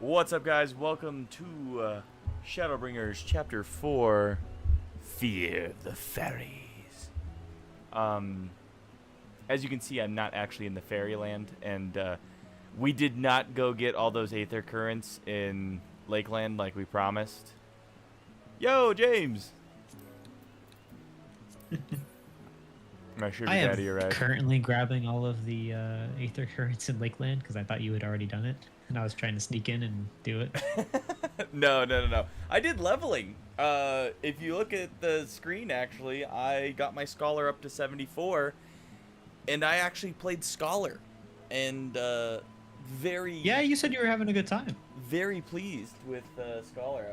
What's up, guys? Welcome to Shadowbringers Chapter 4, Fear the Fairies. As you can see, I'm not actually in the fairyland, and we did not go get all those aether currents in Lakeland like we promised. Yo, James! My ShB I am daddy arrived. currently grabbing all of the aether currents in Lakeland because I thought you had already done it, and I was trying to sneak in and do it. No. I did leveling. If you look at the screen, actually, I got my Scholar up to 74, and I actually played Scholar, and Yeah, you said you were having a good time. very pleased with Scholar.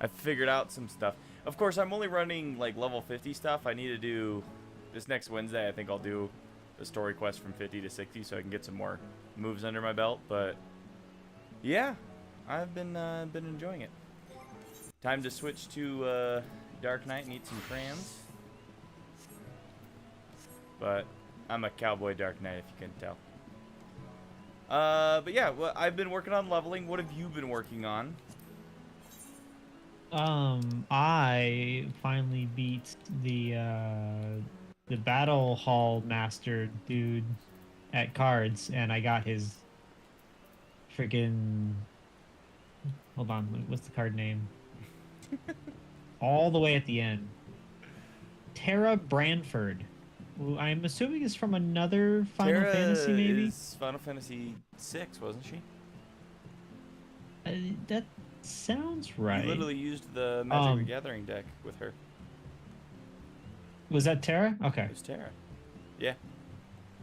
I figured out some stuff. Of course, I'm only running like level 50 stuff. I need to do this next Wednesday. I think I'll do the story quest from 50 to 60 so I can get some more moves under my belt. But yeah, I've been enjoying it. Time to switch to Dark Knight and eat some crayons. But I'm a cowboy Dark Knight, if you couldn't tell. But yeah, well, I've been working on leveling. What have you been working on? I finally beat the battle hall master dude at cards, and I got his freaking. Hold on, what's the card name? All the way at the end. Tara Branford, who I'm assuming is from another Final Tara Fantasy, maybe. Is Final Fantasy VI, wasn't she? That sounds right. You literally used the Magic the Gathering deck with her. Was that Tara? Okay. It was Tara. Yeah.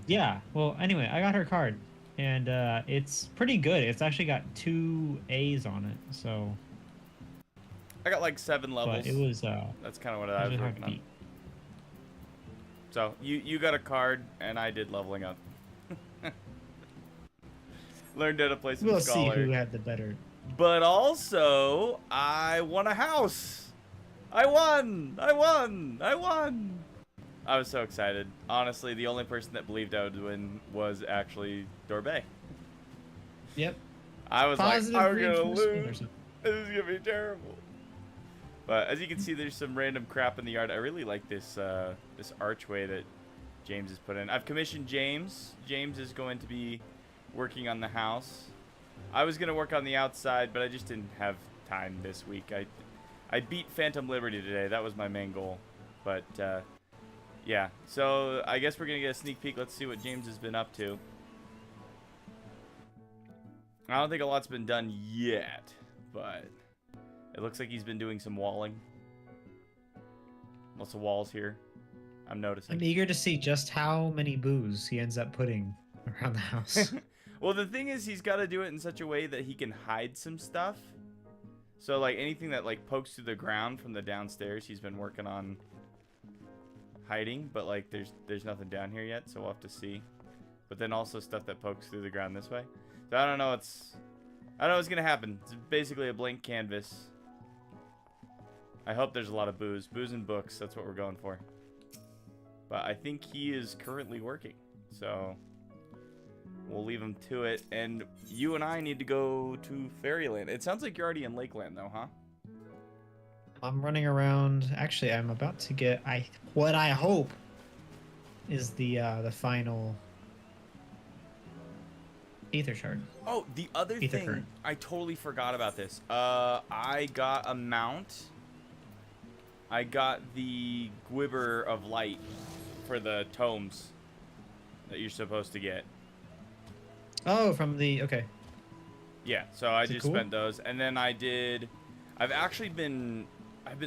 Yeah. Well, anyway, I got her card, and it's pretty good. It's actually got 2 A's on it, so. I got like 7 levels. But it was. That's kind of what I was working on. So you got a card, and I did leveling up. Learned how to play some Scholar. We'll see who had the better. But also, I won a house. I won. I was so excited. Honestly, the only person that believed I would win was actually Dorbay. Yep. I was Positive like, I'm gonna reinforcement lose. This is gonna be terrible. But as you can see, there's some random crap in the yard. I really like this this archway that James has put in. I've commissioned James. James is going to be working on the house. I was gonna work on the outside, but I just didn't have time this week. I beat Phantom Liberty today. That was my main goal. But yeah, so I guess we're gonna get a sneak peek. Let's see what James has been up to. I don't think a lot's been done yet, but it looks like he's been doing some walling. Lots of walls here, I'm noticing. I'm eager to see just how many boos he ends up putting around the house. Well, the thing is, he's got to do it in such a way that he can hide some stuff. So, like, anything that, like, pokes through the ground from the downstairs, he's been working on hiding. But, like, there's nothing down here yet, so we'll have to see. But then also stuff that pokes through the ground this way. So, I don't know what's going to happen. It's basically a blank canvas. I hope there's a lot of booze. Booze and books, that's what we're going for. But I think he is currently working, so we'll leave him to it. And you and I need to go to Fairyland. It sounds like you're already in Lakeland, though, huh? I'm running around. Actually, I'm about to get what I hope is the final aether shard. Oh, the other Aether thing, current. I totally forgot about this. I got a mount. I got the Gwibber of Light for the tomes that you're supposed to get. Oh, from the okay. Yeah, so I just cool? spent those, and then I've been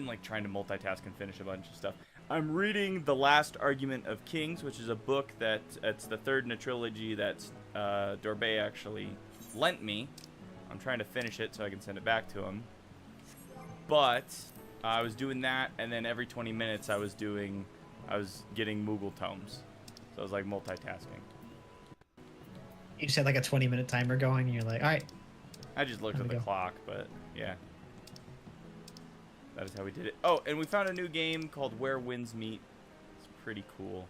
like trying to multitask and finish a bunch of stuff. I'm reading The Last Argument of Kings, which is a book that it's the 3rd in a trilogy that Dorbay actually lent me. I'm trying to finish it so I can send it back to him. But I was doing that, and then every 20 minutes I was getting Moogle tomes. So I was like multitasking. You said like a 20-minute timer going, and you're like, all right. I just looked at the clock, but yeah. That is how we did it. Oh, and we found a new game called Where Winds Meet. It's pretty cool.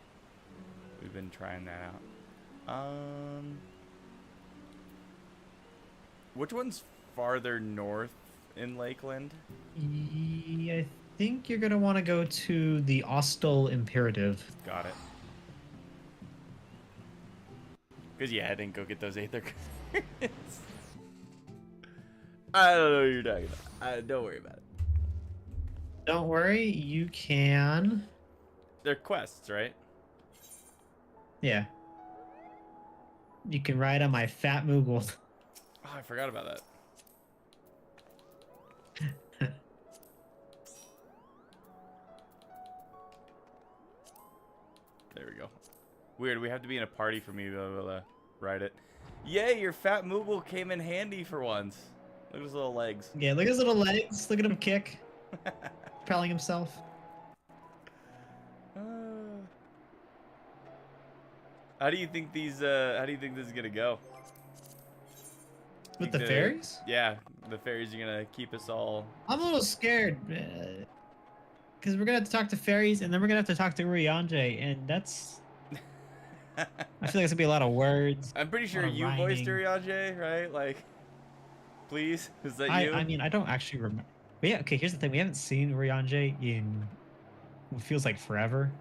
We've been trying that out. Which one's farther north in Lakeland? I think you're gonna want to go to the Austral Imperative. Got it. Because, yeah, I didn't go get those Aether cards. I don't know what you're talking about. Don't worry about it. Don't worry, you can. They're quests, right? Yeah. You can ride on my fat Moogle. Oh, I forgot about that. There we go. Weird, we have to be in a party for me to be able to ride it. Yay, your fat Moogle came in handy for once. Look at his little legs. Yeah, look at his little legs. Look at him kick. Propelling himself. How do you think these? How do you think this is gonna go? With the fairies? Yeah, the fairies are gonna keep us all. I'm a little scared. Because we're gonna have to talk to fairies, and then we're gonna have to talk to Urianger, and that's. I feel like it's gonna be a lot of words. I'm pretty sure you voiced Urianger, right? Like, please, is that you? I mean, I don't actually remember. But yeah, okay. Here's the thing: we haven't seen Urianger in what feels like forever.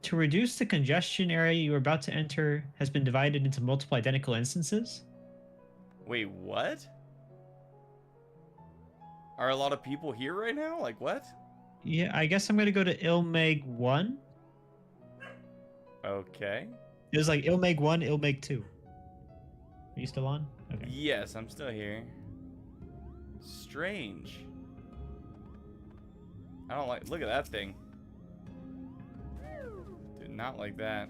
To reduce the congestion area you are about to enter has been divided into multiple identical instances. Wait, what? Are a lot of people here right now? Like, what? Yeah, I guess I'm gonna go to Ilmeg 1. Okay. It was like Ilmeg 1, Ilmeg 2. Are you still on? Okay. Yes, I'm still here. Strange. I don't like... Look at that thing. Dude, not like that.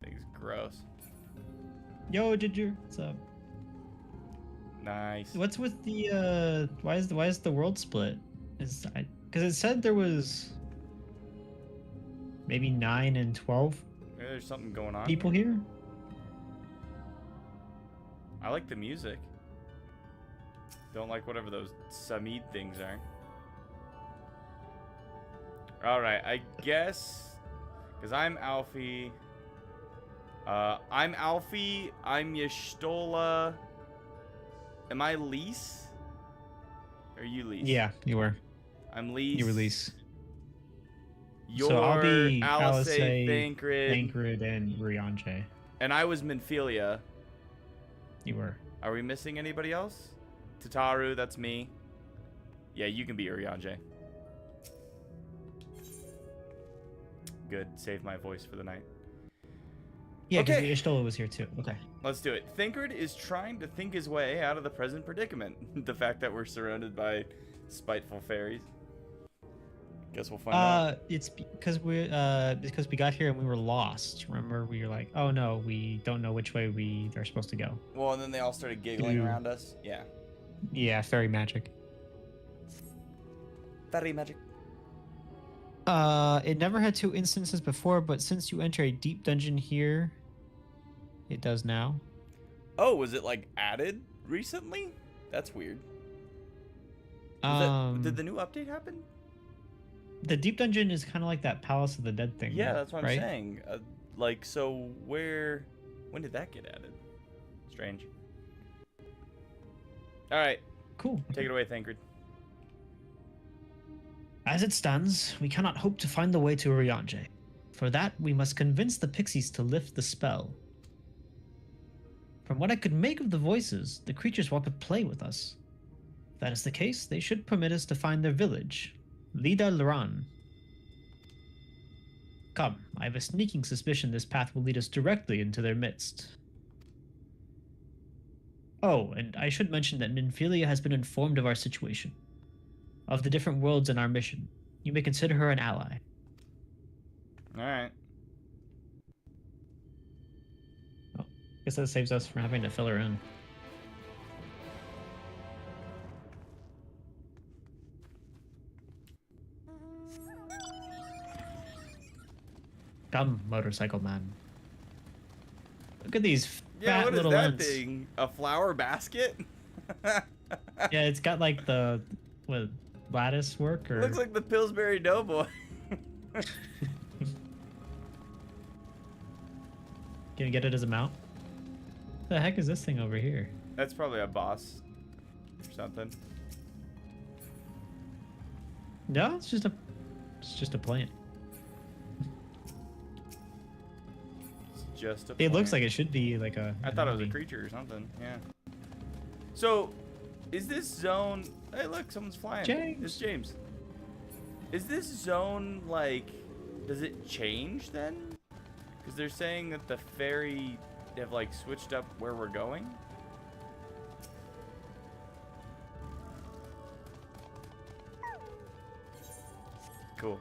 Thing's gross. Yo, Ginger. What's up? Nice. What's with the why is the world split? Because it said there was maybe 9 and 12 Maybe there's something going on people here. I like the music. Don't like whatever those Samid things are. Alright, I guess because I'm Alfie. I'm Alfie, I'm Y'shtola. Am I Lise? Or are you Lise? Yeah, you were. I'm Lise. You were Lise. You're So I'll be Alice, Alice, Thancred, and Urianger. and I was Minfilia. You were. Are we missing anybody else? Tataru, that's me. Yeah, you can be Urianger. Good, save my voice for the night. Yeah, because Okay. Y'shtola was here too. Okay. Let's do it. Thancred is trying to think his way out of the present predicament. The fact that we're surrounded by spiteful fairies. Guess we'll find out. It's because we got here and we were lost. Remember, we were like, oh no, we don't know which way we are supposed to go. Well, and then they all started giggling around us. Yeah. Yeah, fairy magic. Fairy magic. It never had 2 instances before, but since you enter a deep dungeon here, it does now. Oh, was it like added recently? That's weird. Did the new update happen? The deep dungeon is kind of like that Palace of the Dead thing. Yeah, that's what right? I'm saying. Like, so when did that get added? Strange. All right, Cool. take it away, Thancred. As it stands, we cannot hope to find the way to Urianger. For that, we must convince the pixies to lift the spell. From what I could make of the voices, the creatures want to play with us. If that is the case, they should permit us to find their village, Lida Luran. Come, I have a sneaking suspicion this path will lead us directly into their midst. Oh, and I should mention that Minfilia has been informed of our situation, of the different worlds in our mission. You may consider her an ally. All right. Oh, guess that saves us from having to fill her in. Come, motorcycle man. Look at these fat Yeah, what is little that ants. thing? A flower basket? Yeah, it's got like the lattice work or Looks like the Pillsbury Doughboy. Can you get it as a mount? The heck is this thing over here? That's probably a boss or something. No, it's just a plant. It's just a It plant. looks like it should be like a. I thought it was a creature or something. Yeah. So, is this zone? Hey, look, someone's flying. James. It's James. Is this zone like? Does it change then? Because they're saying that the ferry have like switched up where we're going. Cool.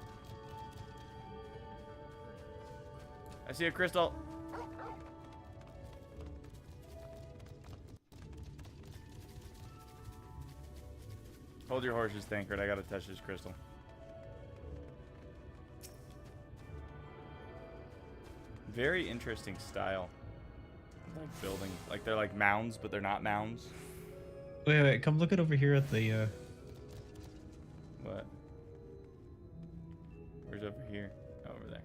I see a crystal. Hold your horses, Thancred. I gotta touch this crystal. Very interesting style. Like building. Like they're like mounds, but they're not mounds. Wait, come look it over here at the. What? Where's over here? Oh, over there.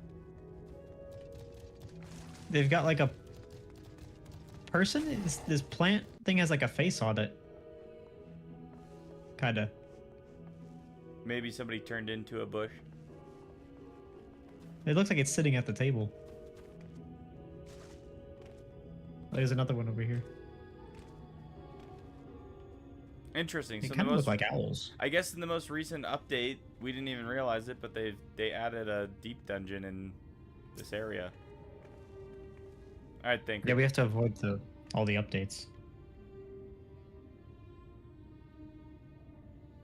They've got like a person. This plant thing has like a face on it. Kinda. Maybe somebody turned into a bush. It looks like it's sitting at the table. There's another one over here. Interesting. They So kind of look like owls. I guess in the most recent update, we didn't even realize it, but they added a deep dungeon in this area. All right, Thancred. Yeah, we have to avoid all the updates.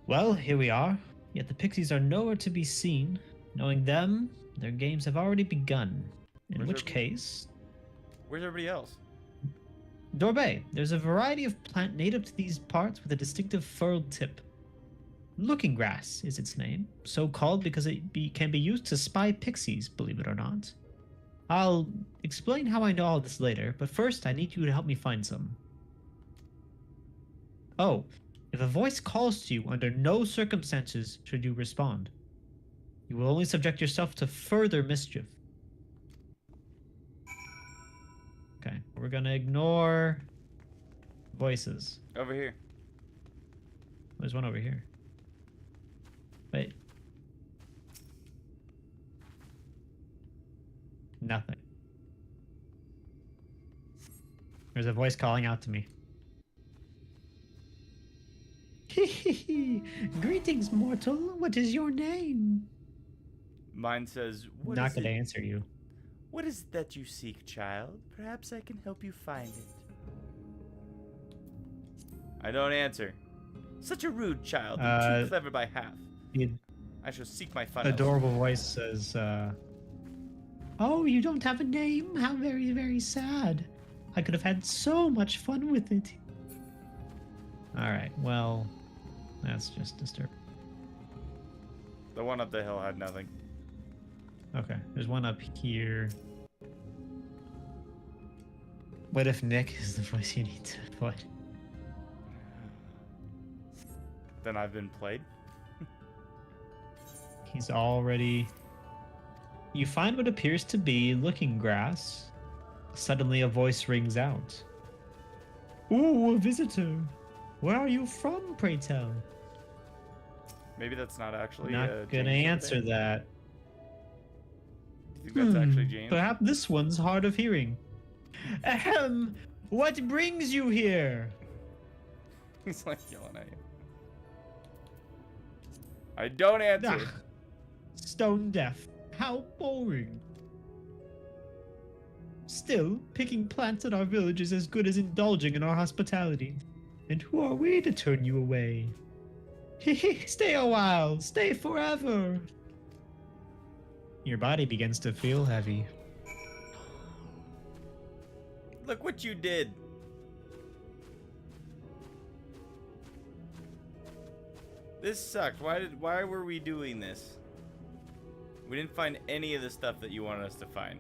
Well, here we are. Yet the pixies are nowhere to be seen. Knowing them, their games have already begun. In Where's which everybody? case... Where's everybody else? Dorbay, there's a variety of plant native to these parts with a distinctive furrowed tip. Looking grass is its name, so called because it can be used to spy pixies, believe it or not. I'll explain how I know all this later, but first I need you to help me find some. Oh, if a voice calls to you, under no circumstances should you respond. You will only subject yourself to further mischief. Okay, we're gonna ignore voices. Over here. There's one over here. Wait. Nothing. There's a voice calling out to me. Greetings, mortal. What is your name? Mine says, "What Not is gonna it? answer you. What is it that you seek, child? Perhaps I can help you find it." I don't answer. Such a rude child, and too clever by half. The I shall seek my fun. adorable voice says, "Oh, you don't have a name? How very, very sad. I could have had so much fun with it." Alright, well, that's just disturbing. The one up the hill had nothing. Okay, there's one up here. What if Nick is the voice you need to put? Then I've been played. He's already... You find what appears to be looking grass. Suddenly a voice rings out. Ooh, a visitor. Where are you from, pray tell? Maybe that's not actually. Not gonna James answer that. Do you think that's actually James? Perhaps this one's hard of hearing. Ahem! What brings you here? He's like yelling at you. I don't answer. Ah, stone deaf. How boring. Still, picking plants at our village is as good as indulging in our hospitality. And who are we to turn you away? Stay a while. Stay forever. Your body begins to feel heavy. Look what you did. This sucked. Why were we doing this? We didn't find any of the stuff that you wanted us to find.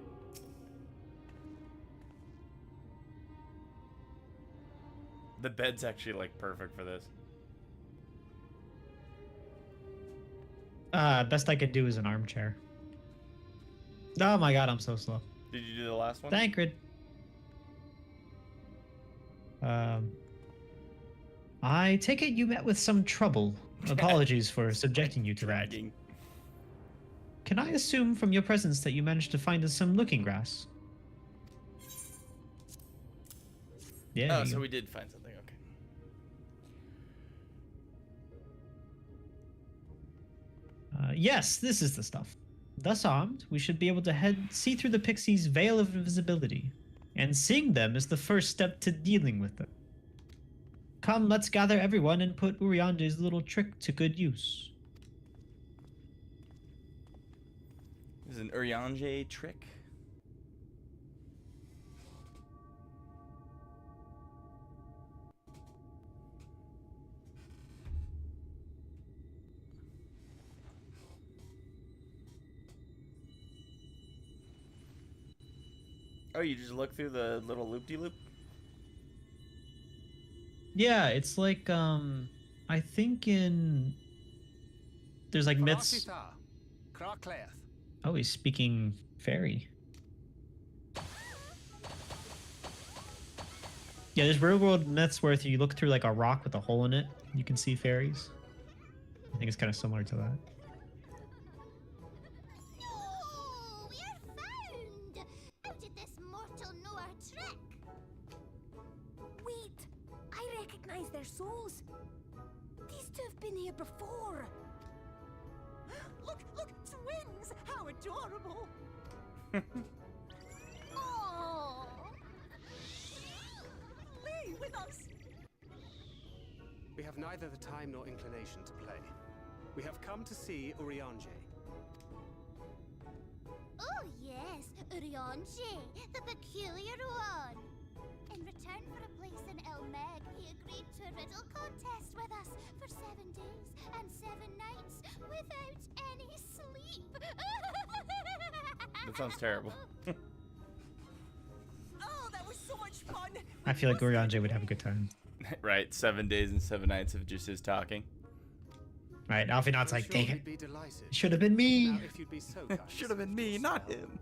The bed's actually like perfect for this. Best I could do is an armchair. Oh my god, I'm so slow. Did you do the last one? Thancred. I take it you met with some trouble. Apologies for subjecting you to that. Dragging. Can I assume from your presence that you managed to find us some looking grass? Yeah. Oh, so we did find something. Okay. Yes, this is the stuff. Thus armed, we should be able to see through the pixies' veil of invisibility, and seeing them is the first step to dealing with them. Come, let's gather everyone and put Uriange's little trick to good use. This is an Uriange trick. Oh, you just look through the little loop-de-loop? Yeah, it's like, I think there's like myths. Oh, he's speaking fairy. Yeah, there's real world myths where if you look through like a rock with a hole in it, you can see fairies. I think it's kind of similar to that. No, we're found! How did this mortal know our trick? Wait, I recognize their souls. These two have been here before. Look, twins! How adorable! Oh! Play with us! We have neither the time nor inclination to play. We have come to see Uriange. Oh yes, Uriange, the peculiar one. In return for a place in Elmeg, he agreed to a riddle contest with us for 7 days and 7 nights without any sleep. That sounds terrible. Oh, that was so much fun! I feel like Uriange would have a good time. Right, 7 days and 7 nights of just his talking. Right, Alfinaut's like, dang Sure it. he'd be delighted. Should have been me. Now, if you'd be so kind Should have been me, not him.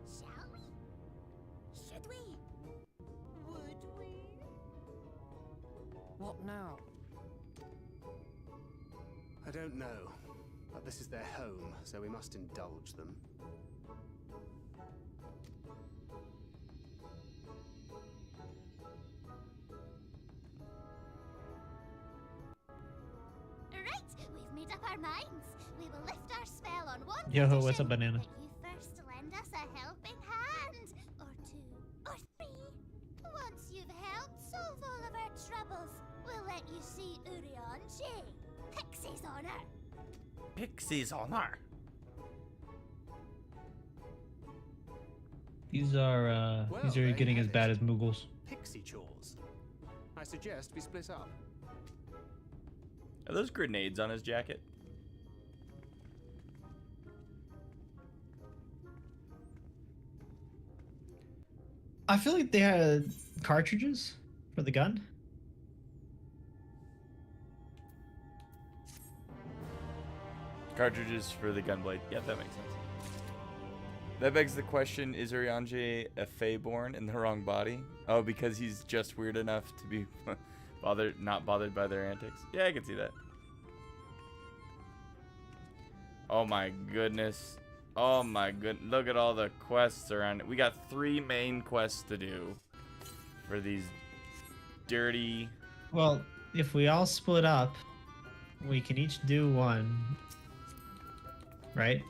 Shall we? Should we? Would we? What now? I don't know, but this is their home, so we must indulge them. Right, we've made up our minds. We will lift our spell on one Yo, condition, what's up, banana? that you first lend us a helping hand, or 2, or 3. Once you've helped solve all of our troubles, we'll let you see Uriange. Pixie's honor. Pixie's honor. These are Well, these are there getting you as have bad it. as Moogles. Pixie chores. I suggest we split up. Are those grenades on his jacket? I feel like they had cartridges for the gun. Cartridges for the gunblade. Yeah, that makes sense. That begs the question, is Uriange a Faeborn in the wrong body? Oh, because he's just weird enough to be not bothered by their antics? Yeah, I can see that. Oh my goodness. Oh my good. Look at all the quests around it. We got 3 main quests to do for these dirty... Well, if we all split up, we can each do one. Right?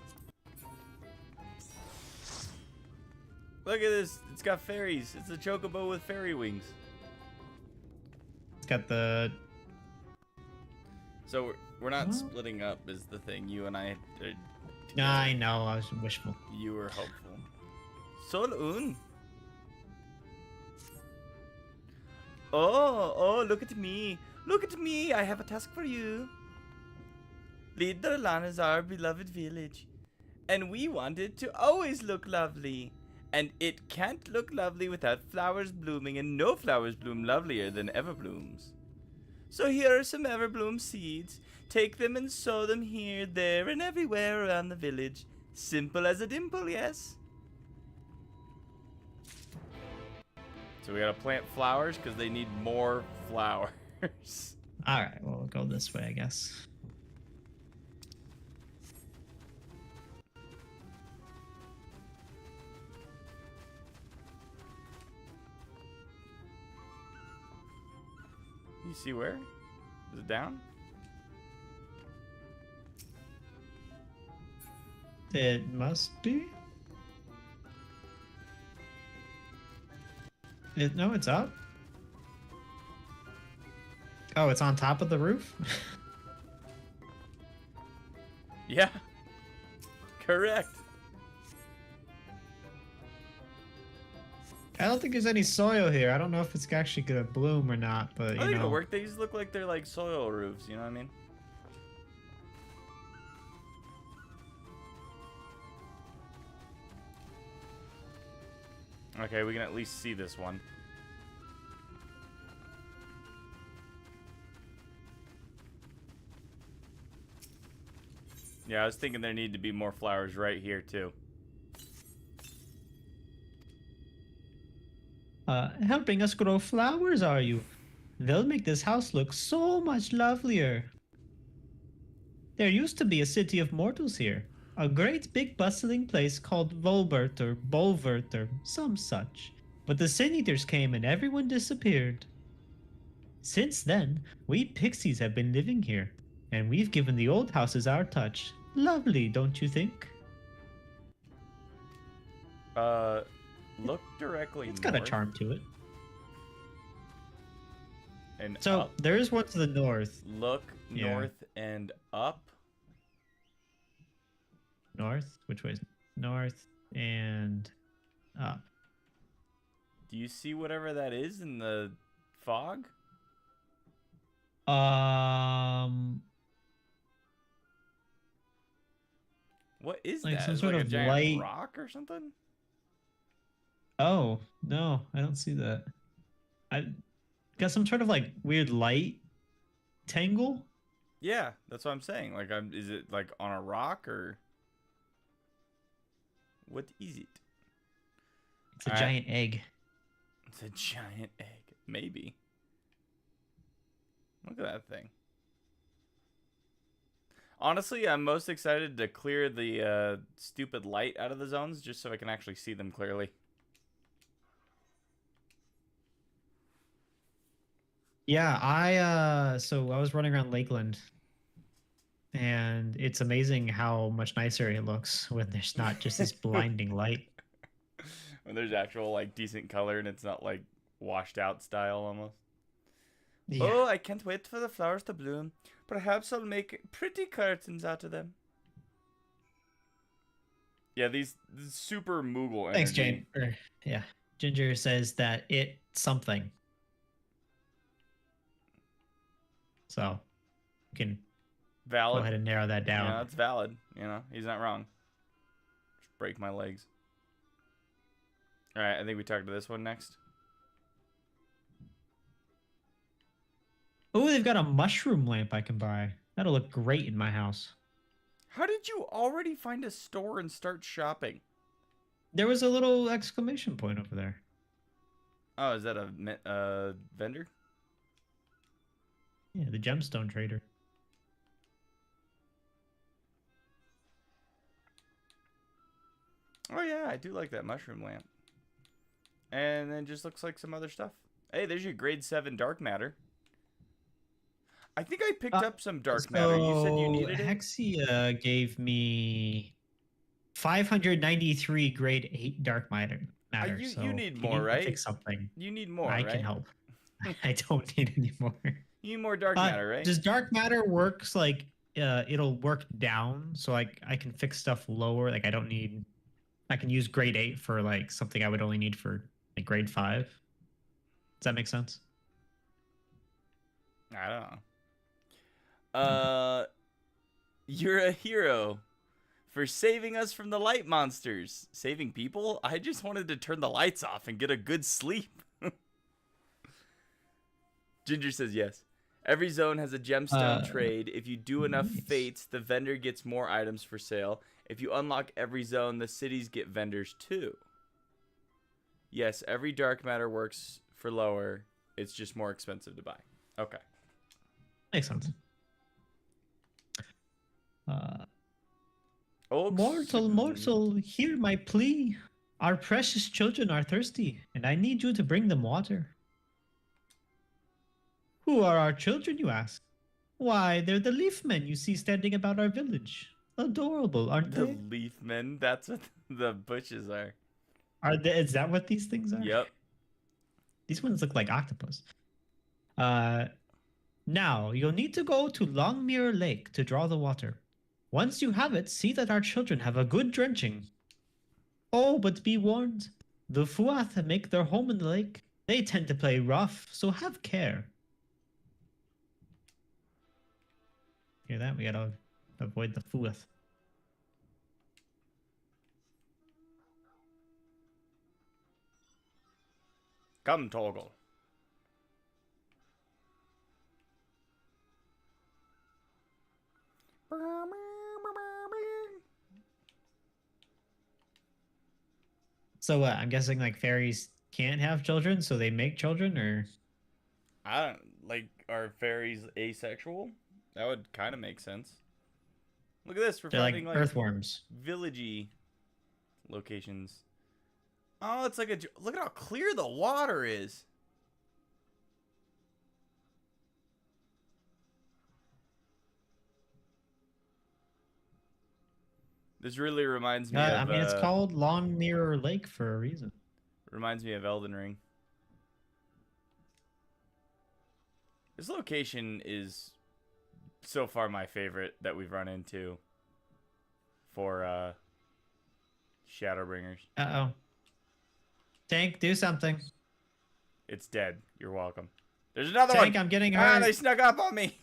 Look at this. It's got fairies. It's a chocobo with fairy wings. It's got the... So we're not Huh? splitting up is the thing. You and I... I know, I was wishful. You were hopeful. Sol un. Oh, look at me. Look at me. I have a task for you. Liderland is our beloved village. And we want it to always look lovely. And it can't look lovely without flowers blooming, and no flowers bloom lovelier than Everblooms. So here are some Everbloom seeds. Take them and sow them here, there, and everywhere around the village. Simple as a dimple, yes? So we gotta plant flowers because they need more flowers. Alright, well, we'll go this way, I guess. You see where? Is it down? It must be. No, it's up. Oh, it's on top of the roof? Yeah. Correct. I don't think there's any soil here. I don't know if it's actually gonna bloom or not, but I you think know. it'll work. These look like they're like soil roofs, you know what I mean? Okay, we can at least see this one. Yeah, I was thinking there need to be more flowers right here too. Helping us grow flowers, are you? They'll make this house look so much lovelier. There used to be a city of mortals here. A great big bustling place called Volbert or Bolvert or some such. But the Sin Eaters came and everyone disappeared. Since then, we pixies have been living here, and we've given the old houses our touch. Lovely, don't you think? Look directly It's north. got a charm to it. And So up. there is one to the north. Look Yeah. north and up. North? Which way is north and up? Do you see whatever that is in the fog? What is Like that? some Is it sort like a of giant light- rock or something? Oh, no, I don't see that. I got some sort of like weird light tangle. Yeah, that's what I'm saying. Like, is it like on a rock or what is it? It's a Alright. giant egg. It's a giant egg. Maybe. Look at that thing. Honestly, I'm most excited to clear the stupid light out of the zones just so I can actually see them clearly. Yeah, so I was running around Lakeland, and it's amazing how much nicer it looks when there's not just this blinding light. When there's actual like decent color and it's not like washed out style almost. Yeah. Oh, I can't wait for the flowers to bloom. Perhaps I'll make pretty curtains out of them. Yeah, these super Moogle energy. Thanks, Jane. Yeah, Ginger says that it's something. So, you can Valid. go ahead and narrow that down. Yeah, that's valid. You know, he's not wrong. Just break my legs. All right, I think we talk to this one next. Oh, they've got a mushroom lamp I can buy. That'll look great in my house. How did you already find a store and start shopping? There was a little exclamation point over there. Oh, is that a vendor? Yeah, the gemstone trader. Oh yeah, I do like that mushroom lamp. And then just looks like some other stuff. Hey, there's your grade 7 dark matter. I think I picked up some dark matter. You said you needed it? Hexia gave me 593 grade 8 dark matter. You So need if more, to right? Fix something. You need more, I right? can help. I don't need any more. You need more dark matter, right? Does dark matter works like it'll work down, so I can fix stuff lower. Like I can use grade 8 for like something I would only need for like grade 5. Does that make sense? I don't know. You're a hero for saving us from the light monsters. Saving people? I just wanted to turn the lights off and get a good sleep. Ginger says yes. Every zone has a gemstone trade. If you do enough nice. fates, the vendor gets more items for sale. If you unlock every zone, the cities get vendors too. Yes, every dark matter works for lower. It's just more expensive to buy. Okay. Makes sense. Oh, Mortal, hear my plea. Our precious children are thirsty, and I need you to bring them water. Who are our children, you ask? Why, they're the leaf men you see standing about our village. Adorable, aren't The they? leaf men. That's what the bushes are. Are they? Is that what these things are? Yep. These ones look like octopus. Now, you'll need to go to Longmere Lake to draw the water. Once you have it, see that our children have a good drenching. Oh, but be warned. The Fuath make their home in the lake. They tend to play rough, so have care. Hear that? We gotta avoid the Fuath. Come, Toggle. So I'm guessing like fairies can't have children, so they make children, or I don't like. Are fairies asexual? That would kind of make sense. Look at this. We're they're like finding like earthworms. villagey locations. Oh, it's like a. Look at how clear the water is. This really reminds me of. I mean, it's called Longmere Lake for a reason. Reminds me of Elden Ring. This location is so far my favorite that we've run into for Shadowbringers. Uh-oh. Tank, do something. It's dead. You're welcome. There's another Tank, one. I'm getting Ah, hurt. they snuck up on me.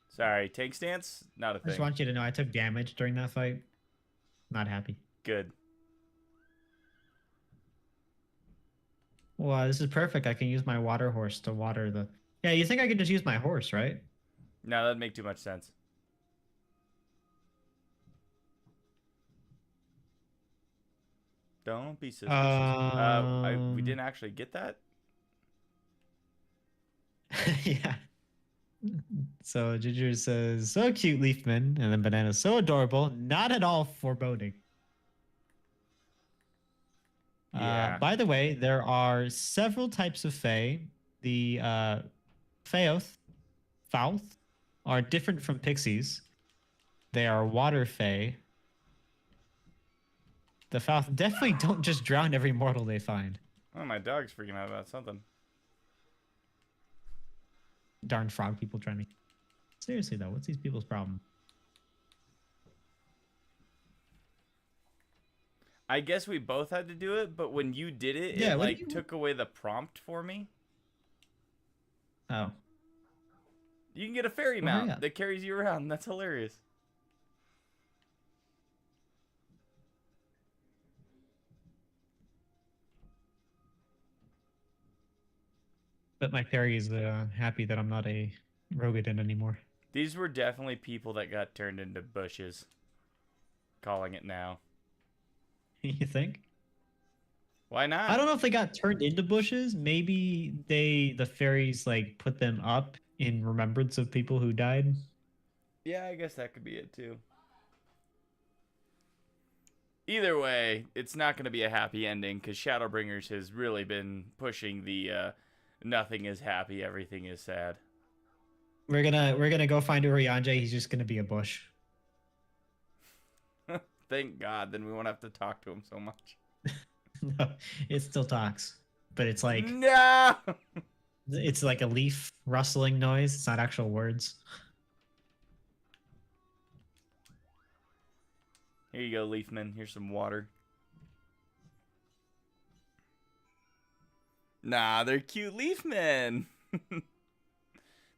Sorry, tank stance? Not a I just thing. want you to know I took damage during that fight. Not happy. Good. Wow, this is perfect. I can use my water horse to water the... Yeah, you think I could just use my horse, right? No, that'd make too much sense. Don't be suspicious. We didn't actually get that? Yeah. So Ginger says, so cute, Leafman. And then Banana's so adorable. Not at all foreboding. Yeah. By the way, there are several types of Fae. The Faoth, are different from pixies. They are water Fae. The Faoth definitely don't just drown every mortal they find. Oh, my dog's freaking out about something. Darn frog people trying to... Seriously, though, what's these people's problem? I guess we both had to do it, but when you did it, Yeah, it what like do you- took away the prompt for me. Oh. You can get a fairy Well, hurry mount up. that carries you around. That's hilarious. But my fairy is happy that I'm not a Rogadin anymore. These were definitely people that got turned into bushes. Calling it now. You think? Why not? I don't know if they got turned into bushes. Maybe the fairies like put them up in remembrance of people who died. Yeah, I guess that could be it too. Either way, it's not going to be a happy ending because Shadowbringers has really been pushing the nothing is happy, everything is sad. We're gonna go find Urianger. He's just gonna be a bush. Thank God, then we won't have to talk to him so much. No, it still talks, but it's like No! it's like a leaf rustling noise. It's not actual words. Here you go, Leafman. Here's some water. Nah, they're cute Leafmen.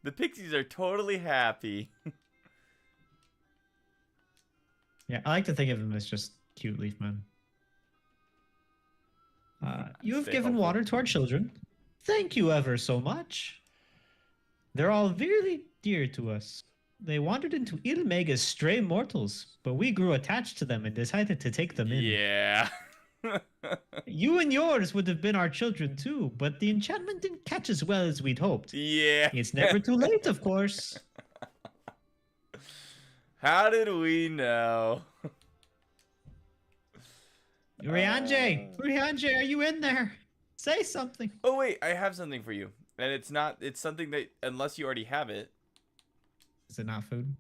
The pixies are totally happy. Yeah, I like to think of them as just cute leaf men. You have Stay given hopeful. water to our children. Thank you ever so much. They're all very dear to us. They wandered into Ilmeg as stray mortals, but we grew attached to them and decided to take them in. Yeah. You and yours would have been our children too, but the enchantment didn't catch as well as we'd hoped. Yeah. It's never too late, of course. How did we know? Rianje, are you in there? Say something. Oh wait, I have something for you. And it's something that, unless you already have it, Is it not food?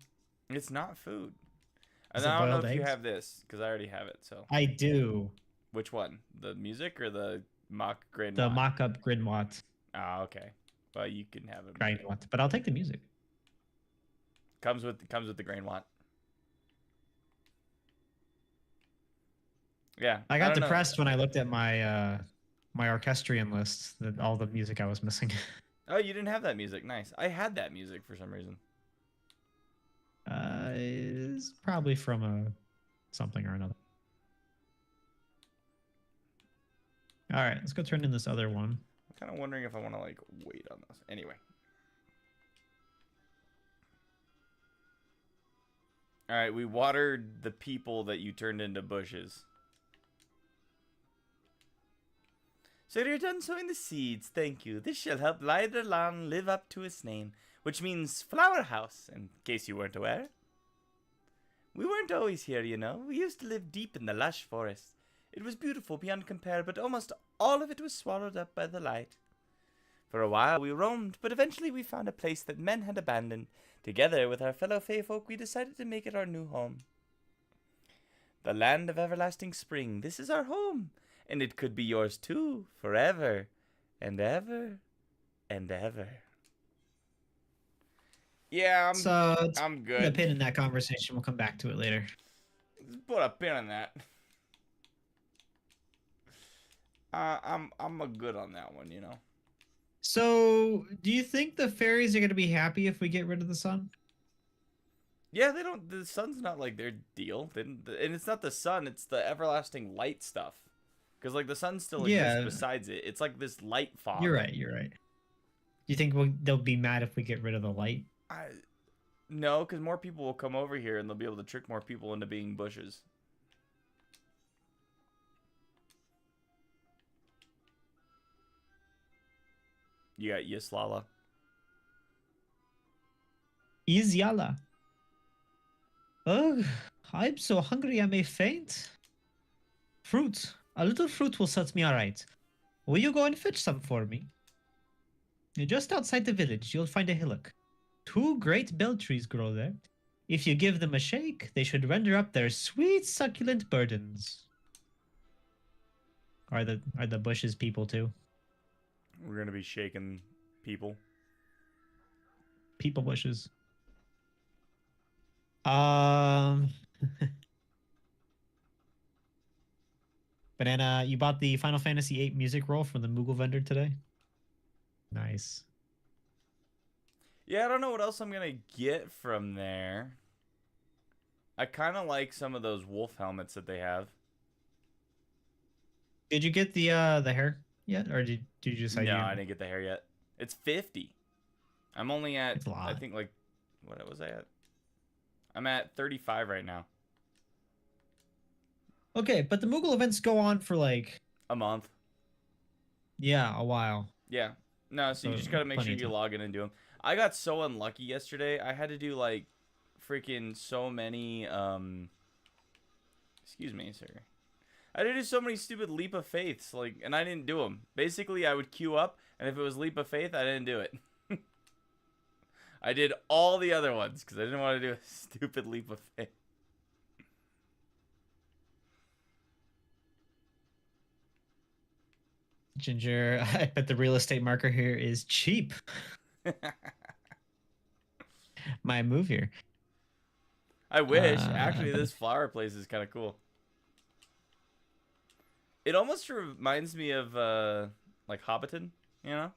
it's not food. Is And it I don't know boiled if you eggs? have this, because I already have it, so. I do. Which one? The music or the mock grade? The mock-up Grinwat. Oh, okay. Well, you can have it. Grinwat. But I'll take the music. Comes with the grain watt. Yeah. I got don't know. depressed when I looked at my my orchestrion list, that all the music I was missing. Oh, you didn't have that music. Nice. I had that music for some reason. It's probably from a something or another. All right, let's go turn in this other one. I'm kind of wondering if I want to like wait on this. Anyway. All right, we watered the people that you turned into bushes. So you're done sowing the seeds, thank you. This shall help Leiderland live up to its name, which means flower house, in case you weren't aware. We weren't always here, you know. We used to live deep in the lush forest. It was beautiful beyond compare, but almost all of it was swallowed up by the light. For a while we roamed, but eventually we found a place that men had abandoned. Together with our fellow Fae folk, we decided to make it our new home. The land of everlasting spring, this is our home. And it could be yours too, forever, and ever, and ever. Yeah, I'm Put a good. pin in that conversation. We'll come back to it later. Let's put a pin on that. I'm a good on that one, you know. So, do you think the fairies are going to be happy if we get rid of the sun? Yeah, they don't. The sun's not like their deal. And it's not the sun. It's the everlasting light stuff. Because like the sun still exists besides it. It's like this light fog. You're right. Do you think they'll be mad if we get rid of the light? No, because more people will come over here and they'll be able to trick more people into being bushes. You got Yislala. Izyala. Ugh, I'm so hungry I may faint. Fruit. A little fruit will set me alright. Will you go and fetch some for me? Just outside the village, you'll find a hillock. 2 great bell trees grow there. If you give them a shake, they should render up their sweet, succulent burdens. Are the bushes people too? We're gonna be shaking people. People bushes. Banana, you bought the Final Fantasy VIII music roll from the Moogle vendor today? Nice. Yeah, I don't know what else I'm gonna get from there. I kind of like some of those wolf helmets that they have. Did you get the hair yet, or did you just? No, I didn't get the hair yet. It's 50. I'm only at, It's a lot. I think like, what was I at? I'm at 35 right now. Okay, but the Moogle events go on for like A month. a while. Yeah. No, so you So, just gotta make plenty sure of you time. log in and do them. I got so unlucky yesterday. I had to do like freaking so many, excuse me, sir. I had to do so many stupid leap of faiths, like, and I didn't do them. Basically, I would queue up, and if it was leap of faith, I didn't do it. I did all the other ones because I didn't want to do a stupid leap of faith. Ginger, I bet the real estate marker here is cheap. My move here. I wish. Uh, Actually, but- this flower place is kind of cool. It almost reminds me of, like, Hobbiton, you know?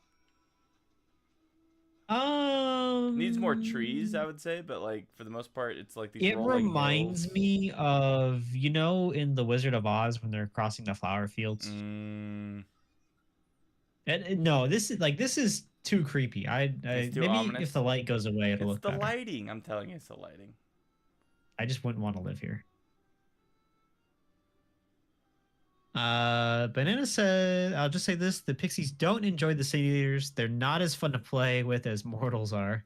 Needs more trees, I would say, but like for the most part, it's like these It rolling reminds hills. me of, you know, in The Wizard of Oz when they're crossing the flower fields. No, this is too creepy. It's too Maybe if ominous. the light goes away, it'll It's look the better. lighting. I'm telling you, it's the lighting. I just wouldn't want to live here. Banana said, I'll just say this: the pixies don't enjoy the city leaders. They're not as fun to play with as mortals are.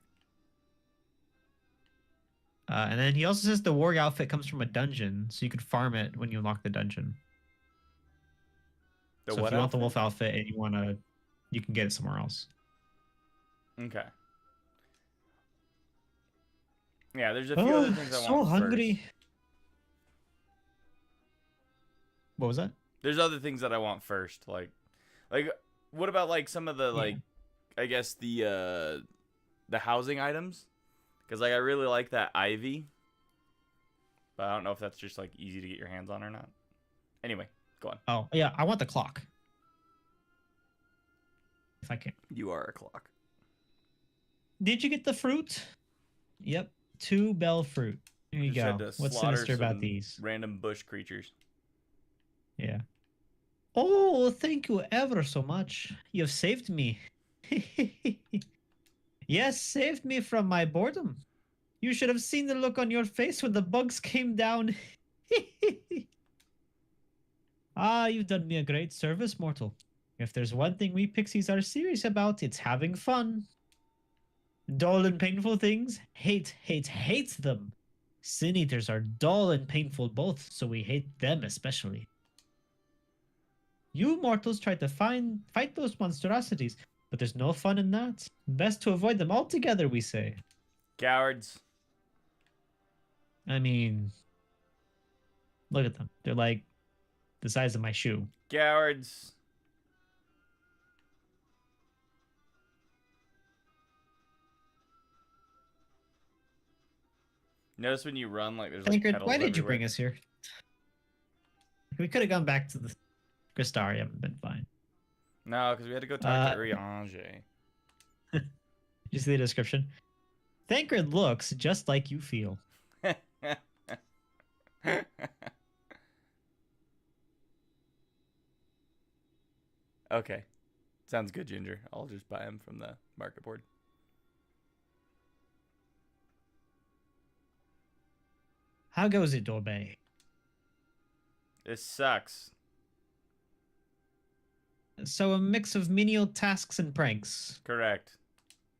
And then he also says the warg outfit comes from a dungeon, so you could farm it when you unlock the dungeon. The So what if you want the outfit? wolf outfit and you can get it somewhere else. Okay. Yeah, there's a few other things I so want hungry. first. What was that? There's other things that I want first, like what about like some of the like, I guess the housing items, because like I really like that ivy, but I don't know if that's just like easy to get your hands on or not. Anyway, go on. Oh yeah, I want the clock. If I can. You are a clock. Did you get the fruit? Yep, 2 bell fruit. There you Just had go. to What's slaughter sinister about some these? random bush creatures. Yeah. Oh, thank you ever so much. You've saved me. Yes, saved me from my boredom. You should have seen the look on your face when the bugs came down. Ah, you've done me a great service, mortal. If there's one thing we pixies are serious about, it's having fun. Dull and painful things, hate them. Sin eaters are dull and painful both, so we hate them especially. You mortals try to fight those monstrosities, but there's no fun in that. Best to avoid them altogether, we say. Cowards. I mean, look at them. They're like the size of my shoe. Cowards. Notice when you run, like there's like Tancred, petals why did you everywhere. bring us here? We could have gone back to the Crystarium and been fine. No, because we had to go talk to Uriange. You see the description? Tancred looks just like you feel. Okay. Sounds good, Ginger. I'll just buy him from the market board. How goes it, Dorbe? This sucks. So a mix of menial tasks and pranks. Correct.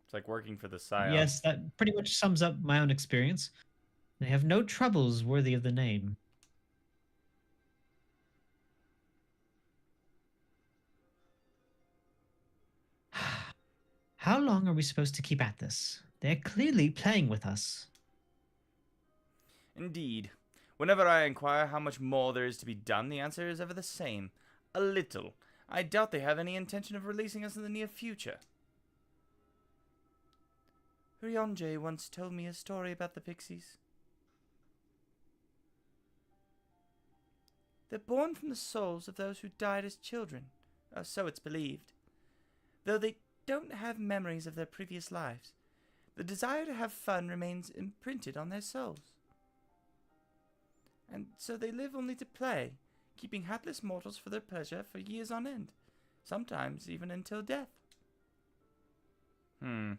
It's like working for the Scion. Yes, that pretty much sums up my own experience. They have no troubles worthy of the name. How long are we supposed to keep at this? They're clearly playing with us. Indeed. Whenever I inquire how much more there is to be done, the answer is ever the same. A little. I doubt they have any intention of releasing us in the near future. Uriange once told me a story about the pixies. They're born from the souls of those who died as children, or so it's believed. Though they don't have memories of their previous lives, the desire to have fun remains imprinted on their souls. And so they live only to play, keeping hapless mortals for their pleasure for years on end, sometimes even until death. In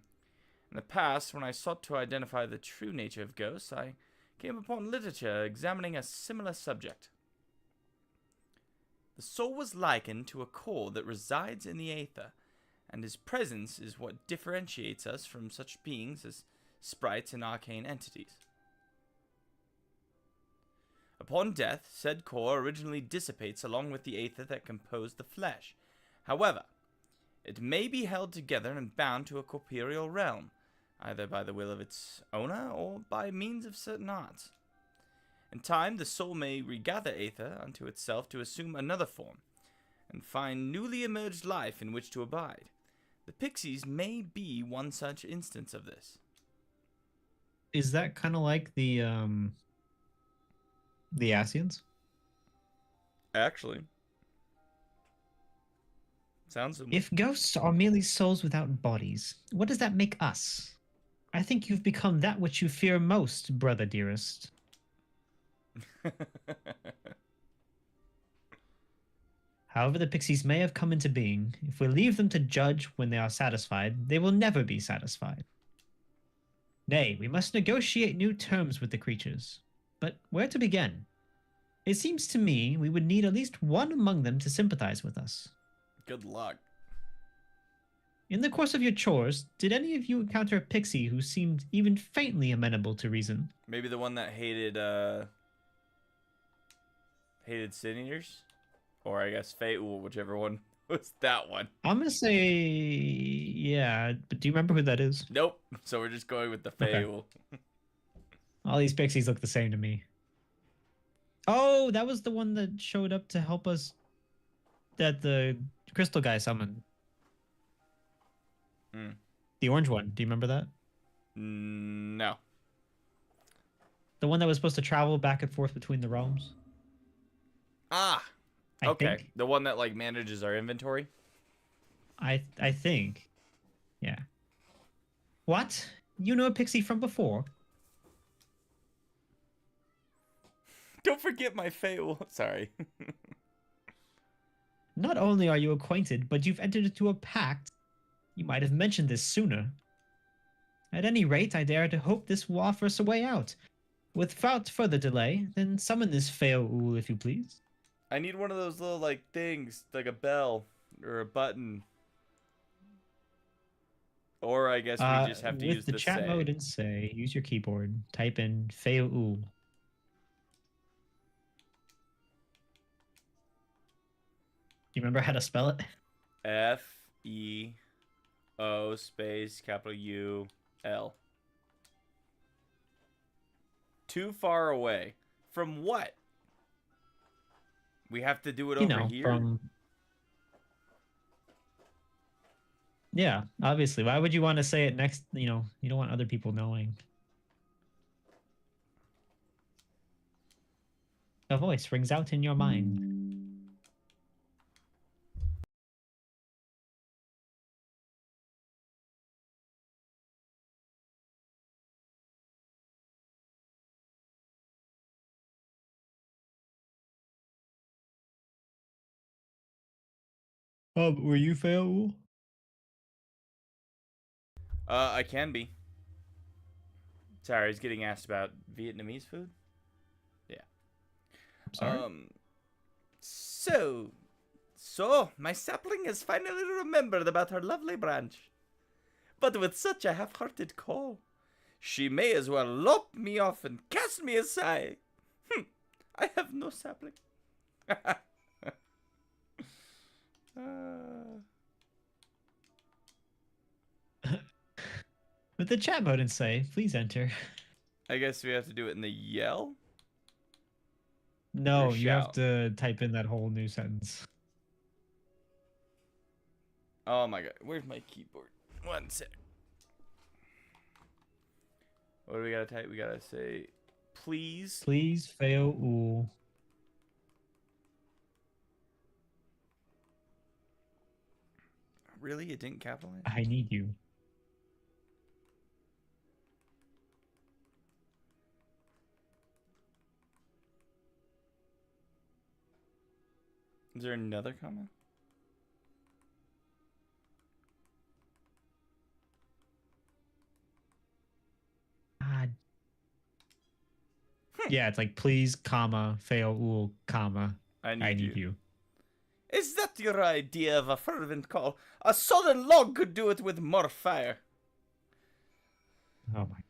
the past, when I sought to identify the true nature of ghosts, I came upon literature examining a similar subject. The soul was likened to a core that resides in the aether, and his presence is what differentiates us from such beings as sprites and arcane entities. Upon death, said core originally dissipates along with the aether that composed the flesh. However, it may be held together and bound to a corporeal realm, either by the will of its owner or by means of certain arts. In time, the soul may regather aether unto itself to assume another form, and find newly emerged life in which to abide. The pixies may be one such instance of this. Is that kind of like the Asians? Actually, Sounds similar. If ghosts are merely souls without bodies, what does that make us? I think you've become that which you fear most, brother dearest. However the pixies may have come into being, if we leave them to judge when they are satisfied, they will never be satisfied. Nay, we must negotiate new terms with the creatures. But where to begin? It seems to me we would need at least one among them to sympathize with us. Good luck. In the course of your chores, did any of you encounter a pixie who seemed even faintly amenable to reason? Maybe the one that hated sin eaters? Or I guess Faeul, whichever one was that one. I'm gonna say, yeah, but do you remember who that is? Nope. So we're just going with the Faeul. Okay. All these pixies look the same to me. Oh, that was the one that showed up to help us that the crystal guy summoned. Hmm. The orange one. Do you remember that? No. The one that was supposed to travel back and forth between the realms? Ah. I Okay. think. The one that like manages our inventory? I think. Yeah. What? You know a pixie from before? Don't forget my Faeul. Sorry. Not only are you acquainted, but you've entered into a pact. You might have mentioned this sooner. At any rate, I dare to hope this will offer us a way out. Without further delay, then summon this Faeul, if you please. I need one of those little like things, like a bell or a button. Or I guess we just have to with use the the chat say. mode and say, use your keyboard, type in Faeul. Do you remember how to spell it? F-E-O space capital U-L. Too far away. From what? We have to do it over here? From... Yeah, obviously. Why would you want to say it next? You don't want other people knowing. A voice rings out in your mind. Oh, were you Faeul? I can be. Sorry, I was getting asked about Vietnamese food. Yeah. Sorry. So, my sapling has finally remembered about her lovely branch. But with such a half-hearted call, she may as well lop me off and cast me aside. I have no sapling. With the chat mode and say, please enter. I guess we have to do it in the yell? No, Or you have shout? to type in that whole new sentence. Oh my god, where's my keyboard? One sec. What do we gotta type? We gotta say, please. Please, Faeul. Really? It didn't capitalize? I need you. Is there another comment? God. Yeah, it's like please, comma, Faeul, comma. I I need you. Is that your idea of a fervent call? A solid log could do it with more fire. Oh my.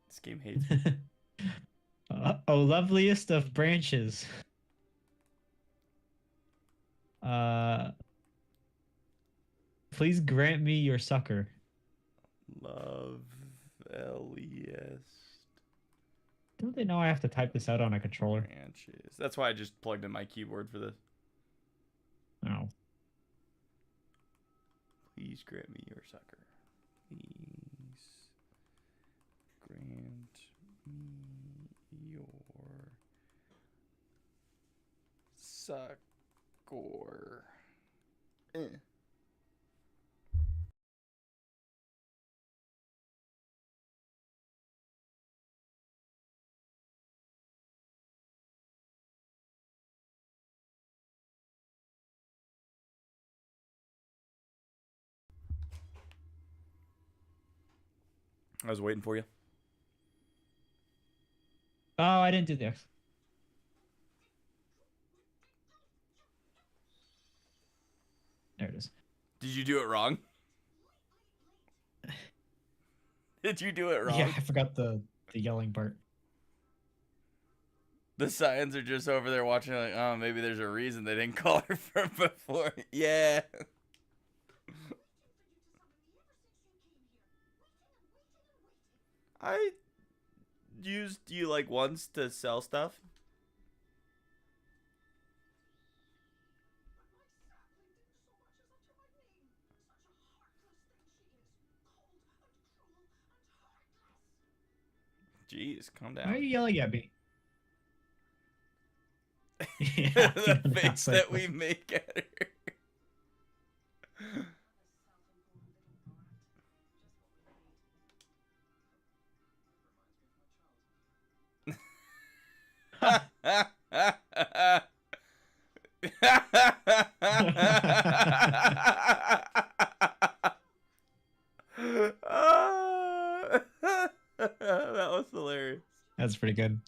This game hates me. Oh, loveliest of branches. Please grant me your succor. Love L-E-S Don't they know I have to type this out on a controller? branches. That's why I just plugged in my keyboard for this. No. Please grant me your succor. Please grant me your succor. score. I was waiting for you. Oh, I didn't do the X. There it is. Did you do it wrong? Did you do it wrong? Yeah, I forgot the yelling part. The Scions are just over there watching like, oh, maybe there's a reason they didn't call her from before. Yeah. I used you like once to sell stuff. Jeez, calm down. Why are you yelling at me? Yeah, The face that we make at her. That was hilarious. That's pretty good.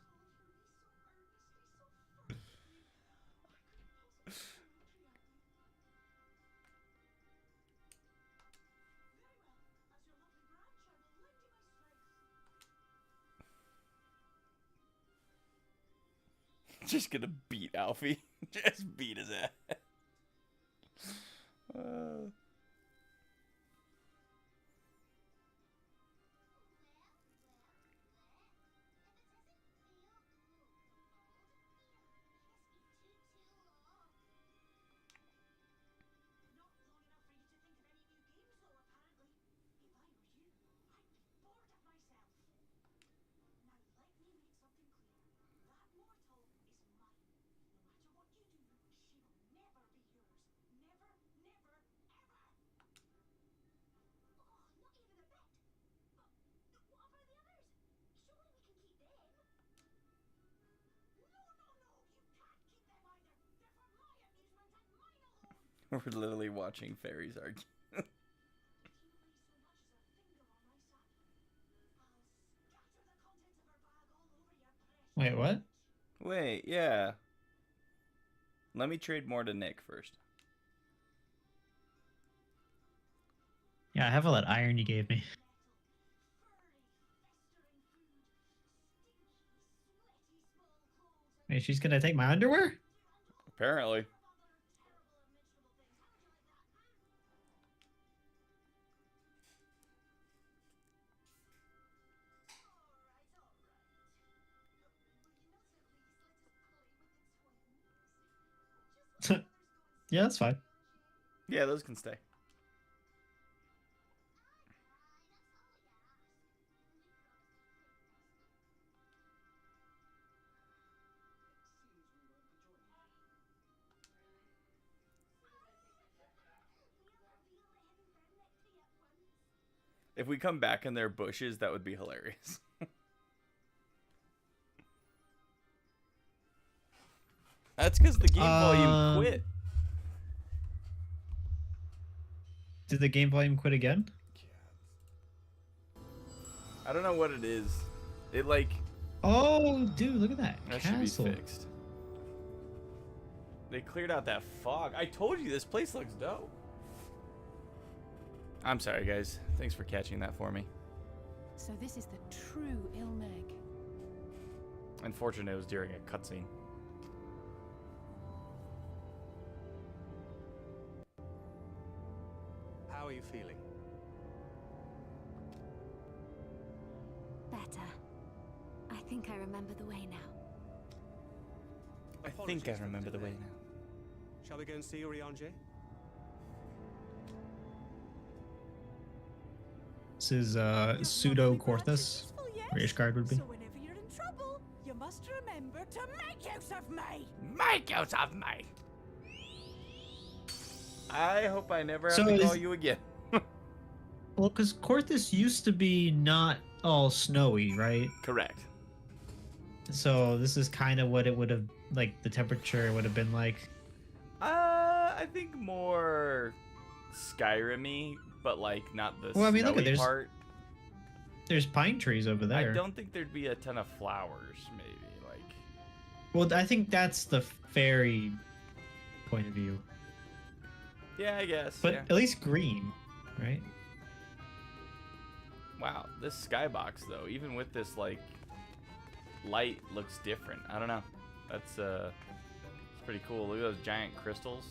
Just gonna beat Alfie. Just beat his ass. We're literally watching fairies argue. Wait, what? Wait, yeah. Let me trade more to Nick first. Yeah, I have all that iron you gave me. Wait, she's gonna take my underwear? Apparently. Yeah, that's fine. Yeah, those can stay. If we come back in their bushes, that would be hilarious. That's because the game volume quit. Did the game volume quit again? I don't know what it is. It like... Oh, dude, look at that. That castle. should be fixed. They cleared out that fog. I told you this place looks dope. I'm sorry, guys. Thanks for catching that for me. So this is the true Ilmeg. Unfortunately, it was during a cutscene. How are you feeling? Better. I think I remember the way now. I think Apologies I for remember the way delay. now. Shall we go and see Urianger? This is pseudo Corthus, where Ishgard would be. So whenever you're in trouble, you must remember to make use of me. Make use of me! I hope I never have So to call is- you again. Well, because Corthus used to be not all snowy, right? Correct. So this is kind of what it would have, like, the temperature would have been like. I think more Skyrim-y, but like not the Well, I mean, look snowy at part. there's pine trees over there. I don't think there'd be a ton of flowers, maybe. Like, Well, I think that's the fairy point of view. yeah, I guess. But yeah. at least green, right? Wow, this skybox though, even with this like light, looks different. I don't know. That's it's pretty cool. Look at those giant crystals.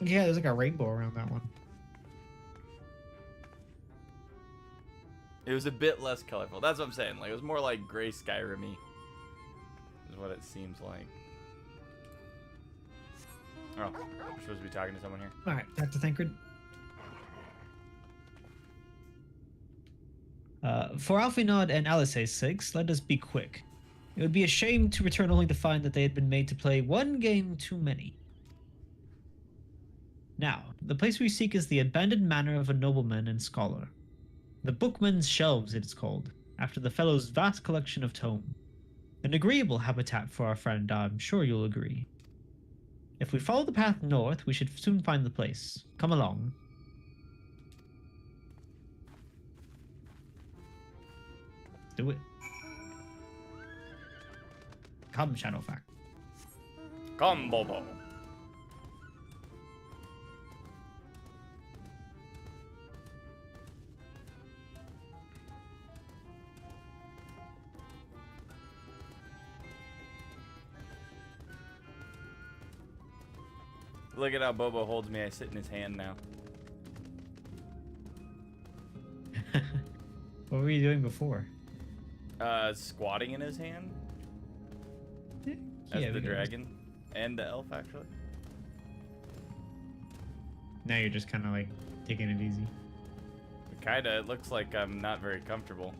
Yeah, there's like a rainbow around that one. It was a bit less colorful. That's what I'm saying. Like it was more like gray Skyrim-y, is what it seems like. Oh, we're supposed to be talking to someone here. All right, back to Thancred. For Alfinod and Alice's sakes, let us be quick. It would be a shame to return only to find that they had been made to play one game too many. Now, the place we seek is the abandoned manor of a nobleman and scholar. The Bookman's Shelves, it is called, after the fellow's vast collection of tome. An agreeable habitat for our friend, I'm sure you'll agree. If we follow the path north, we should soon find the place. Come along. Do it. Come, Shadowfax. Come, Bobo. Look at how Bobo holds me. I sit in his hand now. What were you doing before? Squatting in his hand as Yeah, the we can- dragon and the elf, actually. Now you're just kind of like taking it easy. Kinda. It looks like I'm not very comfortable.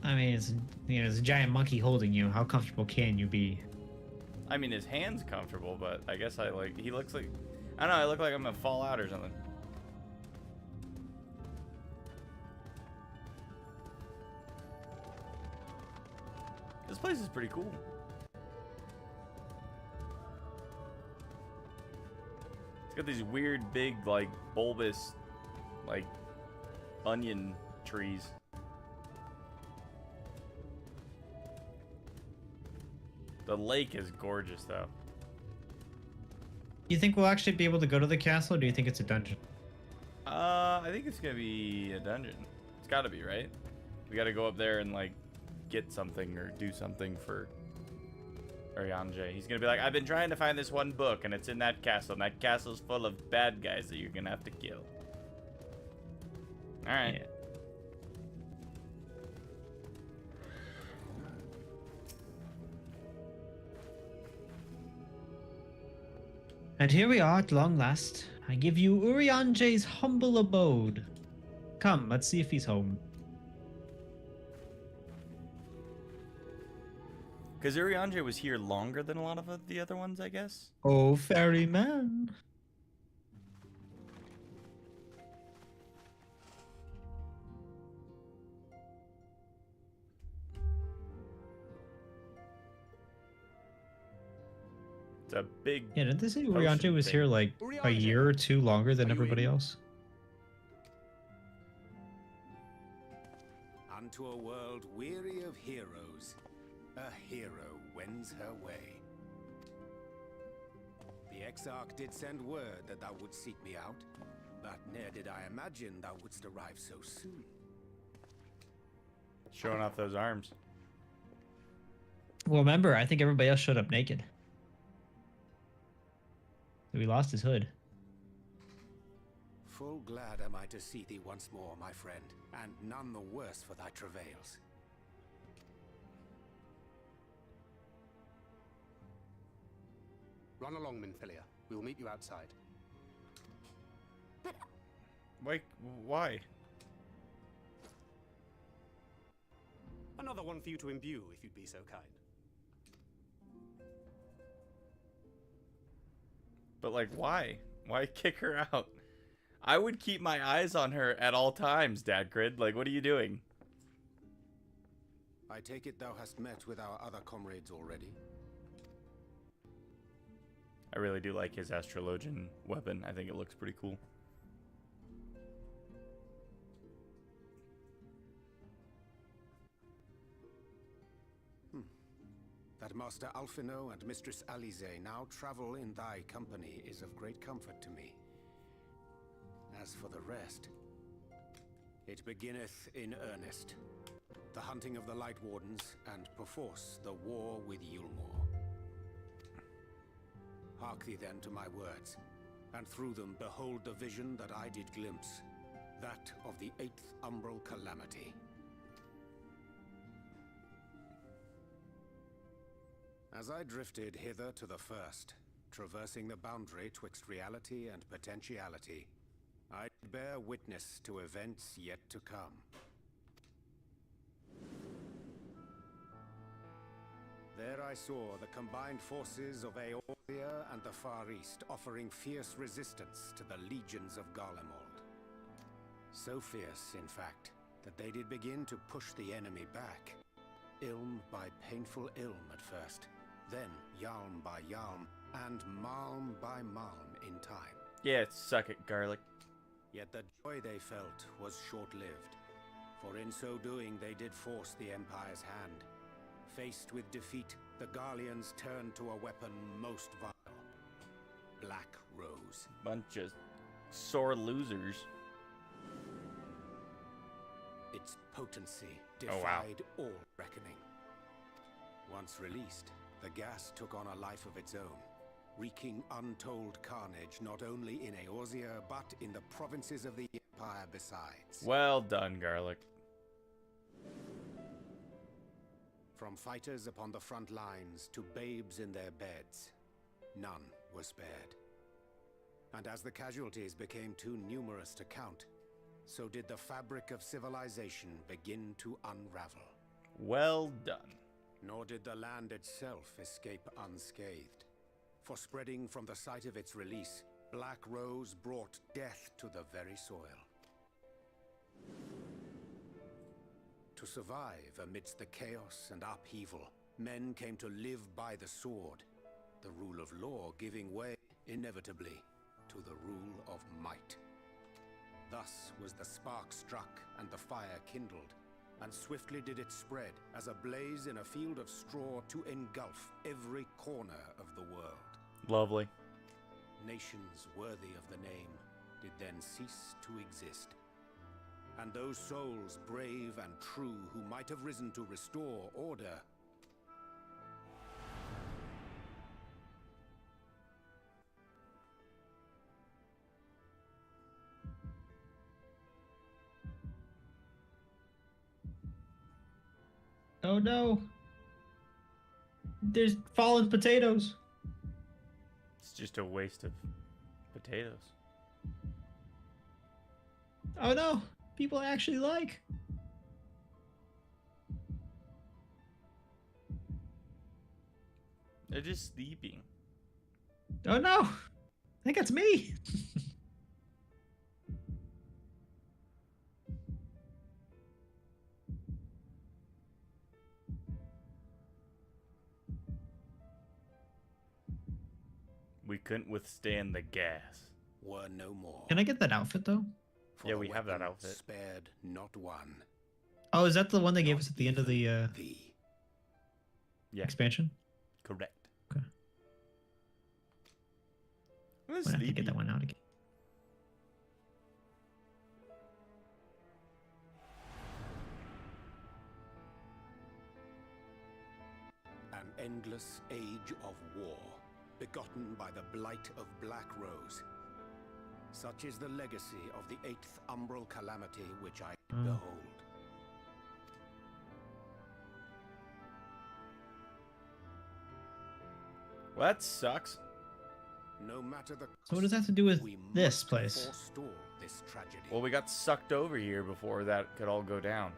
I mean, it's it's a giant monkey holding you. How comfortable can you be? I mean, his hand's comfortable, but I guess he looks like, I don't know, I look like I'm gonna fall out or something. This place is pretty cool. It's got these weird, big, like, bulbous, like, onion trees. The lake is gorgeous, though. You think we'll actually be able to go to the castle, or do you think it's a dungeon? I think it's gonna be a dungeon. It's gotta be, right? We gotta go up there and, like, get something or do something for Urianger. He's gonna be like, I've been trying to find this one book, and it's in that castle, and that castle's full of bad guys that you're gonna have to kill. Alright. Yeah. And here we are at long last. I give you Urianger's humble abode. Come, let's see if he's home. Because Urianger was here longer than a lot of the other ones, I guess. Oh, ferryman. It's a big... Yeah, didn't they say Potion Urianger was thing. here like a year or two longer than Are you everybody in? else? Unto a world weary of heroes, a hero wends her way. The Exarch did send word that thou wouldst seek me out, but ne'er did I imagine thou wouldst arrive so soon. Showing off those arms. Well, remember, I think everybody else showed up naked. So we lost his hood. Full glad am I to see thee once more, my friend, and none the worse for thy travails. Run along, Minfilia. We will meet you outside. But Wait, why? Another one for you to imbue, if you'd be so kind. But like, why? Why kick her out? I would keep my eyes on her at all times, Dadgrid. Like, what are you doing? I take it thou hast met with our other comrades already? I really do like his astrologian weapon. I think it looks pretty cool. That Master Alphino and Mistress Alize now travel in thy company is of great comfort to me. As for the rest, it beginneth in earnest. The hunting of the Light Wardens, and perforce the war with Yulmore. Hark thee then to my words, and through them behold the vision that I did glimpse, that of the 8th Umbral Calamity. As I drifted hither to the first, traversing the boundary twixt reality and potentiality, I bear witness to events yet to come. There I saw the combined forces of Eorzea and the Far East offering fierce resistance to the legions of Garlemald. So fierce, in fact, that they did begin to push the enemy back. Ilm by painful Ilm at first, then Yalm by Yalm, and Malm by Malm in time. Yeah, suck it, Garlic. Yet the joy they felt was short-lived, for in so doing they did force the Empire's hand. Faced with defeat, the Garleans turned to a weapon most vile. Black Rose. Bunch of sore losers. Its potency Oh, wow. defied all reckoning. Once released, the gas took on a life of its own, wreaking untold carnage not only in Eorzea, but in the provinces of the Empire besides. Well done, Garlic. From fighters upon the front lines to babes in their beds, none were spared. And as the casualties became too numerous to count, so did the fabric of civilization begin to unravel. Well done. Nor did the land itself escape unscathed. For spreading from the site of its release, Black Rose brought death to the very soil. To survive amidst the chaos and upheaval, men came to live by the sword, the rule of law giving way, inevitably, to the rule of might. Thus was the spark struck and the fire kindled, and swiftly did it spread as a blaze in a field of straw to engulf every corner of the world. Lovely. Nations worthy of the name did then cease to exist. And those souls brave and true who might have risen to restore order Oh no! There's fallen potatoes. It's just a waste of potatoes. Oh no! People actually like. They're just sleeping. Oh no! I think it's me. We couldn't withstand the gas. were no more. Can I get that outfit though? For Yeah, the we have that weapon outfit. Spared not one. Oh, is that the one they gave us at the end of the Thee. Yeah, expansion? correct. Okay. I'm I'm gonna have to get that one out again. An endless age of war, begotten by the blight of Black Rose. Such is the legacy of the 8th Umbral Calamity which I behold. Well, that sucks. No matter the So what does that have to do with we this must place? forestall this tragedy. Well, we got sucked over here before that could all go down.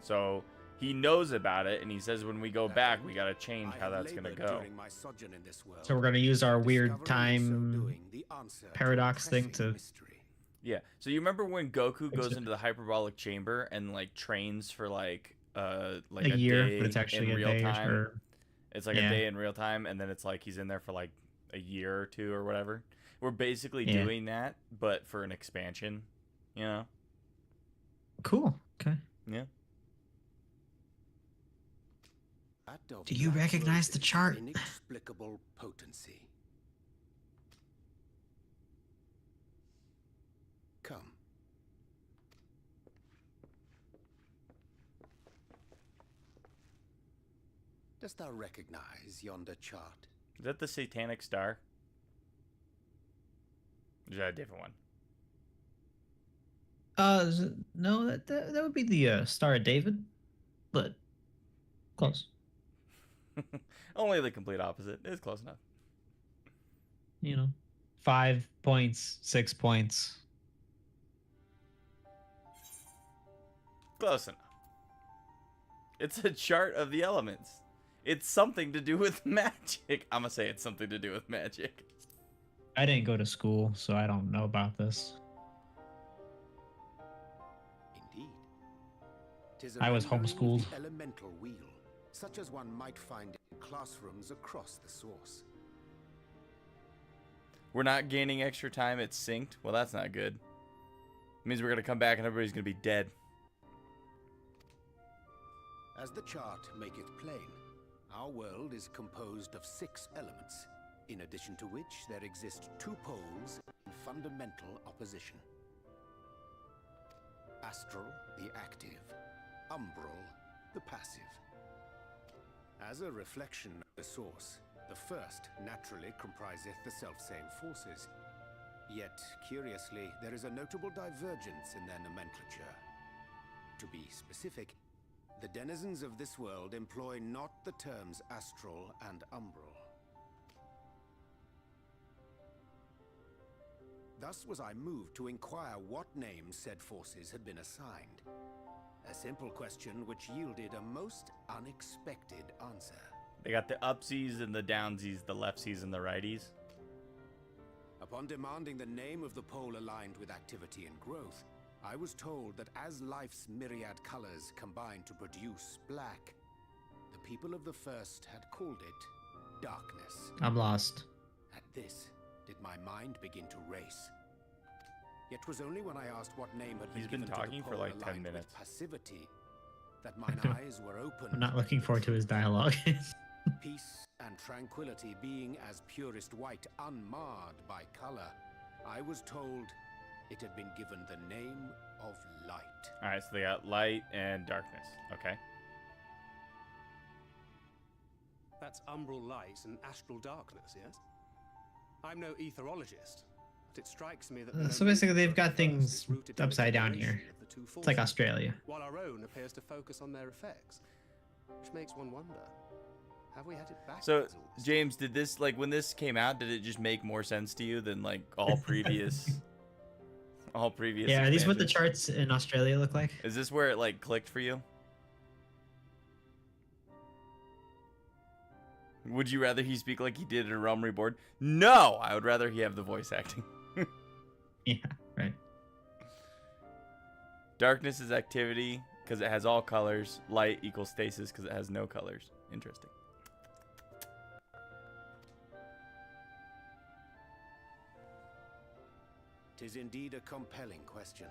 So, he knows about it, and he says when we go back, we gotta change how that's gonna go. So we're gonna use our weird time paradox thing to. Yeah. So you remember when Goku goes into the hyperbolic chamber and like trains for like a year, day but it's actually in a real day time? or... It's like a day in real time, and then it's like he's in there for like a year or two or whatever. We're basically doing that, but for an expansion, you know? Cool. Okay. Yeah. Do you recognize the chart? Inexplicable potency. Come. Dost thou recognize yonder chart? Is that the Satanic Star? Or is that a different one? No, that would be the Star of David, but close. Only the complete opposite. It's close enough. 5 points, 6 points. Close enough. It's a chart of the elements. It's something to do with magic. I'm gonna say it's something to do with magic. I didn't go to school, so I don't know about this. Indeed. 'Tis I was rendering of homeschooled. the elemental wheel, such as one might find in classrooms across the source. We're not gaining extra time. It's synced. Well, that's not good. It means we're gonna come back and everybody's gonna be dead. As the chart maketh plain, our world is composed of 6 elements, in addition to which there exist 2 poles in fundamental opposition. Astral, the active; umbral, the passive. As a reflection of the source, the first naturally compriseth the selfsame forces. Yet, curiously, there is a notable divergence in their nomenclature. To be specific, the denizens of this world employ not the terms astral and umbral. Thus was I moved to inquire what names said forces had been assigned. A simple question which yielded a most unexpected answer. They got the upsies and the downsies, the leftsies and the righties. Upon demanding the name of the pole aligned with activity and growth, I was told that as life's myriad colors combine to produce black, the people of the first had called it darkness. I'm lost. At this, did my mind begin to race. Yet 'twas only when I asked what name had He's been been given talking to the for pole like 10 aligned with minutes. passivity, that mine eyes were opened. I'm not looking forward to his dialogue. Peace and tranquility being as purest white, unmarred by color, I was told it had been given the name of light. Alright, so they got light and darkness. Okay. That's umbral light and astral darkness, yes? I'm no etherologist, but it strikes me that... So basically they've got things upside down here. It's like Australia. While our own appears to focus on their effects, which makes one wonder, have we had it back? So, James, did this, like, when this came out, did it just make more sense to you than, like, all previous... all previous Yeah, are these what the expansions? charts in Australia look like? Is this where it, like, clicked for you? Would you rather he speak like he did in Realm Reborn? No! I would rather he have the voice acting. Yeah, right. Darkness is activity, because it has all colors. Light equals stasis, because it has no colors. Interesting. Tis indeed a compelling question,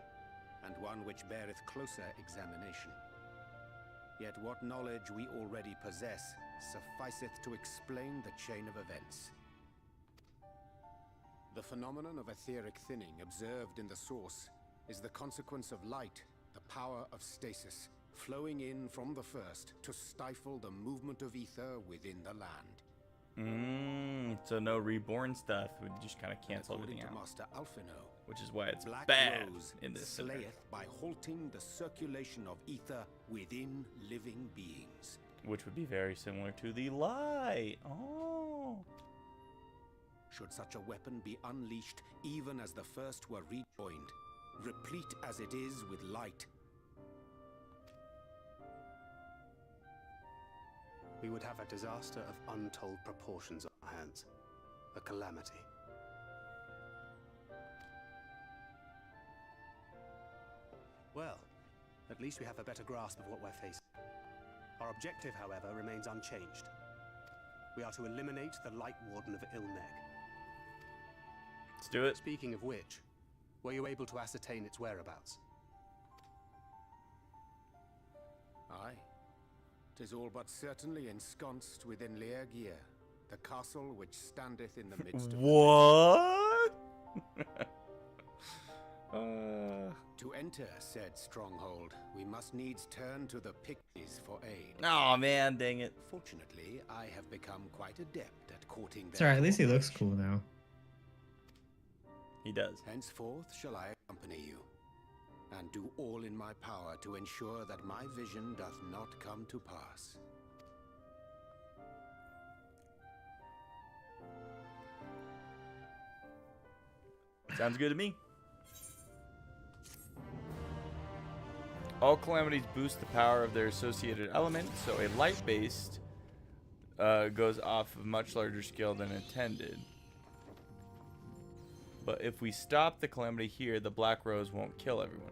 and one which beareth closer examination. Yet what knowledge we already possess sufficeth to explain the chain of events. The phenomenon of etheric thinning observed in the source is the consequence of light, the power of stasis, flowing in from the first to stifle the movement of ether within the land. So no reborn stuff. We just kind of cancel According everything to out. Master Alphino, Which is why it's Black bad Rose in this scenario. slayeth by halting the circulation of ether within living beings. Which would be very similar to the light. Oh. Should such a weapon be unleashed even as the first were rejoined, replete as it is with light, we would have a disaster of untold proportions on our hands. A calamity. Well, at least we have a better grasp of what we're facing. Our objective, however, remains unchanged. We are to eliminate the Light Warden of Ilneg. Let's do it. Speaking of which, were you able to ascertain its whereabouts? Aye. 'Tis all but certainly ensconced within Leergear, the castle which standeth in the midst of What? To enter said stronghold, we must needs turn to the Pixies for aid. Oh man, dang it. Fortunately, I have become quite adept at courting It's their alright, at least he looks cooperation. cool now. He does. Henceforth shall I accompany you, and do all in my power to ensure that my vision doth not come to pass. Sounds good to me. All calamities boost the power of their associated element, so a light-based goes off of much larger scale than intended. But if we stop the calamity here, the Black Rose won't kill everyone.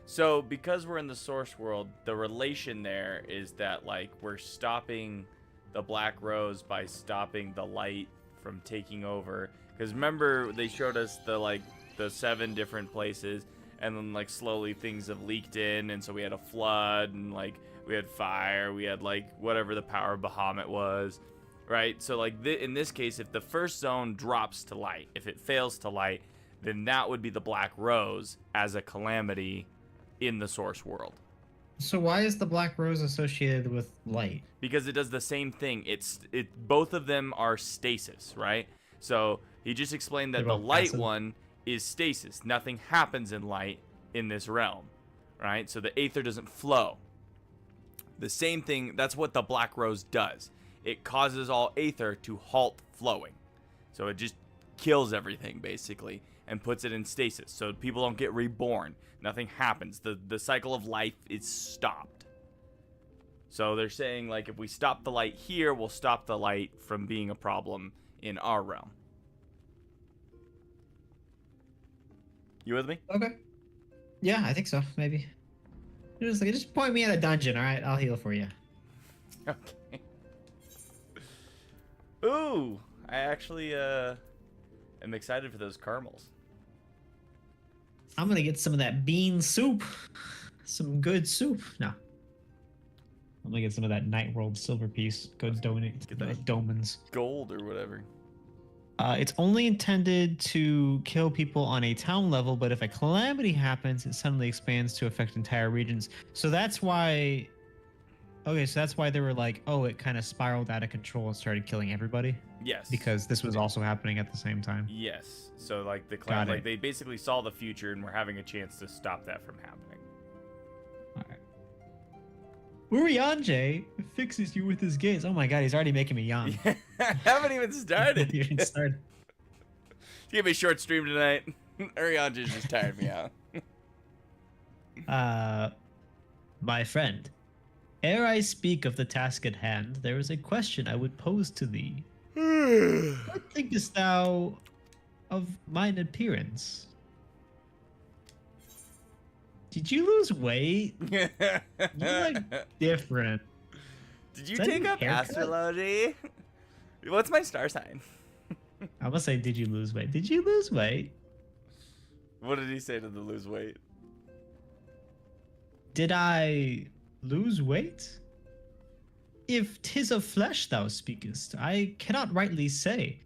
So because we're in the source world, the relation there is that like we're stopping the Black Rose by stopping the light from taking over. Because remember they showed us the 7 different places, and then like slowly things have leaked in, and so we had a flood, and like we had fire, we had like whatever the power of Bahamut was. Right, so like in this case, if the first zone drops to light, if it fails to light, then that would be the Black Rose as a calamity in the source world. So why is the Black Rose associated with light? Because it does the same thing. Both of them are stasis, right? So he just explained that They're the both light passive. one is stasis. Nothing happens in light in this realm, right? So the aether doesn't flow. The same thing, that's what the Black Rose does. It causes all aether to halt flowing. So it just kills everything, basically, and puts it in stasis. So people don't get reborn. Nothing happens. The cycle of life is stopped. So they're saying, like, if we stop the light here, we'll stop the light from being a problem in our realm. You with me? Okay. Yeah, I think so. Maybe. Just point me at a dungeon, all right? I'll heal for you. Okay. Ooh, I actually am excited for those caramels. I'm gonna get some of that bean soup. Some good soup. No. I'm gonna get some of that Night World silver piece. Good donate. Get that. Domans. Gold or whatever. It's only intended to kill people on a town level, but if a calamity happens, it suddenly expands to affect entire regions. So that's why. Okay, so that's why they were like, oh, it kind of spiraled out of control and started killing everybody. Yes. Because this was also happening at the same time. Yes. So like Got it. like they basically saw the future and were having a chance to stop that from happening. All right. Urianje fixes you with his gaze. Oh my god, he's already making me yawn. I haven't even started. You didn't start. Give me a short stream tonight. Ariana just tired me out. My friend, ere I speak of the task at hand, there is a question I would pose to thee. What thinkest thou of mine appearance? Did you lose weight? You look different. Did you Is that take your up haircut? astrology? What's my star sign? I'm gonna say, did you lose weight? Did you lose weight? What did he say to the lose weight? Did I lose weight? If 'tis of flesh thou speakest, I cannot rightly say.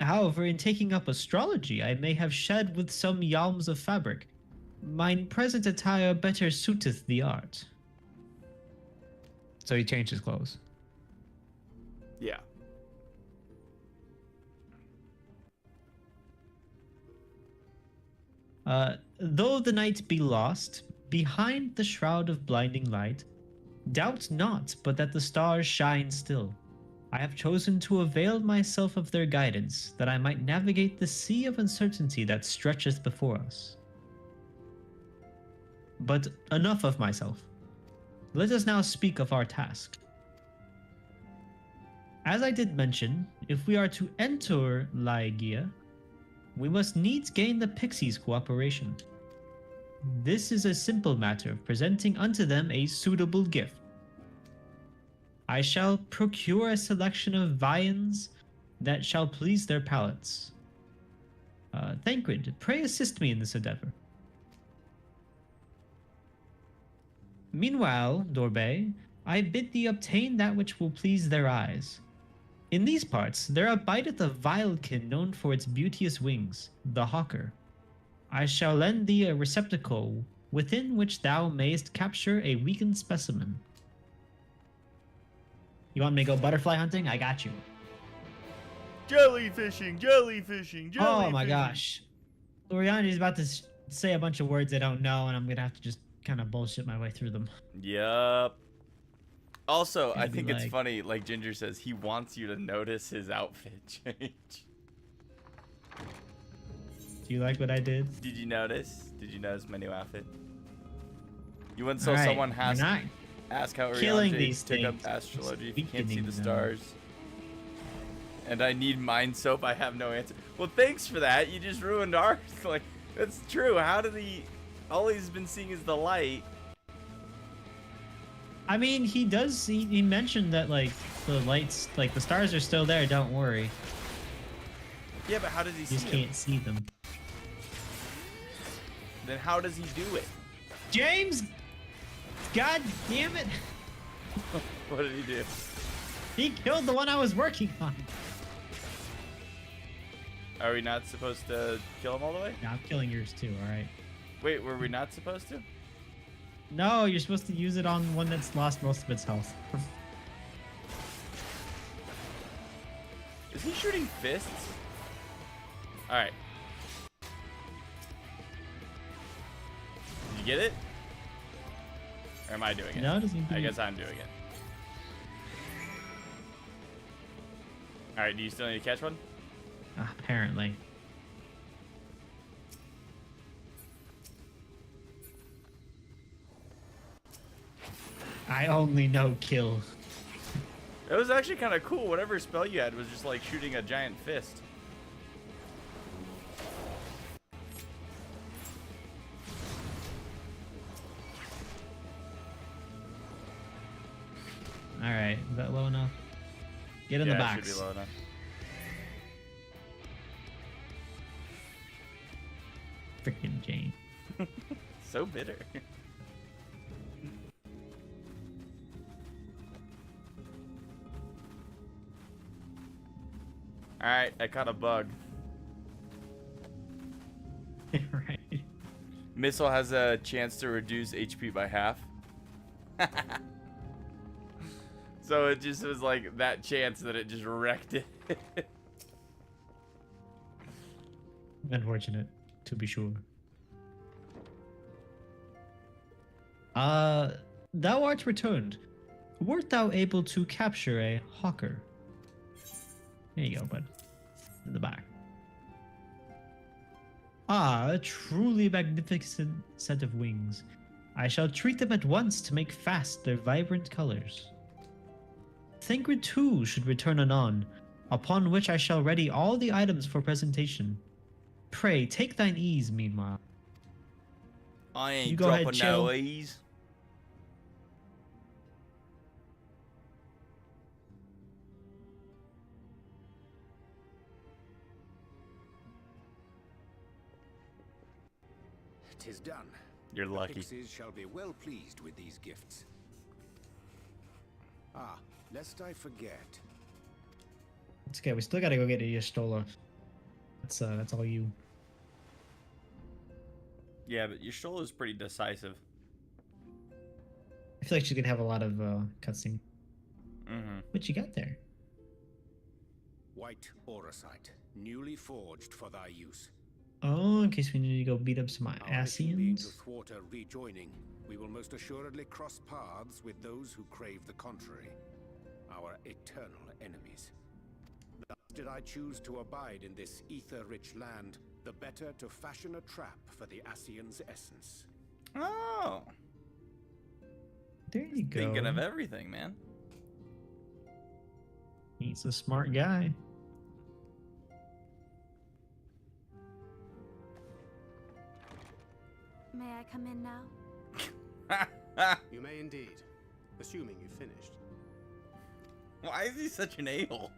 However, in taking up astrology, I may have shed with some yalms of fabric. Mine present attire better suiteth the art. So he changed his clothes. Yeah. Though the night be lost, behind the shroud of blinding light, doubt not but that the stars shine still. I have chosen to avail myself of their guidance, that I might navigate the sea of uncertainty that stretcheth before us. But enough of myself. Let us now speak of our task. As I did mention, if we are to enter Laegia, we must needs gain the Pixies' cooperation. This is a simple matter of presenting unto them a suitable gift. I shall procure a selection of viands that shall please their palates. Thancred, pray assist me in this endeavor. Meanwhile, Dorbe, I bid thee obtain that which will please their eyes. In these parts there abideth a vilekin known for its beauteous wings, the hawker. I shall lend thee a receptacle within which thou mayest capture a weakened specimen. You want me to go butterfly hunting? I got you. Jellyfishing, jellyfishing, jellyfishing. Oh my gosh. Oriana is about to say a bunch of words I don't know, and I'm going to have to just kind of bullshit my way through them. Yup. Also, I Gonna be think it's like- funny, like Ginger says, he wants you to notice his outfit change. Do you like what I did? Did you notice? Did you notice my new outfit? You went so All right, someone we're has not ask how killing Oriana these took up things, astrology if just you can't see the weakening them. stars. And I need mind soap. I have no answer. Well, thanks for that. You just ruined ours. Like, that's true. How did he? All he's been seeing is the light. I mean, he does. He mentioned that like the lights, like the stars are still there. Don't worry. Yeah, but how does he You see just them? can't see them. Then how does he do it? James, God damn it! What did he do? He killed the one I was working on. Are we not supposed to kill him all the way? Yeah, I'm killing yours too. All right. Wait, were we not supposed to? No, you're supposed to use it on one that's lost most of its health. Is he shooting fists? All right. Did you get it? Or am I doing it? No, it doesn't. I guess I'm doing it. All right. Do you still need to catch one? Apparently. I only know kill. It was actually kind of cool. Whatever spell you had was just like shooting a giant fist. All right, is that low enough? Get in Yeah, the it should box. be low enough. Freaking Jane. So bitter. All right, I caught a bug. Right. Missile has a chance to reduce HP by half. So it just was like that chance that it just wrecked it. Unfortunate, to be sure. Thou art returned. Wert thou able to capture a hawker? There you go, bud. In the back. Ah, a truly magnificent set of wings. I shall treat them at once to make fast their vibrant colors. Thancred too should return anon, upon which I shall ready all the items for presentation. Pray, take thine ease meanwhile. I You ain't go ahead, dropping chill. no ease. Tis done. You're The lucky. Pixies shall be well pleased with these gifts. Ah, lest I forget. It's okay, we still gotta go get a Yestola. That's all you. Yeah, but your shoulder is pretty decisive. I feel like she's gonna have a lot of cutscene. Mm-hmm. What you got there? White auracite, newly forged for thy use. Oh, in case we need to go beat up some Our mission being to Asians. thwart a rejoining, we will most assuredly cross paths with those who crave the contrary, our eternal enemies. Thus did I choose to abide in this ether-rich land, the better to fashion a trap for the Asian's essence. Oh, There you go. thinking of everything, man. He He's a smart guy. May I come in now? You may indeed, assuming you've finished. Why is he such an a-hole?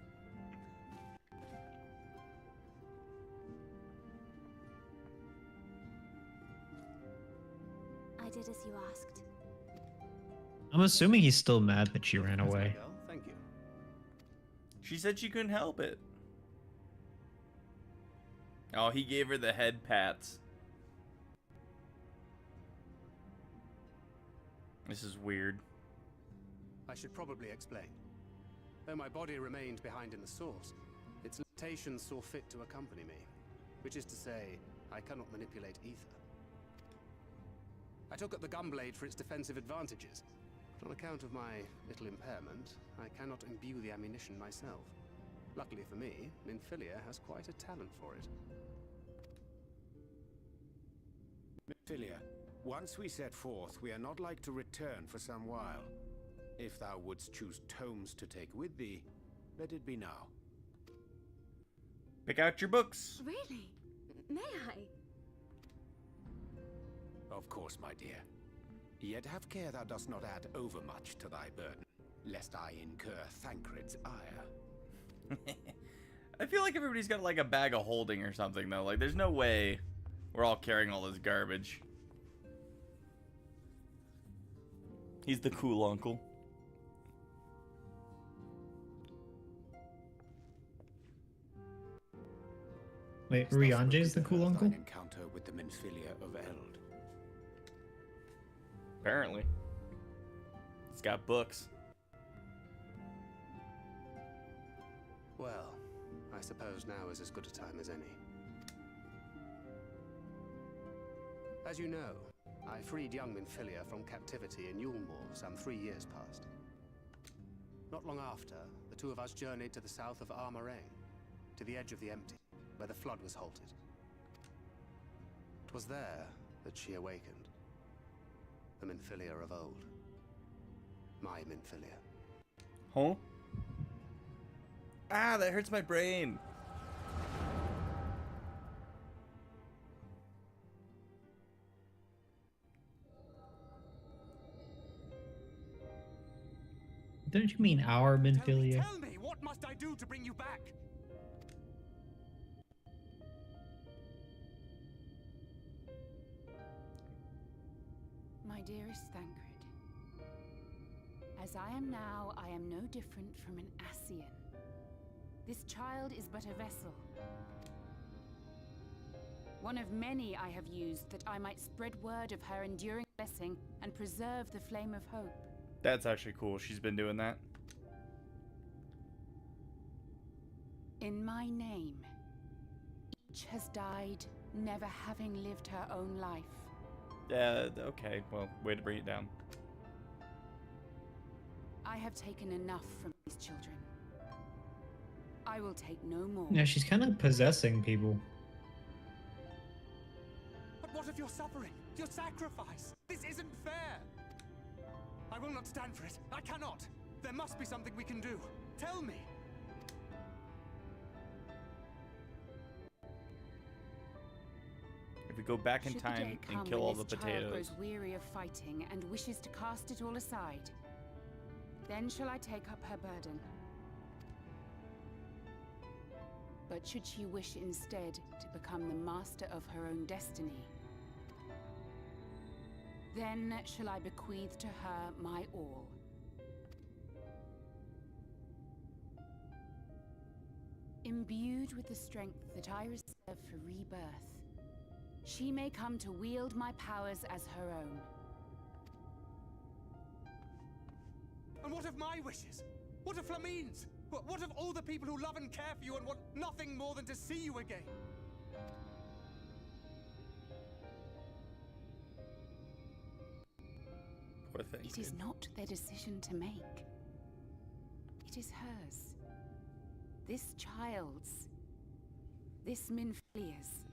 I did as you asked. I'm assuming he's still mad that she ran That's my away. girl, thank you. She said she couldn't help it. Oh, he gave her the head pats. This is weird. I should probably explain. Though my body remained behind in the source, its limitations saw fit to accompany me, which is to say, I cannot manipulate ether. I took up the gunblade for its defensive advantages, but on account of my little impairment, I cannot imbue the ammunition myself. Luckily for me, Minfilia has quite a talent for it. Minfilia, once we set forth, we are not like to return for some while. If thou wouldst choose tomes to take with thee, let it be now. Pick out your books. Really? May I? Of course, my dear. Yet have care thou dost not add overmuch to thy burden, lest I incur Thancred's ire. I feel like everybody's got like a bag of holding or something though. Like there's no way we're all carrying all this garbage. He's the cool uncle. Wait, Rianje's the cool uncle? Encounter with the Minfilia of Eld. Apparently. It's got books. Well, I suppose now is as good a time as any. As you know, I freed young Minfilia from captivity in Yulmore some 3 years past. Not long after, the two of us journeyed to the south of Armarain, to the edge of the Empty, where the flood was halted. 'Twas there that she awakened. The Minfilia of old. My Minfilia. Huh? Ah, that hurts my brain. Don't you mean our Minfilia? Tell me, what must I do to bring you back? My dearest Thancred, as I am now, I am no different from an Ascian. This child is but a vessel. One of many I have used that I might spread word of her enduring blessing and preserve the flame of hope. That's actually cool. She's been doing that. In my name, each has died, never having lived her own life. Okay. Well, way to bring it down. I have taken enough from these children. I will take no more. Yeah, she's kind of possessing people. But what of your suffering? Your sacrifice? This isn't fair! I will not stand for it. I cannot! There must be something we can do. Tell me! If we go back in Should the day time come and kill when all the this child potatoes. grows weary of fighting and wishes to cast it all aside, then shall I take up her burden. But should she wish instead to become the master of her own destiny, then shall I bequeath to her my all. Imbued with the strength that I reserve for rebirth, she may come to wield my powers as her own. And what of my wishes? What of Flamine's? What of all the people who love and care for you and want nothing more than to see you again? Poor thing. It is not their decision to make. It is hers. This child's. This Minfilia's.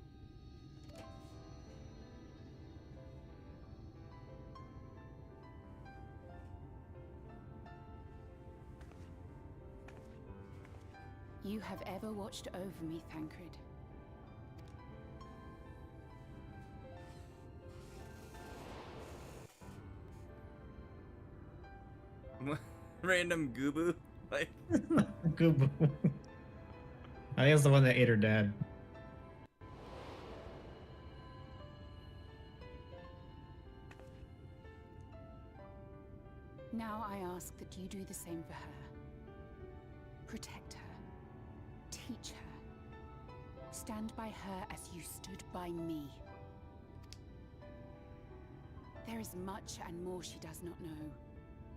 You have ever watched over me, Thancred. Random Goobu. Like, Goob. I think it's the one that ate her dad. Now I ask that you do the same for her. Protect her. Teach her. Stand by her as you stood by me. There is much and more she does not know.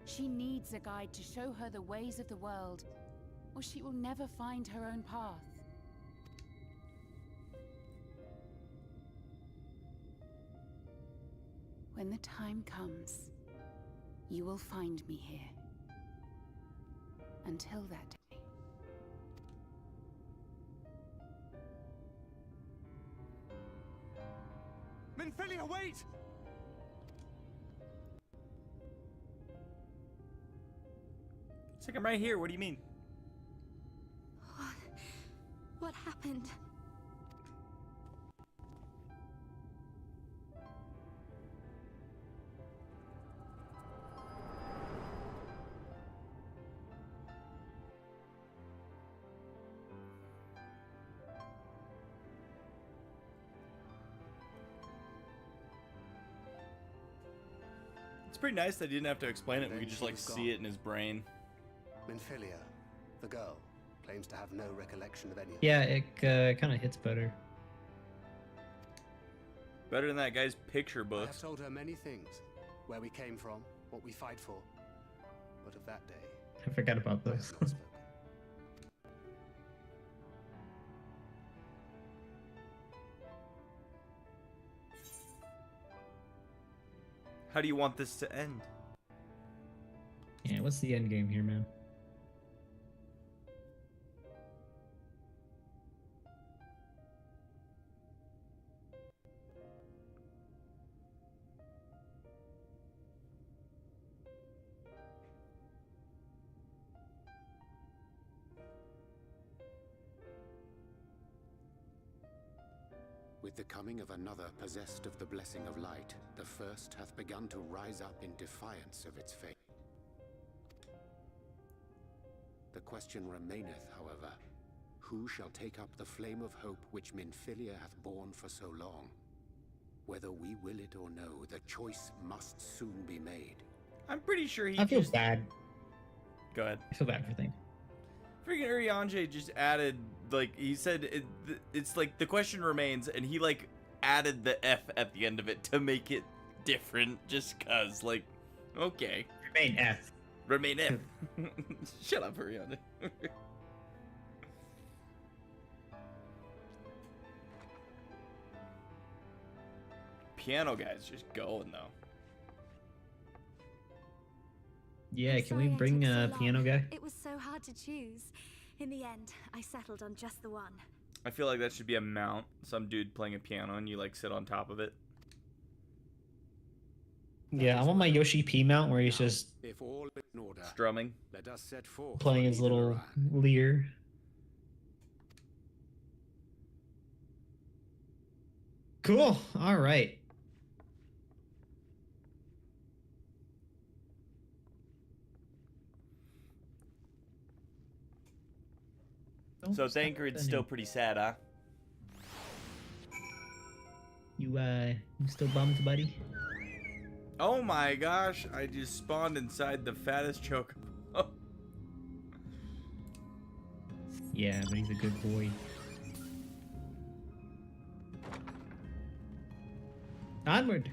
She needs a guide to show her the ways of the world, or she will never find her own path. When the time comes, you will find me here. Until that day. Minfilia, wait! it's like I'm right here. What do you mean? What happened? It's pretty nice that he didn't have to explain it. We Then could just she like was see gone. it in his brain. Minfilia, the girl, claims to have no recollection of any of Yeah, it kind of hits better. Better than that guy's picture I have books. told her many things. Where we came from, what we fight for. But of that day, I forgot about I those. have not spoken. How do you want this to end? Yeah, what's the end game here, man? With the coming of another possessed of the blessing of light, the first hath begun to rise up in defiance of its fate. The question remaineth, however, who shall take up the flame of hope which Minfilia hath borne for so long? Whether we will it or no, the choice must soon be made. I'm pretty sure he I feel just... bad. Go ahead. I feel bad for things. Freaking Urianger just added, like, he said it's like the question remains, and he, like, added the F at the end of it to make it different, just cuz, like, okay. Remain F. Remain F. Shut up, Urianger. Piano guy's just going, though. Yeah, I'm can we sorry I bring took so a long. piano guy? It was so hard to choose. In the end, I settled on just the one. I feel like that should be a mount. Some dude playing a piano and you, like, sit on top of it. Yeah, I want my Yoshi P mount where he's just If all is in order, Strumming. let us set forth playing for his little Nidoran. lyre. Cool. All right. So Don't stop Thancred's still running. pretty sad, huh? You still bummed, buddy? Oh my gosh, I just spawned inside the fattest chocobo. Yeah, but he's a good boy. Onward.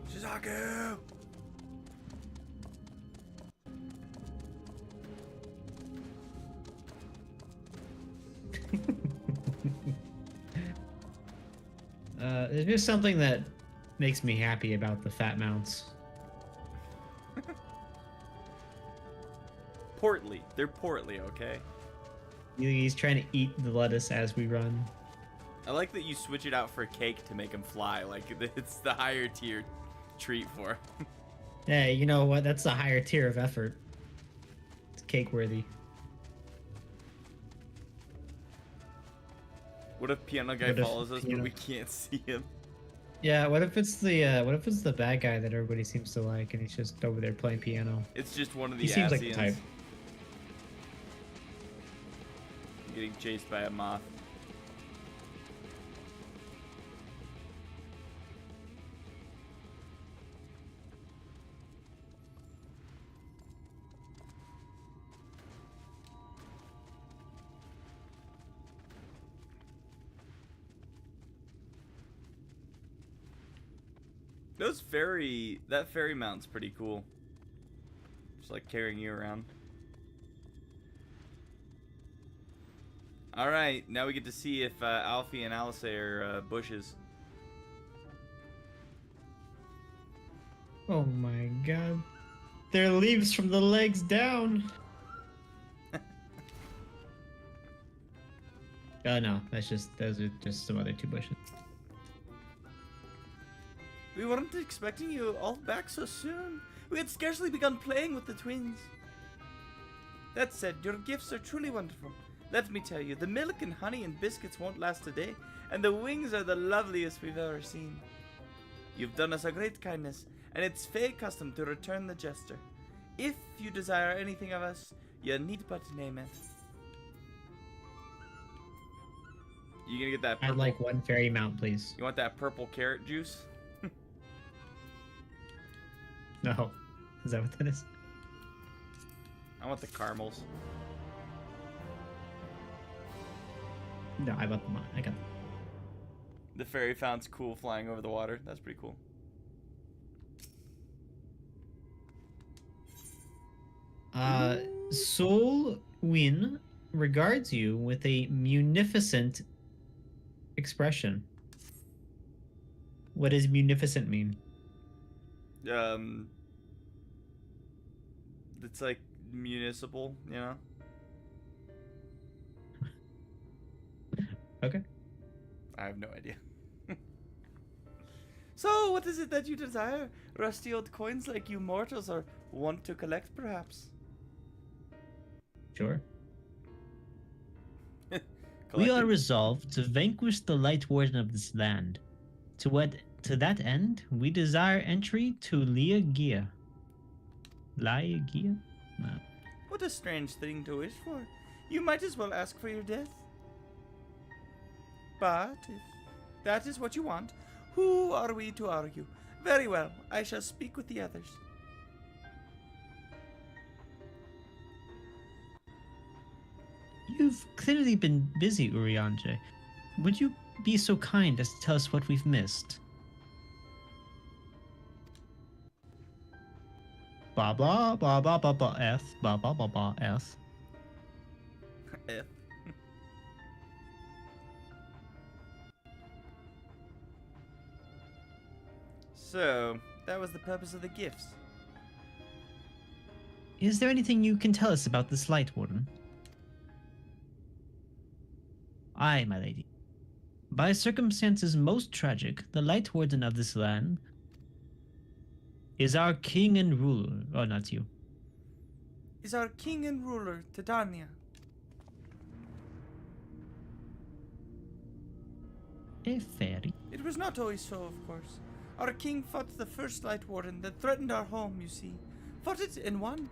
Shizaku! There's just something that makes me happy about the fat mounts. Portly. They're portly, okay? He's trying to eat the lettuce as we run. I like that you switch it out for cake to make him fly. Like, it's the higher tier treat for him. Hey, you know what? That's a higher tier of effort. It's cake worthy. What if Piano Guy What if follows us, but Piano- we can't see him? Yeah, what if it's the bad guy that everybody seems to like, and he's just over there playing piano? It's just one of the He seems like the Asians type. getting chased by a moth. That fairy mount's pretty cool. Just like carrying you around. Alright, now we get to see if Alfie and Alice are bushes. Oh my god. They're leaves from the legs down. No, those are just some other two bushes. We weren't expecting you all back so soon. We had scarcely begun playing with the twins. That said, your gifts are truly wonderful. Let me tell you, the milk and honey and biscuits won't last a day, and the wings are the loveliest we've ever seen. You've done us a great kindness, and it's Fae custom to return the jester. If you desire anything of us, you need but name it. You gonna get that purple? I'd like one fairy mount, please. You want that purple carrot juice? No. Is that what that is? I want the caramels. No, I got them. I got them. The fairy fountain's cool flying over the water. That's pretty cool. Soul Win regards you with a munificent expression. What does munificent mean? It's like municipal, you know? Okay. I have no idea. So, what is it that you desire? Rusty old coins like you mortals are wont to collect, perhaps? Sure. We are resolved to vanquish the Light Warden of this land. To that end, we desire entry to Lia Gia. Lia Gia? No. What a strange thing to wish for. You might as well ask for your death. But if that is what you want, who are we to argue? Very well, I shall speak with the others. You've clearly been busy, Urianger. Would you be so kind as to tell us what we've missed? Blah blah blah blah blah blah F blah blah blah blah F. F. So, that was the purpose of the gifts. Is there anything you can tell us about this Light Warden? Aye, my lady. By circumstances most tragic, the Light Warden of this land is our king and ruler. Oh, not you. Is our king and ruler, Titania. A fairy. It was not always so, of course. Our king fought the first Light Warden that threatened our home, you see. Fought it and won.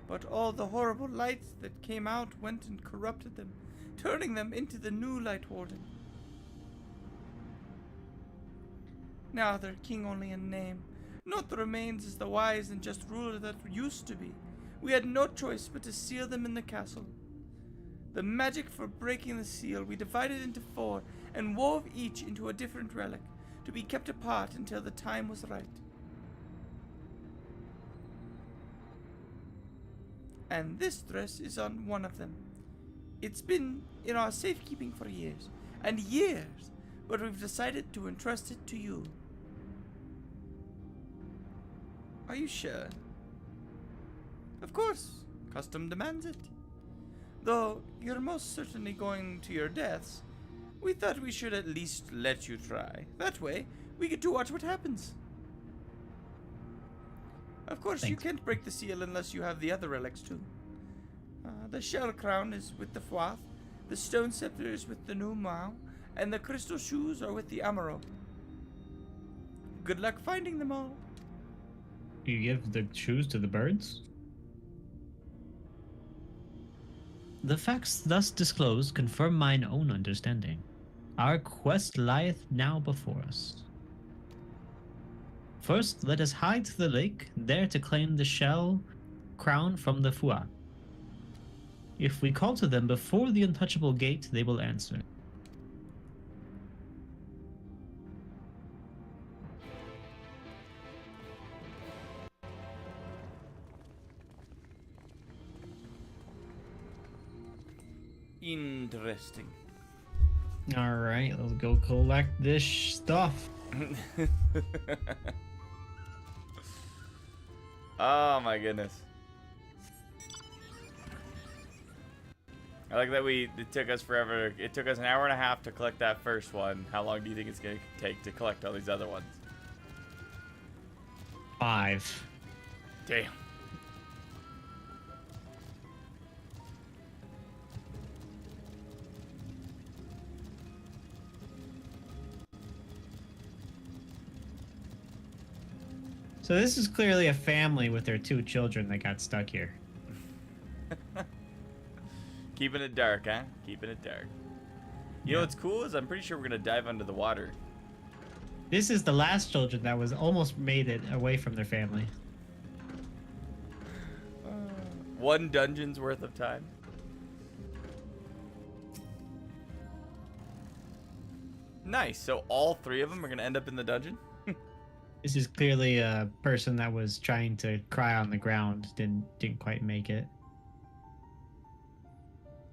But all the horrible lights that came out went and corrupted them, turning them into the new Light Warden. Now they're king only in name. Not the remains as the wise and just ruler that used to be. We had no choice but to seal them in the castle. The magic for breaking the seal we divided into 4 and wove each into a different relic, to be kept apart until the time was right. And this dress is on one of them. It's been in our safekeeping for years, and years, but we've decided to entrust it to you. Are you sure? Of course, custom demands it. Though you're most certainly going to your deaths, we thought we should at least let you try. That way, we get to watch what happens. Of course, Thanks. you can't break the seal unless you have the other relics too. The shell crown is with the Fwath, the stone scepter is with the Numau, and the crystal shoes are with the Amaro. Good luck finding them all. You give the shoes to the birds? The facts thus disclosed confirm mine own understanding. Our quest lieth now before us. First, let us hide to the lake, there to claim the shell crown from the Fua. If we call to them before the untouchable gate, they will answer. Interesting. All right, let's go collect this stuff. Oh my goodness. I like that it took us forever. It took us an hour and a half to collect that first one. How long do you think it's going to take to collect all these other ones? 5. Damn. So this is clearly a family with their 2 children that got stuck here. Keeping it dark, huh? Keeping it dark. You know what's cool is I'm pretty sure we're going to dive under the water. This is the last children that was almost made it away from their family. 1 dungeon's worth of time. Nice. So all 3 of them are going to end up in the dungeon? This is clearly a person that was trying to cry on the ground, didn't quite make it.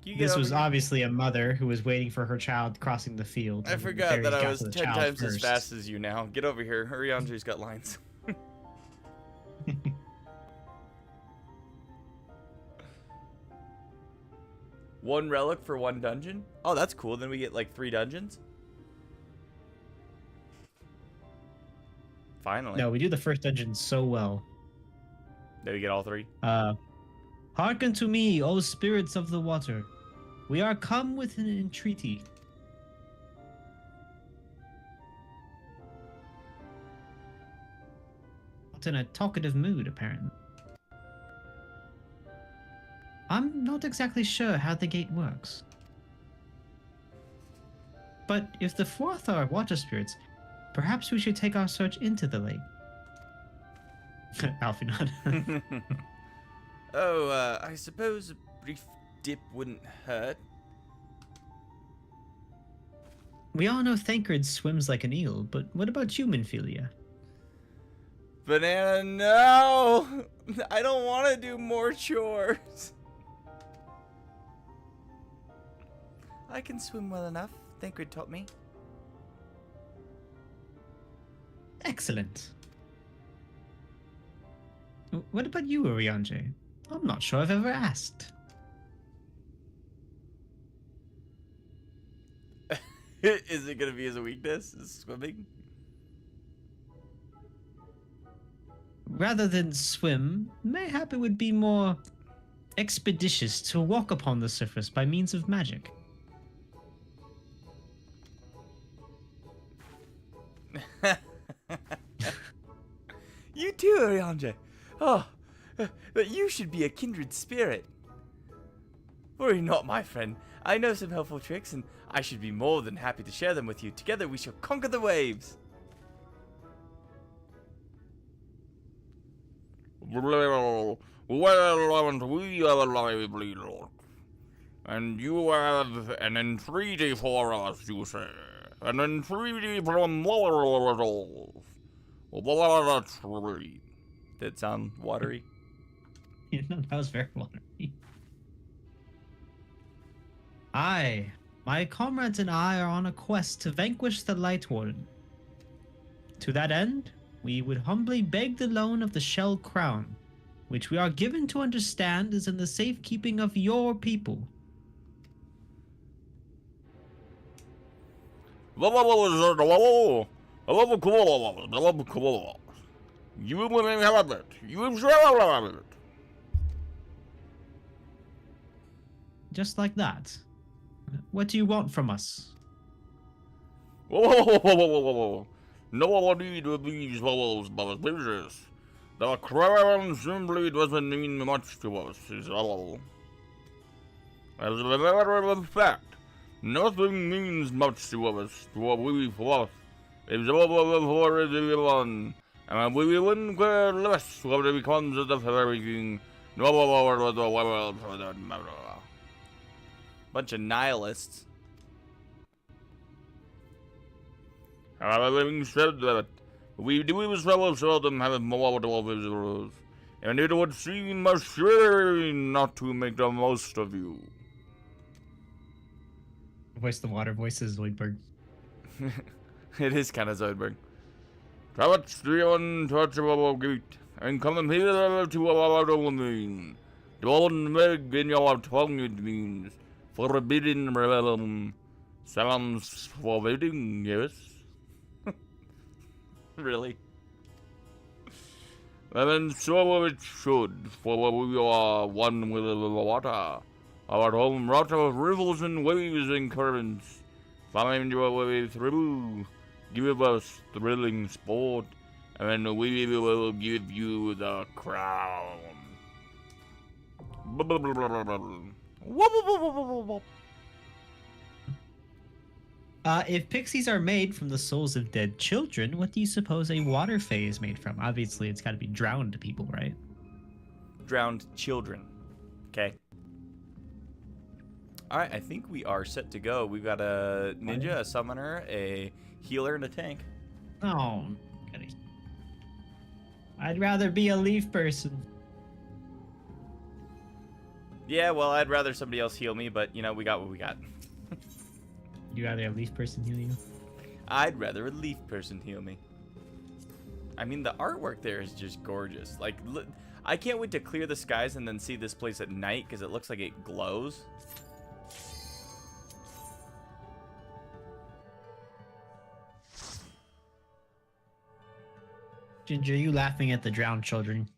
This was obviously a mother who was waiting for her child crossing the field. I forgot that I was 10 times as fast as you now. Get over here. Urianji's got lines. One relic for 1 dungeon? Oh, that's cool. Then we get like 3 dungeons? Finally. No, we do the first dungeon so well. Did we get all 3? Hearken to me, O spirits of the water. We are come with an entreaty. Not in a talkative mood, apparently. I'm not exactly sure how the gate works. But if the Fwath are water spirits, perhaps we should take our search into the lake. Alfie nod. Oh, I suppose a brief dip wouldn't hurt. We all know Thancred swims like an eel, but what about you, Minfilia? Banana, no! I don't want to do more chores. I can swim well enough. Thancred taught me. Excellent. What about you, Urianji? I'm not sure I've ever asked. Is it going to be his weakness? Is swimming? Rather than swim, mayhap it would be more expeditious to walk upon the surface by means of magic. You too, Urianji. Oh, but you should be a kindred spirit. Worry not, my friend. I know some helpful tricks, and I should be more than happy to share them with you. Together we shall conquer the waves. Well, and we are lively, Lord. And you have an entreaty for us, you say. An entreaty from mortals. Watery. Did it sound watery? That was very watery. Aye, my comrades and I are on a quest to vanquish the Light Warden. To that end, we would humbly beg the loan of the Shell Crown, which we are given to understand is in the safekeeping of your people. You will have it. You shall have it. Just like that. What do you want from us? Whoa. No one need with these vowels but business. The crown simply doesn't mean much to us, is all. As a matter of fact, nothing means much to us, to what we thought. It's over before everyone, and we wouldn't care less what becomes of the fairy king, no more of the world for that matter. Bunch of nihilists. Having said that, we do so seldom have mortal visitors, and it would seem a shame not to make the most of you. Voice the water, voices Zoidberg. It is kind of Zoidberg. Touch the untouchable gate, and come here to our domain. Don't make in your tongue it means forbidden realm. Sounds forbidding, yes? Really? And so it should, for we are one with the water. Our home route of rivers and waves and currents. Find your way through. Give us thrilling sport, and we will give you the crown. If pixies are made from the souls of dead children, what do you suppose a water fae is made from? Obviously, it's got to be drowned people, right? Drowned children. Okay. Alright, I think we are set to go. We've got a ninja, a summoner, a healer, and a tank. Oh, goody. I'd rather be a leaf person. Yeah, well, I'd rather somebody else heal me, but, you know, we got what we got. You rather a leaf person heal you? I'd rather a leaf person heal me. I mean, the artwork there is just gorgeous. Like, I can't wait to clear the skies and then see this place at night because it looks like it glows. Ginger, you laughing at the drowned children?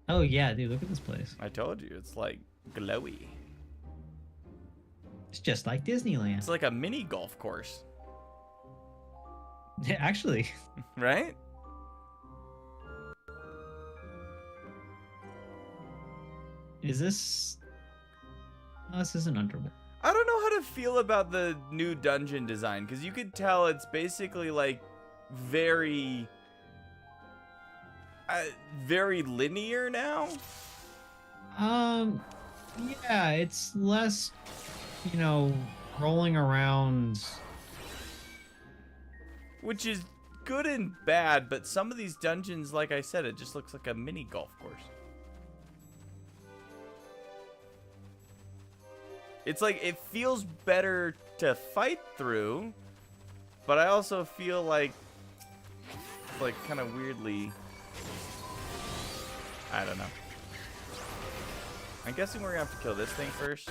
Oh yeah, dude, look at this place. I told you, it's like glowy. It's just like Disneyland. It's like a mini golf course. Yeah, actually. Right? Is this... Oh, this isn't Underworld. I don't know how to feel about the new dungeon design, because you could tell it's basically like very linear now. Yeah, it's less, you know, rolling around. Which is good and bad, but some of these dungeons, like I said, it just looks like a mini golf course. It's like, it feels better to fight through, but I also feel like kind of weirdly, I don't know. I'm guessing we're gonna have to kill this thing first.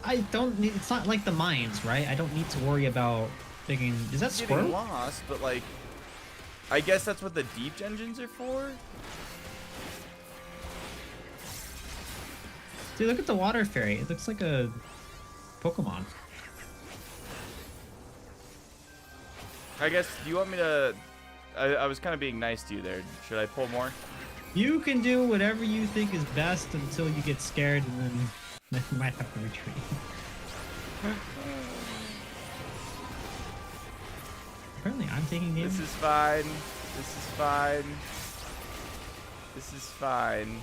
I don't need, it's not like the mines, right? I don't need to worry about thinking, is that Getting squirrel? lost, but like, I guess that's what the deep dungeons are for? Dude, look at the water fairy. It looks like a Pokemon. I guess, do you want me to... I was kind of being nice to you there. Should I pull more? You can do whatever you think is best until you get scared, and then you might have to retreat. Apparently, I'm taking damage. This is fine. This is fine. This is fine.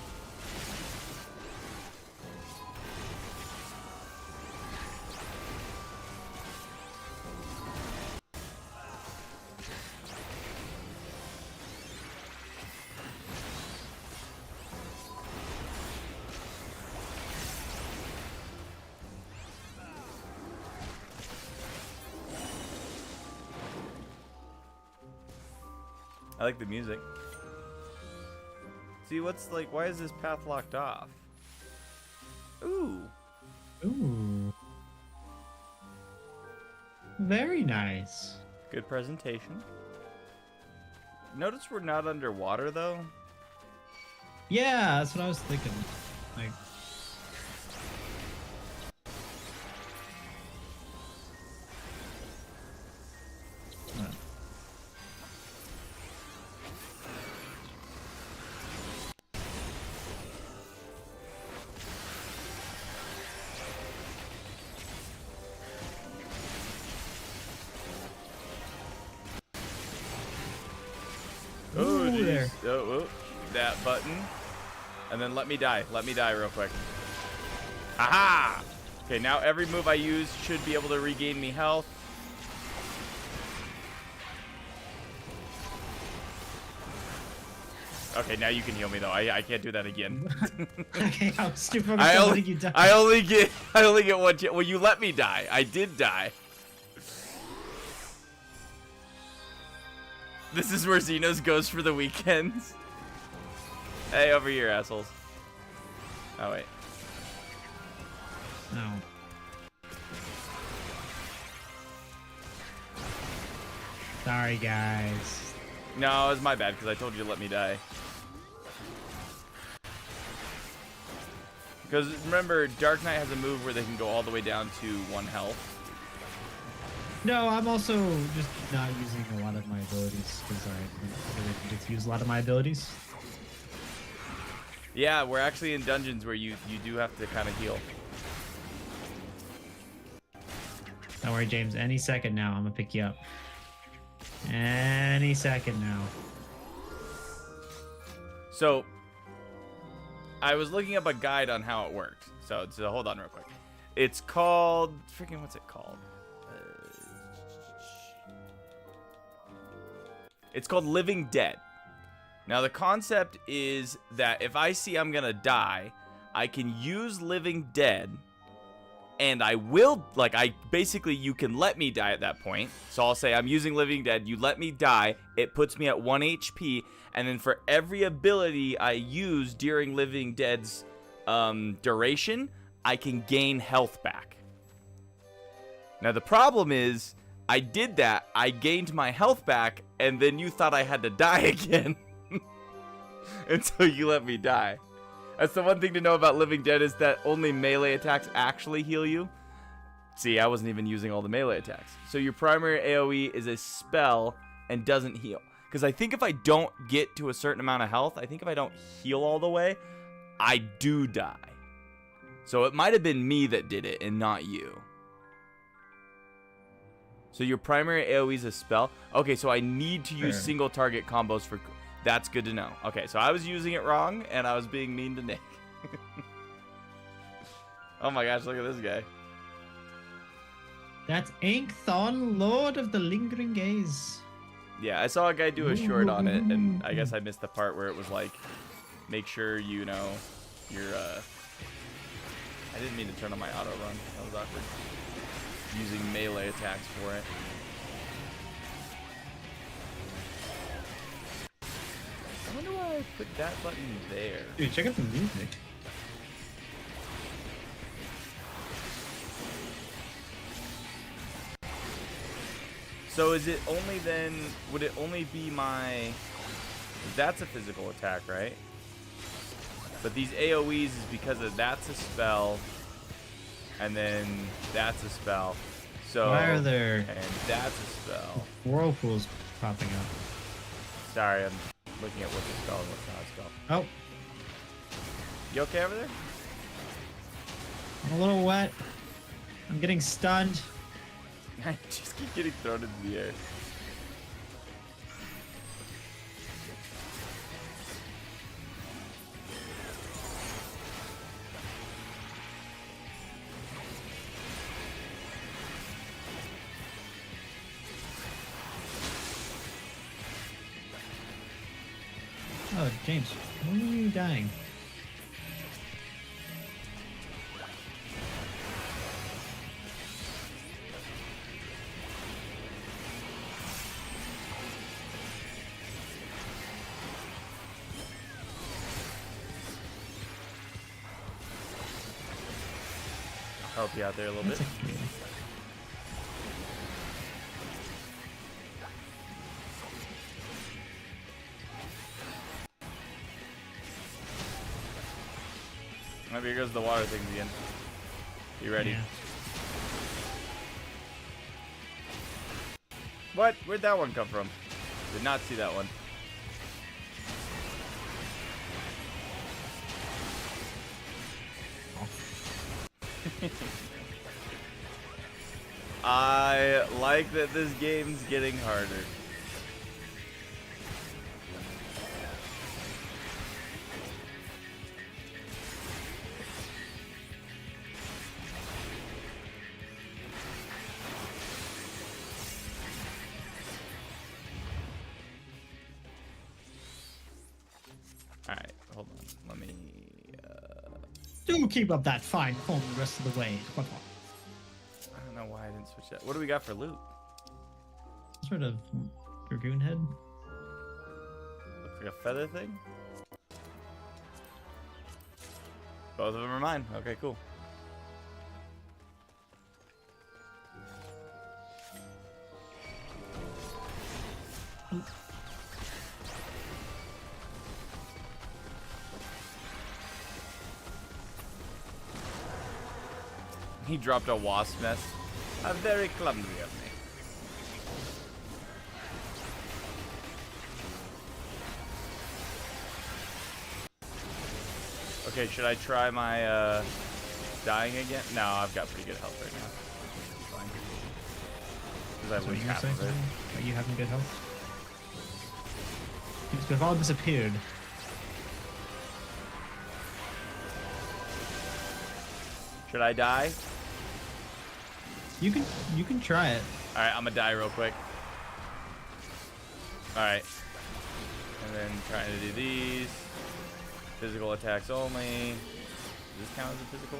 I like the music. See, what's like, why is this path locked off? Ooh. Ooh. Very nice. Good presentation. Notice we're not underwater though. Yeah, that's what I was thinking. Like, Oh, Ooh, there. oh, that button. And then let me die. Let me die real quick. Aha! Okay, now every move I use should be able to regain me health. Okay, now you can heal me though. I can't do that again. Okay, how stupid I was only, you die? I only get one. Well, you let me die. I did die. This is where Xenos goes for the weekends. Hey, over here, assholes. Oh, wait. No. Sorry, guys. No, it was my bad because I told you to let me die. Because remember, Dark Knight has a move where they can go all the way down to 1 health. No, I'm also just not using a lot of my abilities because I really didn't use a lot of my abilities. Yeah, we're actually in dungeons where you do have to kind of heal. Don't worry, James. Any second now, I'm gonna pick you up. Any second now. So, I was looking up a guide on how it worked. So hold on real quick. It's called... Freaking, what's it called? It's called Living Dead. Now, the concept is that if I see I'm gonna die, I can use Living Dead, and I will, like, basically, you can let me die at that point. So I'll say, I'm using Living Dead, you let me die, it puts me at 1 HP, and then for every ability I use during Living Dead's duration, I can gain health back. Now, the problem is, I did that, I gained my health back, and then you thought I had to die again. Until you let me die. That's the one thing to know about Living Dead is that only melee attacks actually heal you. See, I wasn't even using all the melee attacks. So your primary AoE is a spell and doesn't heal. Because I think if I don't get to a certain amount of health, I think if I don't heal all the way, I do die. So it might have been me that did it and not you. So your primary AoE is a spell. Okay, so I need to use single target combos for... That's good to know. Okay, so I was using it wrong, and I was being mean to Nick. Oh my gosh, look at this guy. That's Inkthon, Lord of the Lingering Gaze. Yeah, I saw a guy do a short on it, and I guess I missed the part where it was like, make sure, you know, you're, I didn't mean to turn on my auto run. That was awkward. Using melee attacks for it. I wonder why I put that button there. Dude, check out the music. So is it only then, would it only be my, that's a physical attack, right? But these AoEs is because of that's a spell, and then that's a spell. So, why are there... And that's a spell. Whirlpools popping up. Sorry, I'm looking at what's a spell and what's not a spell. Oh. You okay over there? I'm a little wet. I'm getting stunned. I just keep getting thrown into the air. Oh, James, when are you dying? I'll help you out there a little bit. Oh, here goes the water things again. You ready? Yeah. What? Where'd that one come from? Did not see that one. I like that this game's getting harder. Alright, hold on. Let me... Do keep up that fine form the rest of the way. I don't know why I didn't switch that. What do we got for loot? Sort of dragoon head. Looks like a feather thing? Both of them are mine. Okay, cool. He dropped a wasp nest. How very clumsy of me. Okay, should I try my dying again? No, I've got pretty good health right now. It's fine. Because I lose half of it. Are you having good health? They've all disappeared. Should I die? You can try it. All right, I'm gonna die real quick. All right, and then trying to do these physical attacks only. Does this count as a physical?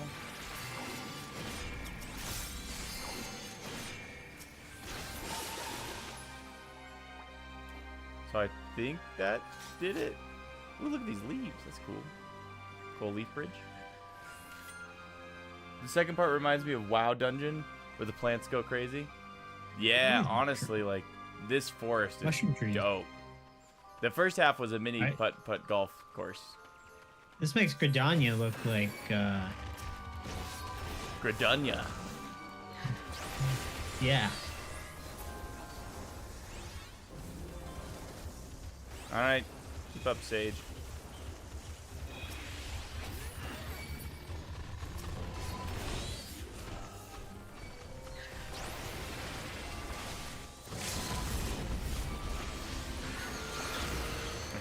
So I think that did it. Ooh, look at these leaves. That's cool. Cool leaf bridge. The second part reminds me of WoW Dungeon, where the plants go crazy. Yeah, honestly, like, this forest is dope. The first half was a mini putt-putt golf course. This makes Gridania look like, Gridania. Yeah. Alright, keep up, Sage.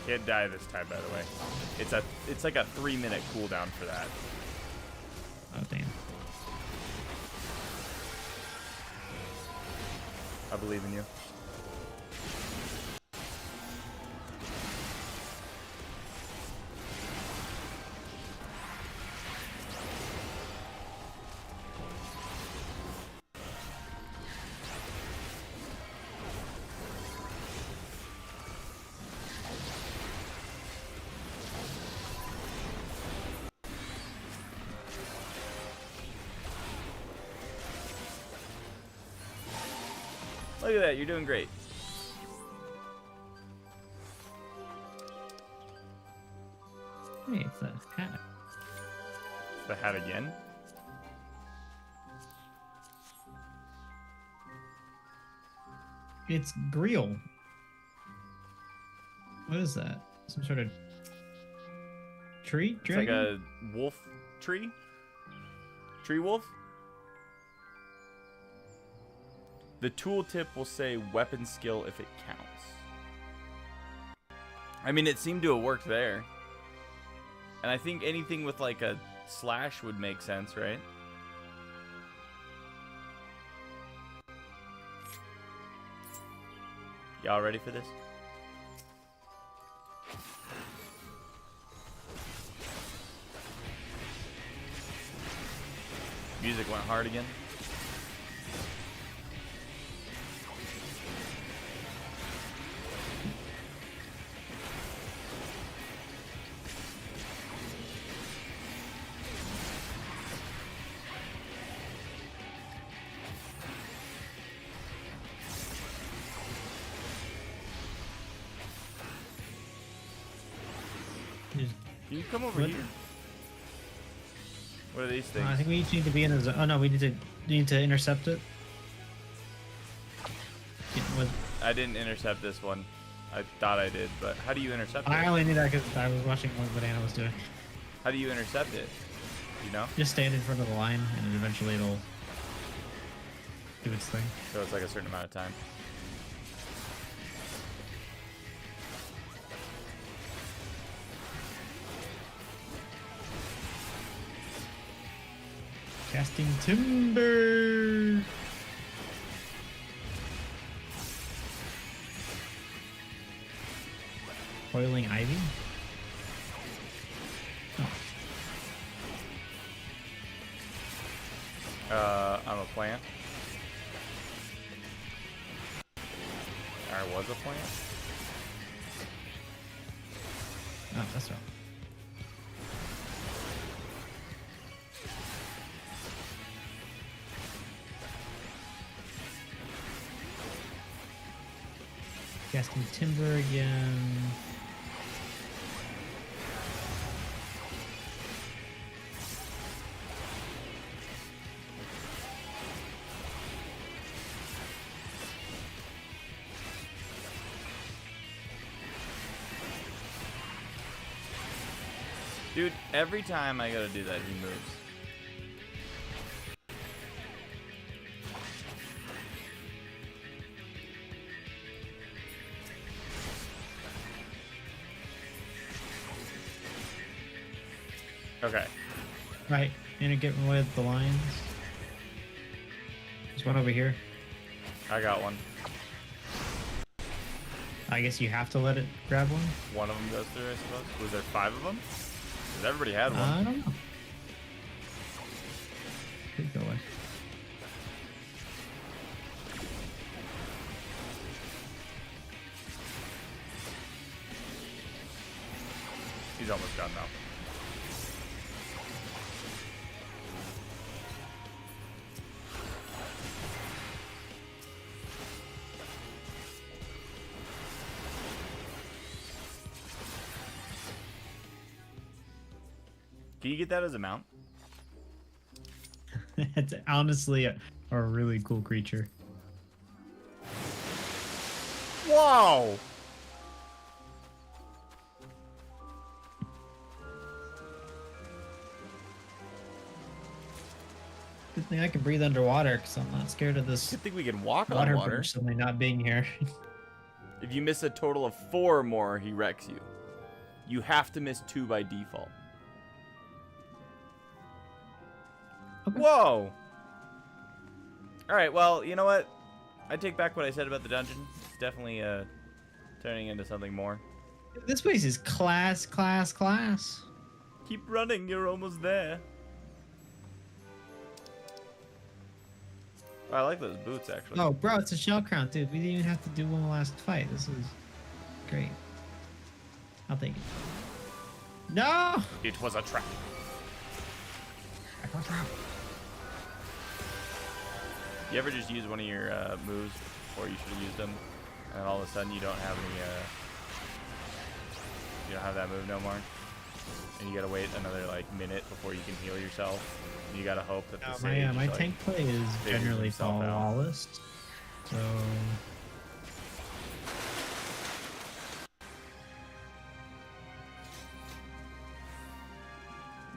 Can't die this time, by the way. It's like a 3-minute cooldown for that. Oh damn. I believe in you. Look at that, you're doing great. Hey, it's a hat. The hat again? It's Greel. What is that? Some sort of tree? It's like a wolf tree? Tree wolf? The tooltip will say weapon skill if it counts. I mean, it seemed to have worked there. And I think anything with like a slash would make sense, right? Y'all ready for this? Music went hard again. Can you come over here? What are these things? I think we each need to be in a zone. Oh no, we need to intercept it. I didn't intercept this one. I thought I did, but how do you intercept it? I only knew that because I was watching what Banana was doing. How do you intercept it? You know? Just stand in front of the line, and eventually it'll do its thing. So it's like a certain amount of time. Casting timber. Coiling ivy. I'm a plant. Or was a plant? Oh, that's wrong. Casting timber again. Dude, every time I gotta do that, he moves. Okay. Right, and to get away with the lions. There's one over here. I got one. I guess you have to let it grab one. One of them goes through, I suppose. Was there 5 of them? Because everybody had one. I don't know. Could go away. He's almost done now. Can you get that as a mount? It's honestly a really cool creature. Whoa! Good thing I can breathe underwater because I'm not scared of this Good thing we can walk on water water. bridge suddenly not being here. If you miss a total of 4 or more, he wrecks you. You have to miss 2 by default. Okay. Whoa! Alright, well, you know what? I take back what I said about the dungeon. It's definitely turning into something more. This place is class. Keep running, you're almost there. Oh, I like those boots, actually. Oh, bro, it's a shell crown, dude. We didn't even have to do one last fight. This is great. I'll take it. No! It was a trap. You ever just use one of your moves before you should have used them, and all of a sudden you don't have any, you don't have that move no more, and you gotta wait another like minute before you can heal yourself. And you gotta hope that the sage My like, tank play is figures generally himself out. flawless, so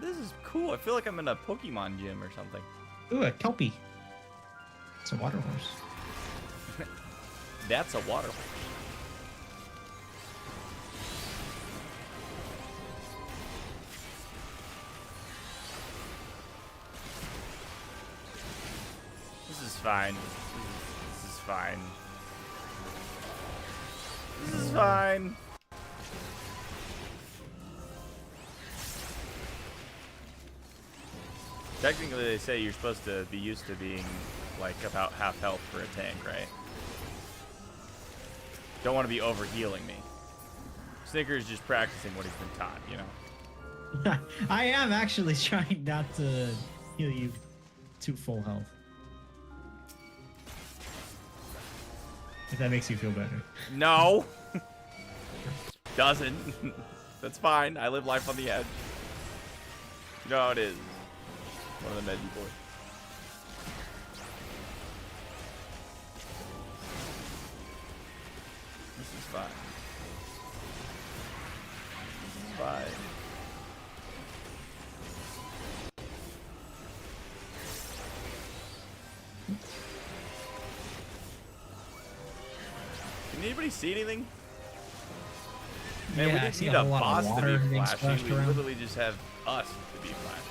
This is cool. I feel like I'm in a Pokemon gym or something. ooh, a kelpie. It's a water horse. That's a water horse. This is fine. This is fine. This is fine. Technically, they say you're supposed to be used to being like about half health for a tank, right? Don't want to be over healing me. Snicker's just practicing what he's been taught, you know? I am actually trying not to heal you to full health. If that makes you feel better. No! Doesn't. That's fine. I live life on the edge. You know how it is. One of the Megi boys. This is fine. This is fine. Can anybody see anything? Man, Yeah, we I didn't see need a a whole lot of boss to water be being flashy. splashed We around. literally just have us to be flashy.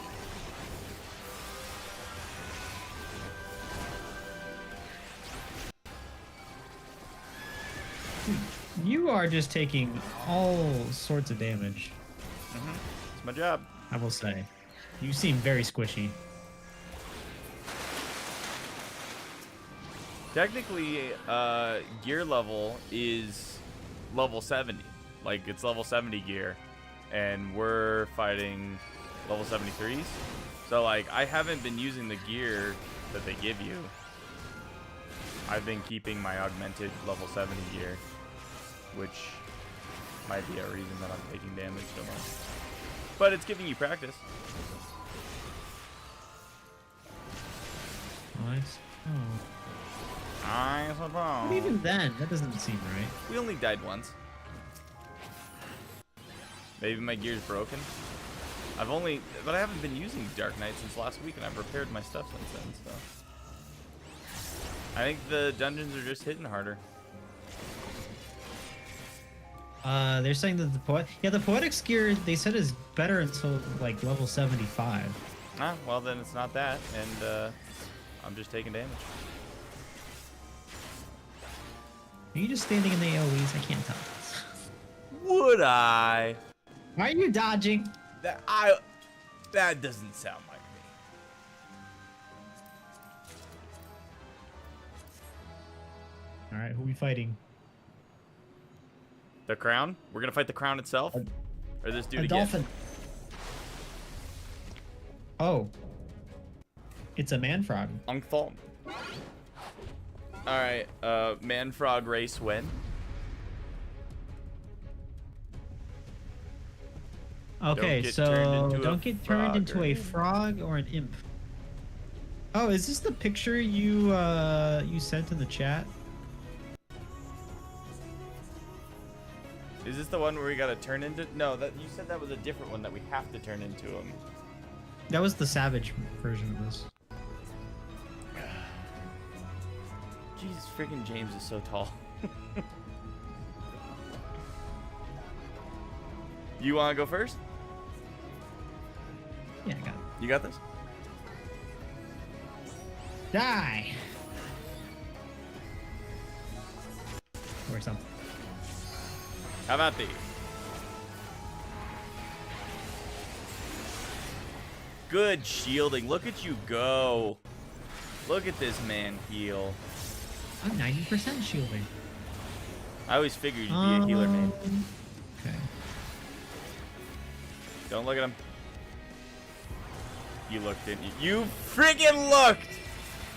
You are just taking all sorts of damage, It's my job. I will say. You seem very squishy. Technically, gear level is level 70. Like, it's level 70 gear. And we're fighting level 73s. So, like, I haven't been using the gear that they give you. I've been keeping my augmented level 70 gear. Which might be a reason that I'm taking damage so much. But it's giving you practice. Nice. Oh. I suppose. But even then, that doesn't seem right. We only died once. Maybe my gear's broken. But I haven't been using Dark Knight since last week, and I've repaired my stuff since then, so. I think the dungeons are just hitting harder. They're saying that the Poetics gear, they said is better until, like, level 75. Ah, well then it's not that, and, I'm just taking damage. Are you just standing in the AoEs? I can't tell. Would I? Why are you dodging? That doesn't sound like me. Alright, who are we fighting? The crown? We're gonna fight the crown itself? Or this dude A again? dolphin. Oh. It's a man frog. Ungthal. Alright, man frog race when? Okay, get so turned into a don't get turned frog into or- a frog or an imp. Oh, is this the picture you you sent in the chat? Is this the one where we gotta turn into? No, that you said that was a different one that we have to turn into him. That was the savage version of this. Jesus freaking James is so tall. You wanna go first? Yeah, I got it. You got this? Die! Or something. How about thee? Good shielding. Look at you go. Look at this man heal. I'm 90% shielding. I always figured you'd be a healer, man. Okay. Don't look at him. You looked, didn't you? You friggin' looked!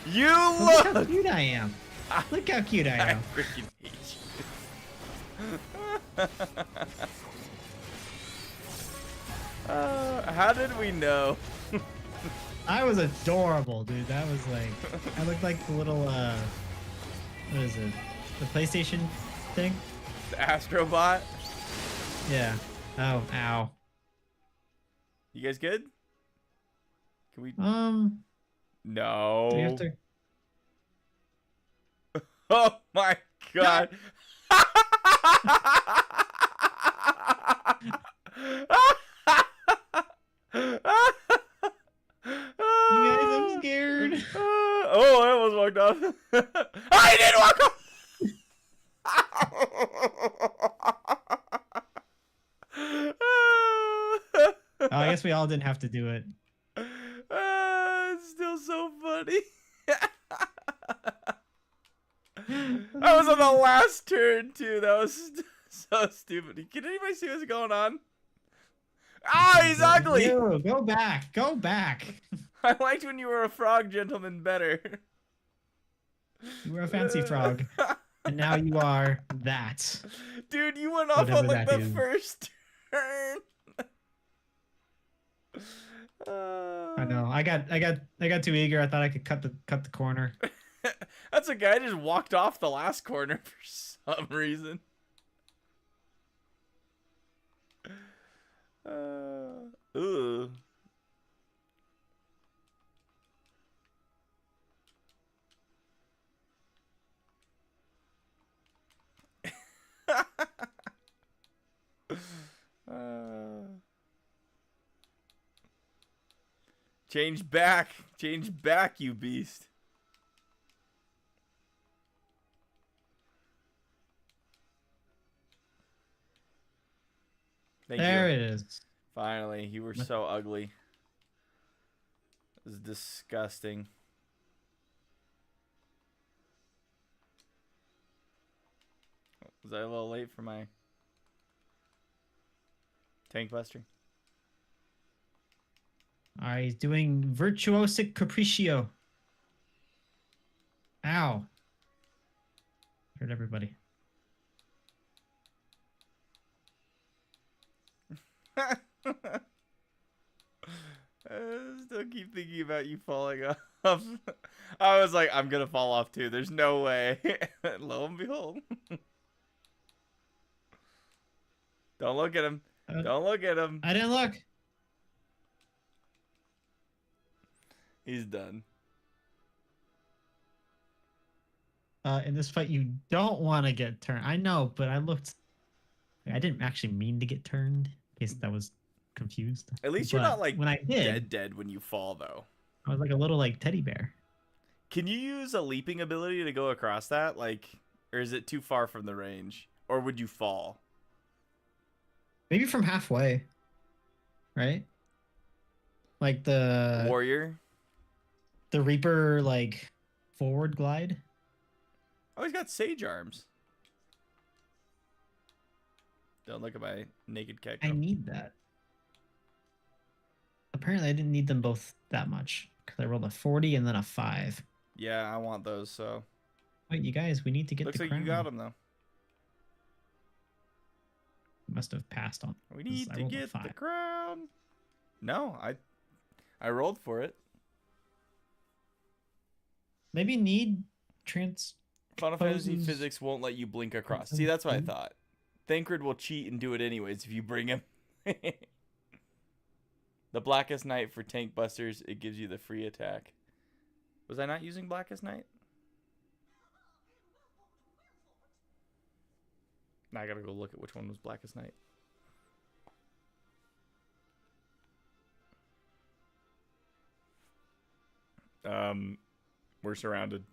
You Look how looked! cute I am. Look how cute I I am. freaking hate you. How did we know? I was adorable, dude. That was like, I looked like the little, what is it? The PlayStation thing? The Astrobot? Yeah. Oh, ow. You guys good? Can we? Do you have No. to? Oh my god. You guys, I'm scared. Oh, I almost walked off. I didn't walk off. Oh, I guess we all didn't have to do it. It's still so funny. I was on the last turn too. That was so stupid. Can anybody see what's going on? Ah, he's ugly. Ew, go back. Go back. I liked when you were a frog gentleman better. You were a fancy frog. And now you are that. Dude, you went off Whatever on like that the is. first turn. I know. I got too eager. I thought I could cut the corner. That's a guy just walked off the last corner for some reason. Ooh. Change back, you beast. There it is. Finally, you were so ugly. It was disgusting. Was I a little late for my tank buster? Alright, he's doing Virtuosic Capriccio. Ow. Hurt everybody. I still keep thinking about you falling off. I was like, I'm gonna fall off too. There's no way. Lo and behold. Don't look at him. Don't look at him. I didn't look. He's done. In this fight, you don't want to get turned. I know, but I looked. I didn't actually mean to get turned. In case that was confused. At least you're not like when I did, dead when you fall, though. I was like a little like teddy bear. Can you use a leaping ability to go across that? Like, or is it too far from the range? Or would you fall? Maybe from halfway. Right? Like the Warrior? The Reaper, like, forward glide. Oh, he's got sage arms. Don't look at my naked cat. I need that. Apparently, I didn't need them both that much. Because I rolled a 40 and then a 5. Yeah, I want those, so. Wait, you guys, we need to get Looks the like crown. you got them, though. Must have passed on. We need to get the crown. No, I rolled for it. Maybe need trans. Final Fantasy physics won't let you blink across. See, that's what I thought. Thancred will cheat and do it anyways if you bring him. The Blackest Night for tank busters, it gives you the free attack. Was I not using Blackest Night? Now I gotta go look at which one was Blackest Night. We're surrounded.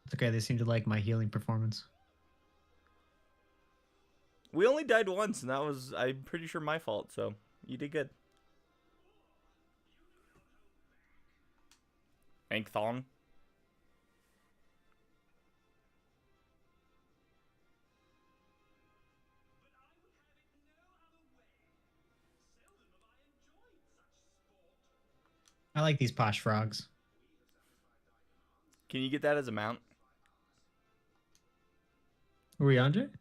It's okay, they seem to like my healing performance. We only died once, and that was, I'm pretty sure, my fault, so you did good. Ankthong. I like these posh frogs. Can you get that as a mount? Were we on it?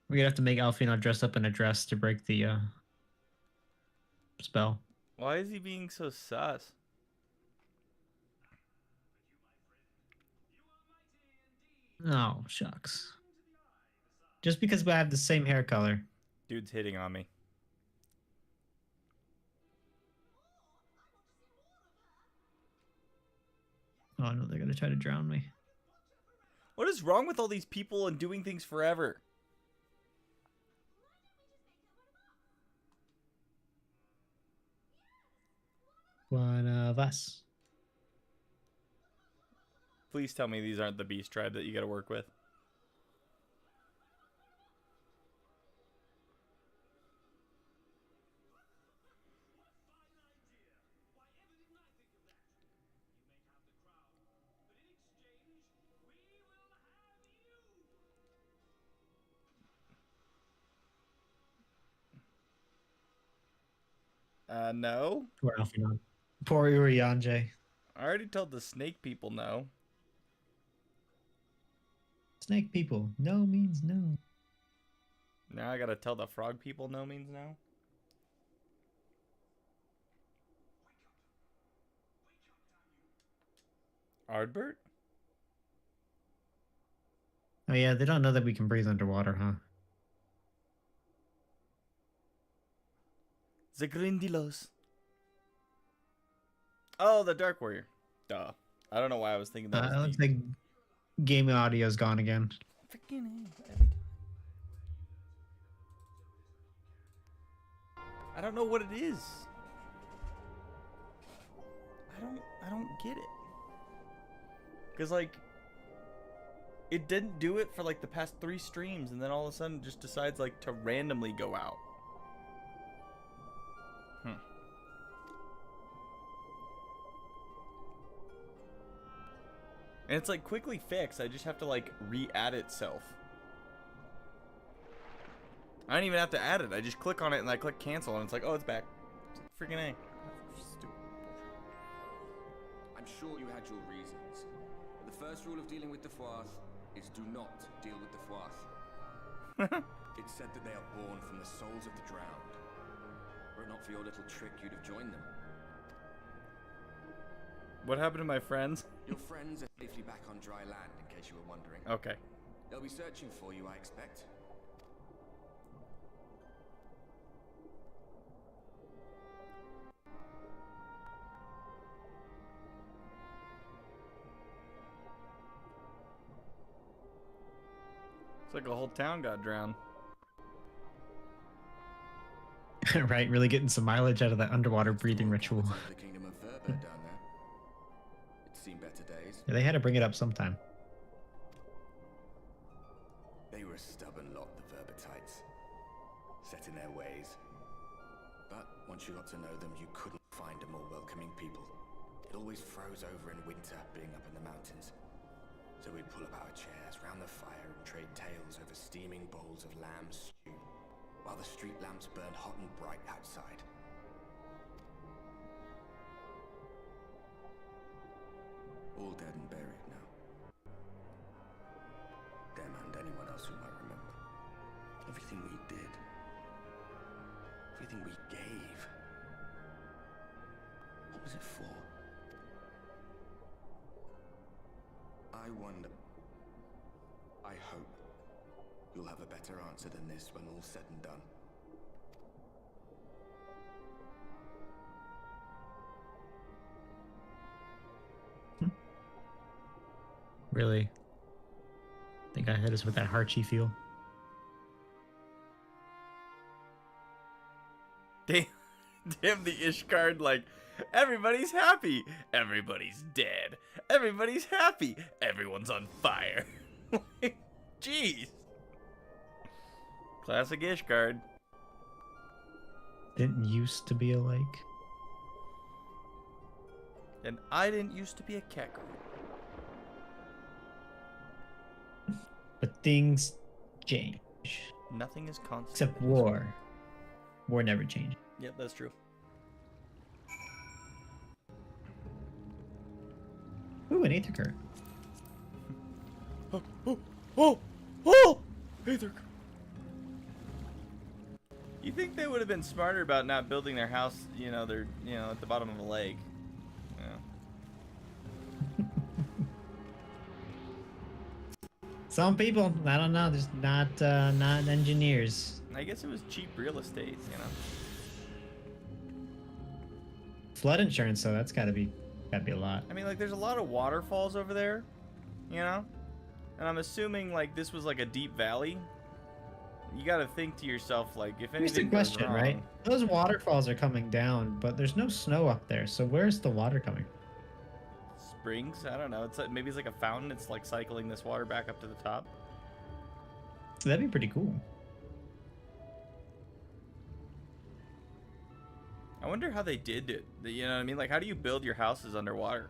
We're gonna have to make Alfino dress up in a dress to break the spell. Why is he being so sus? Oh, shucks. Just because we have the same hair color. Dude's hitting on me. Oh no, they're gonna try to drown me. What is wrong with all these people and doing things forever? One of us. Please tell me these aren't the beast tribe that you gotta work with. No. Poor Alphinaud. Poor Urianger. I already told the snake people no. Snake people. No means no. Now I gotta tell the frog people no means no. Ardbert? Oh yeah, they don't know that we can breathe underwater, huh? The Grindylos. Oh, the Dark Warrior. Duh. I don't know why I was thinking that. Was Looks like game audio's gone again. Freaking every time. I don't know what it is. I don't get it. Cause like it didn't do it for like the past 3 streams, and then all of a sudden it just decides like to randomly go out. And it's like quickly fixed. I just have to like re-add itself. I don't even have to add it. I just click on it and I click cancel and it's like, oh, it's back. It's like freaking A. Stupid. I'm sure you had your reasons. But the first rule of dealing with the Foires is do not deal with the Foires. It's said that they are born from the souls of the drowned. Were it not for your little trick, you'd have joined them. What happened to my friends? Your friends are safely back on dry land, in case you were wondering. Okay. They'll be searching for you, I expect. It's like a whole town got drowned. Right, really getting some mileage out of that underwater breathing ritual. The kingdom of Verba down there. It's seen better days. Yeah, they had to bring it up sometime. They were a stubborn lot, the Verbatites. Set in their ways. But once you got to know them, you couldn't find a more welcoming people. It always froze over in winter, being up in the mountains. So we'd pull up our chairs round the fire and trade tales over steaming bowls of lamb stew, while the street lamps burned hot and bright outside. All dead and buried now. Them and anyone else who might remember. Everything we did. Everything we gave. What was it for? I wonder. I hope you'll have a better answer than this when all's said and done. Really? Think I hit us with that Harchi feel. Damn, damn the Ishgard, like, everybody's happy, everybody's dead, everybody's happy, everyone's on fire. Jeez. Classic Ishgard. Didn't used to be alike. And I didn't used to be a Kekko. But things change. Nothing is constant. Except war. War never changes. Yep, that's true. Ooh, an Aether Current. Oh! Aether. You think they would have been smarter about not building their house, they're, at the bottom of a lake. Yeah. Some people, I don't know, there's not engineers. I guess it was cheap real estate, Flood insurance, though, that's gotta be a lot. I mean, like, there's a lot of waterfalls over there, and I'm assuming, like, this was like a deep valley. You gotta think to yourself, like, if Here's the anything goes question, wrong, right? Those waterfalls are coming down, but there's no snow up there, so where's the water coming? Springs? I don't know. It's like, maybe it's like a fountain. It's like cycling this water back up to the top. That'd be pretty cool. I wonder how they did it. You know what I mean? Like, how do you build your houses underwater?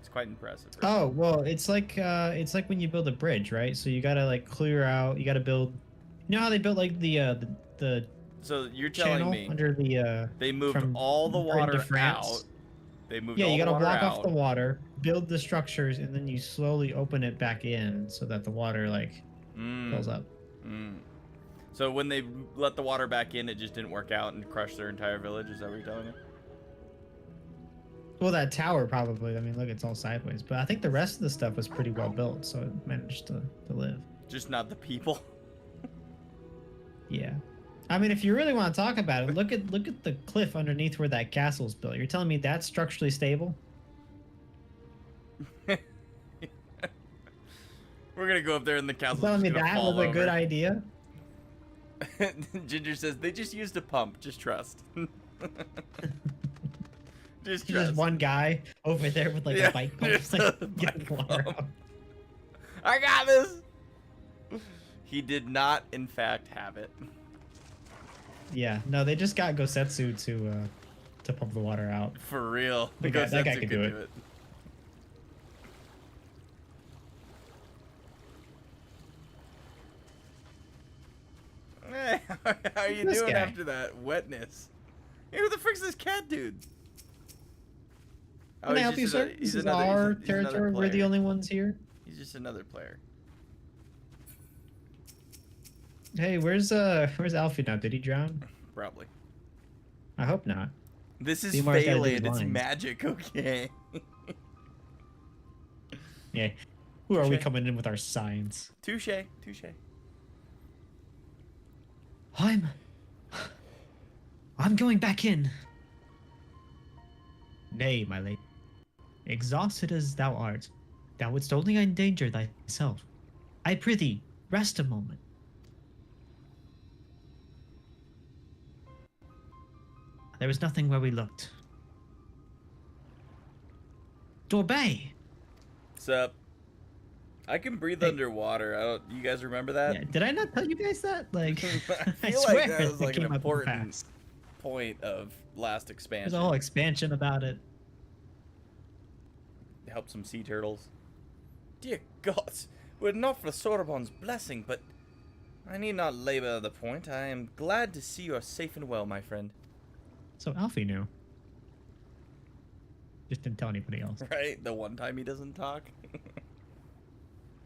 It's quite impressive. Right? Oh, well, it's like when you build a bridge, right? So you gotta like clear out. You gotta build. You know how they built like the So you're telling channel me under the they moved from all the Britain to water France. out. They moved Yeah, all you the gotta water block out. off the water, build the structures, and then you slowly open it back in so that the water fills up. So when they let the water back in, it just didn't work out and crushed their entire village. Is that what you're telling me? Well, that tower probably. I mean, look, it's all sideways. But I think the rest of the stuff was pretty well built, so it managed to live. Just not the people. Yeah. I mean, if you really want to talk about it, look at the cliff underneath where that castle's built. You're telling me that's structurally stable? We're gonna go up there and the castle's You're telling me just gonna that fall was a over. good idea? Ginger says they just used a pump. Just trust. Just trust. There's one guy over there with a bike pump, just getting water out. I got this. He did not, in fact, have it. Yeah, no, they just got Gosetsu to pump the water out. For real. That guy could do it. Hey, how are you This doing guy. after that wetness? Hey, who the frick's this cat dude? Can I he's help you, just sir? he's This is another- our he's another territory. We're the player. only ones here. He's just another player. Hey, where's Alfie now? Did he drown? Probably. I hope not. This is Seamar's gotta do his Feyland. It's lines. magic, okay? Yeah. Who are we Touche. coming in with our signs? Touche. Touche. I'm going back in. Nay, my lady. Exhausted as thou art, thou wouldst only endanger thyself. I prithee, rest a moment. There was nothing where we looked. Dorbay! What's up? I can breathe underwater. You guys remember that? Yeah, did I not tell you guys that? Like, I I feel swear like that was it like an came up in the important past. point of last expansion. There's a whole expansion about it. Help some sea turtles. Dear gods, were it not for Sorbonne's blessing, but I need not labor the point. I am glad to see you are safe and well, my friend. So Alfie knew. Just didn't tell anybody else. Right? The one time he doesn't talk.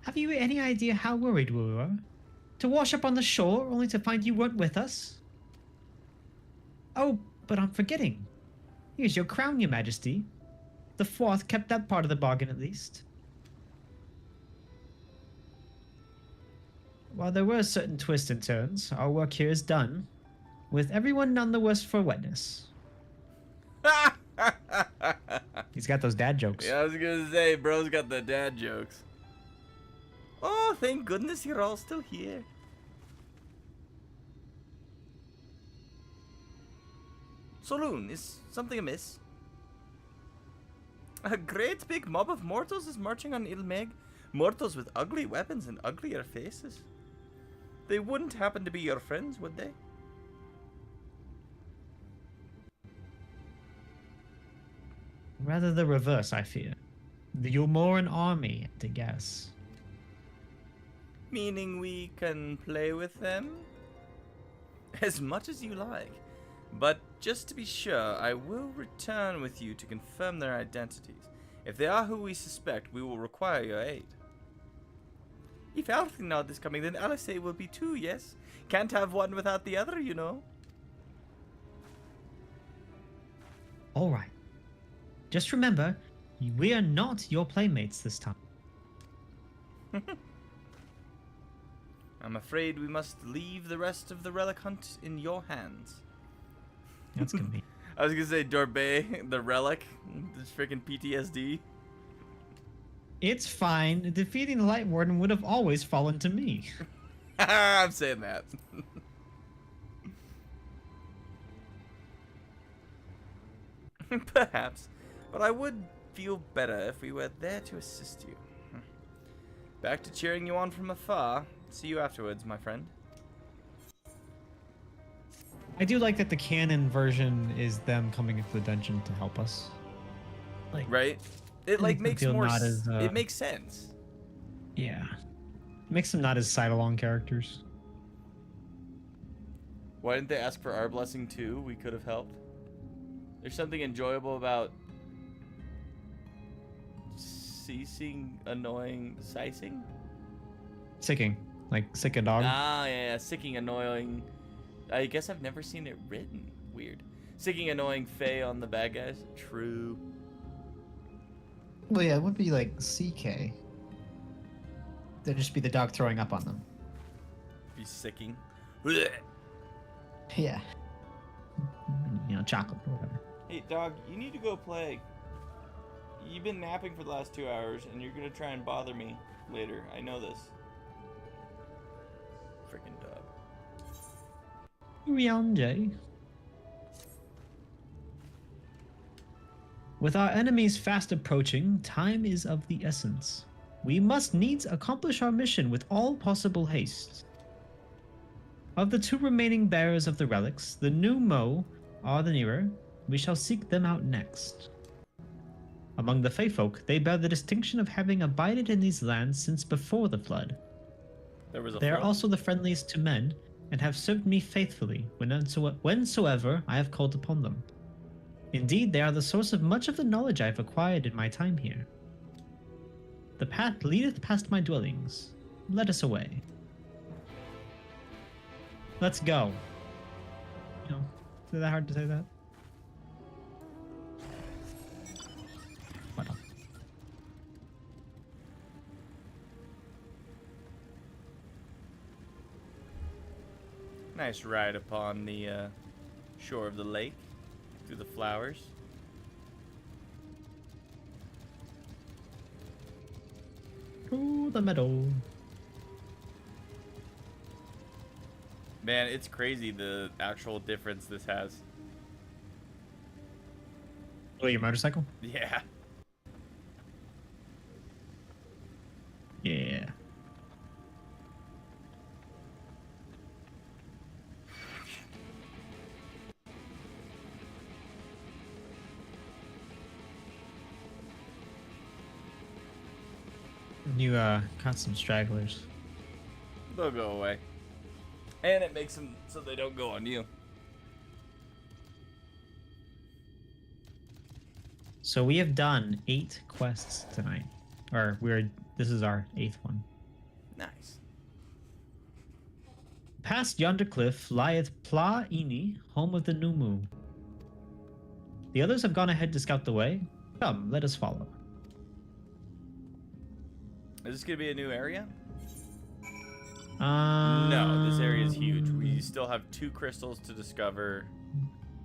Have you any idea how worried we were? To wash up on the shore only to find you weren't with us? Oh, but I'm forgetting. Here's your crown, your majesty. The fourth kept that part of the bargain at least. While there were certain twists and turns, our work here is done, with everyone none the worse for wetness. He's got those dad jokes. Yeah, I was gonna say, bro's got the dad jokes. Oh, thank goodness you're all still here. Saloon, is something amiss? A great big mob of mortals is marching on Ilmeg. Mortals with ugly weapons and uglier faces. They wouldn't happen to be your friends, would they? Rather the reverse, I fear. The Umoran army, to guess. Meaning we can play with them? As much as you like. But just to be sure, I will return with you to confirm their identities. If they are who we suspect, we will require your aid. If Alfinod is coming, then Alice will be too, yes? Can't have one without the other, you know. All right. Just remember, we are not your playmates this time. I'm afraid we must leave the rest of the relic hunt in your hands. That's gonna be. I was gonna say Dorbay, the relic, this freaking PTSD. It's fine. Defeating the Light Warden would have always fallen to me. I'm saying that. Perhaps, but I would feel better if we were there to assist you. Back to cheering you on from afar. See you afterwards, my friend. I do like that the canon version is them coming into the dungeon to help us. Like, right? It like makes feel more. not as, It makes sense. Yeah. Makes them not as side-along characters. Why didn't they ask for our blessing too? We could have helped. There's something enjoyable about ceasing annoying sicing? Sicking. Like sick a dog. Ah, yeah, sicking annoying. I guess I've never seen it written. Weird. Sicking annoying Fae on the bad guys. True. Well, yeah, it would be like CK. That'd just be the dog throwing up on them. Be sicking. Yeah. You know, chocolate or whatever. Hey, dog, you need to go play. You've been napping for the last 2 hours, and you're gonna try and bother me later. I know this. Freaking dog. Ryanje. With our enemies fast approaching, time is of the essence. We must needs accomplish our mission with all possible haste. Of the 2 remaining bearers of the relics, the new Mo are the nearer. We shall seek them out next. Among the Fae folk, they bear the distinction of having abided in these lands since before the flood. They are also the friendliest to men, and have served me faithfully whensoever I have called upon them. Indeed, they are the source of much of the knowledge I have acquired in my time here. The path leadeth past my dwellings. Let us away. Let's go. You know, is it that hard to say that? What else? Nice ride upon the shore of the lake through the flowers. Through the meadow. Man, it's crazy the actual difference this has. Oh, your motorcycle? Yeah. Yeah. You caught some stragglers. They'll go away. And it makes them so they don't go on you. So we have done 8 quests tonight. Or this is our 8th one. Nice. Past yonder cliff lieth Pla Ini, home of the Numu. The others have gone ahead to scout the way. Come, let us follow. Is this gonna be a new area? No, this area is huge. Um, We still have 2 crystals to discover.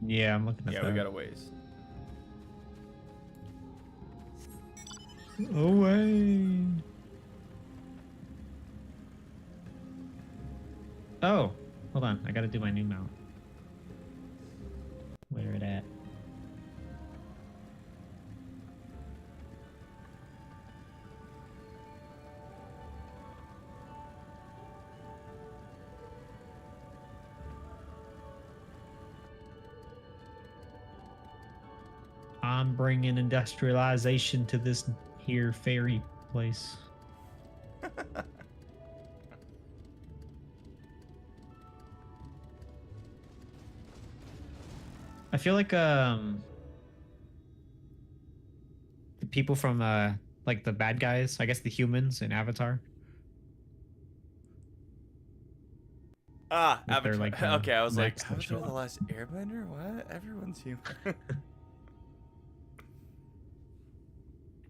Yeah, I'm looking at that. Yeah, we got a ways. Away. Oh, hold on. I gotta do my new mount. Where it at? I'm bringing industrialization to this here fairy place. I feel like the people from like the bad guys, I guess the humans in Avatar. Ah, With their, Avatar. like, Okay, I was like, necks and Avatar: shit. The Last Airbender? What? Everyone's human.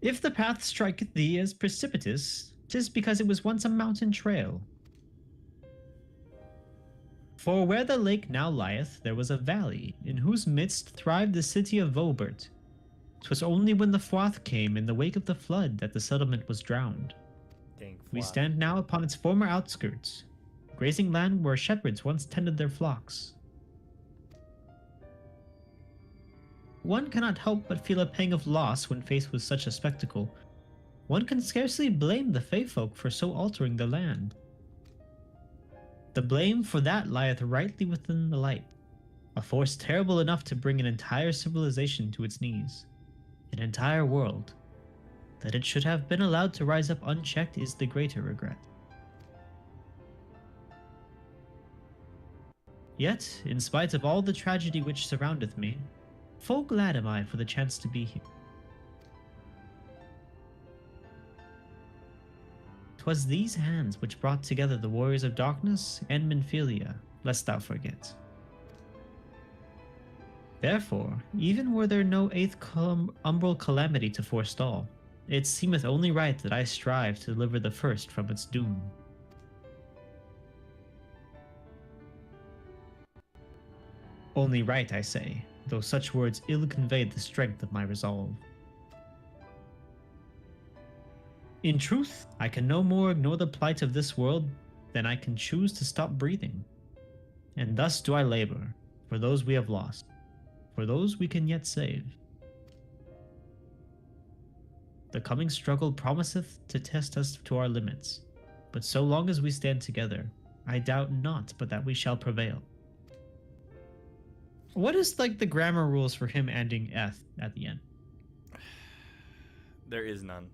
If the path striketh thee as precipitous, 'tis because it was once a mountain trail. For where the lake now lieth, there was a valley, in whose midst thrived the city of Vobert. 'Twas only when the Froth came in the wake of the flood that the settlement was drowned. Dang, We flop. stand now upon its former outskirts, grazing land where shepherds once tended their flocks. One cannot help but feel a pang of loss when faced with such a spectacle. One can scarcely blame the Fae folk for so altering the land. The blame for that lieth rightly within the light, a force terrible enough to bring an entire civilization to its knees, an entire world. That it should have been allowed to rise up unchecked is the greater regret. Yet, in spite of all the tragedy which surroundeth me, full glad am I for the chance to be here. 'Twas these hands which brought together the warriors of darkness and Minfilia, lest thou forget. Therefore, even were there no eighth umbral calamity to forestall, it seemeth only right that I strive to deliver the first from its doom. Only right, I say, though such words ill conveyed the strength of my resolve. In truth, I can no more ignore the plight of this world than I can choose to stop breathing. And thus do I labor, for those we have lost, for those we can yet save. The coming struggle promiseth to test us to our limits, but so long as we stand together, I doubt not but that we shall prevail. What is like the grammar rules for him ending "eth" at the end? There is none.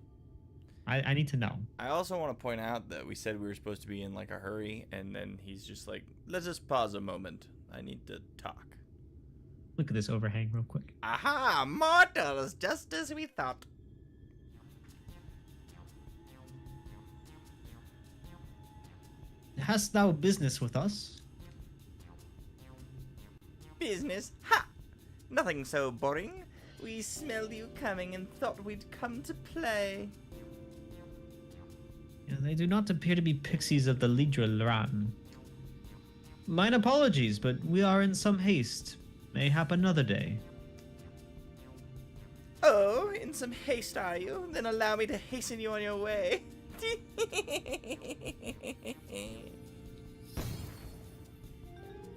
I need to know. I also want to point out that we said we were supposed to be in like a hurry, and then he's just like, let's just pause a moment. I need to talk. Look at this overhang real quick. Aha! Mortals, just as we thought. Hast thou business with us? Business? Ha! Nothing so boring. We smelled you coming and thought we'd come to play. Yeah, they do not appear to be pixies of the Lidra Ran. Mine apologies, but we are in some haste. Mayhap another day. Oh, in some haste are you? Then allow me to hasten you on your way.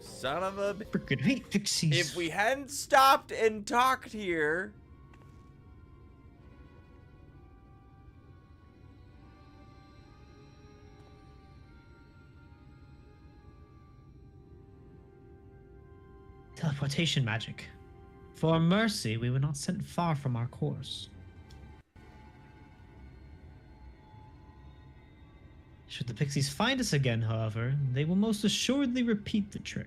Son of a... Freaking hate pixies. If we hadn't stopped and talked here... Teleportation magic. For mercy, we were not sent far from our course. Should the pixies find us again, however, they will most assuredly repeat the trick.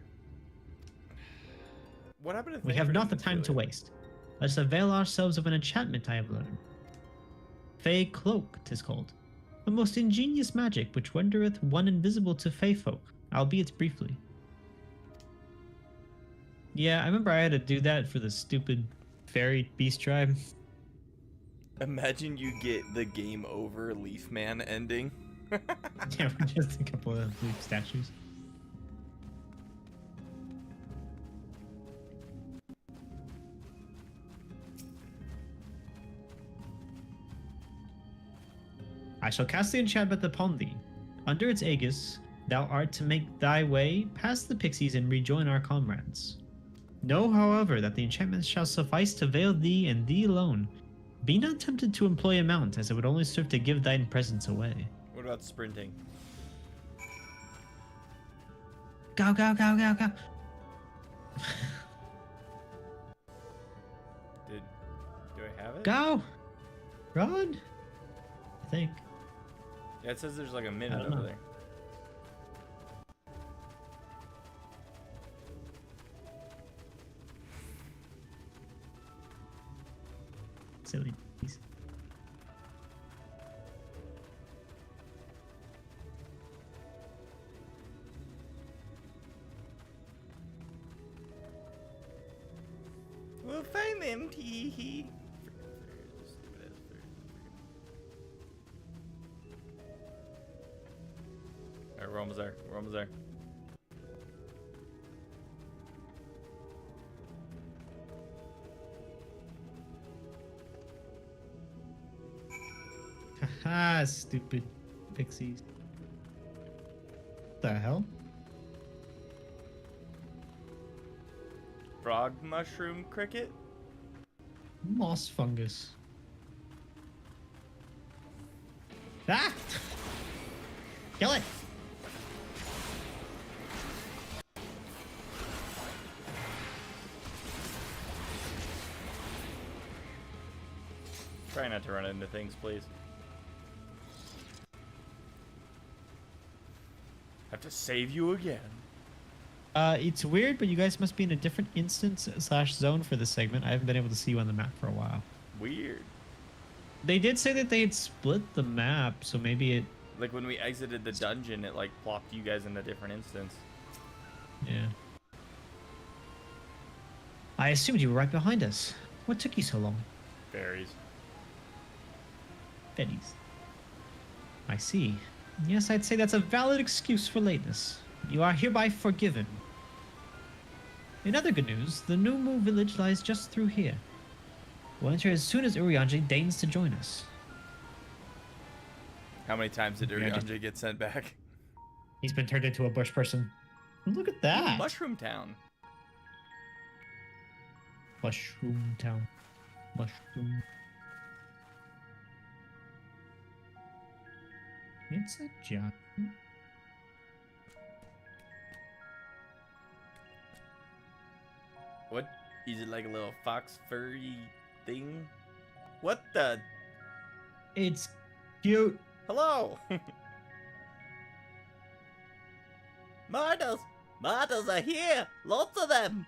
What happened to We have not the time to waste. Let us avail ourselves of an enchantment I have learned. Fey Cloak, 'tis called. A most ingenious magic which rendereth one invisible to Fey folk, albeit briefly. Yeah, I remember I had to do that for the stupid fairy beast tribe. Imagine you get the game over Leaf Man ending. Yeah, we're just a couple of leaf statues. I shall cast the enchantment upon thee. Under its aegis, thou art to make thy way past the pixies and rejoin our comrades. Know, however, that the enchantment shall suffice to veil thee and thee alone. Be not tempted to employ a mount, as it would only serve to give thine presence away. What about sprinting? Go, go, go, go, go. Do I have it? Go! Run! I think. Yeah, it says there's like a minute over there. Silly piece. We'll find them, tee-hee. Alright, we're almost there. We're almost there. Haha, stupid pixies. What the hell? Frog mushroom cricket? Moss fungus. Ah! Kill it! Try not to run into things, please. Have to save you again. It's weird, but you guys must be in a different instance / zone for this segment. I haven't been able to see you on the map for a while. Weird. They did say that they had split the map, so maybe it... Like when we exited the dungeon, it like plopped you guys in a different instance. Yeah. I assumed you were right behind us. What took you so long? Fairies. Fairies. I see. Yes, I'd say that's a valid excuse for lateness. You are hereby forgiven. In other good news, the New Mu village lies just through here. We'll enter as soon as Urianger deigns to join us. How many times did Urianger get sent back? He's been turned into a bush person. Look at that! Ooh, Mushroom Town. Mushroom Town. Mushroom. It's a giant. What? Is it like a little fox furry thing? What the? It's cute. Hello. Martyrs! Martyrs are here! Lots of them!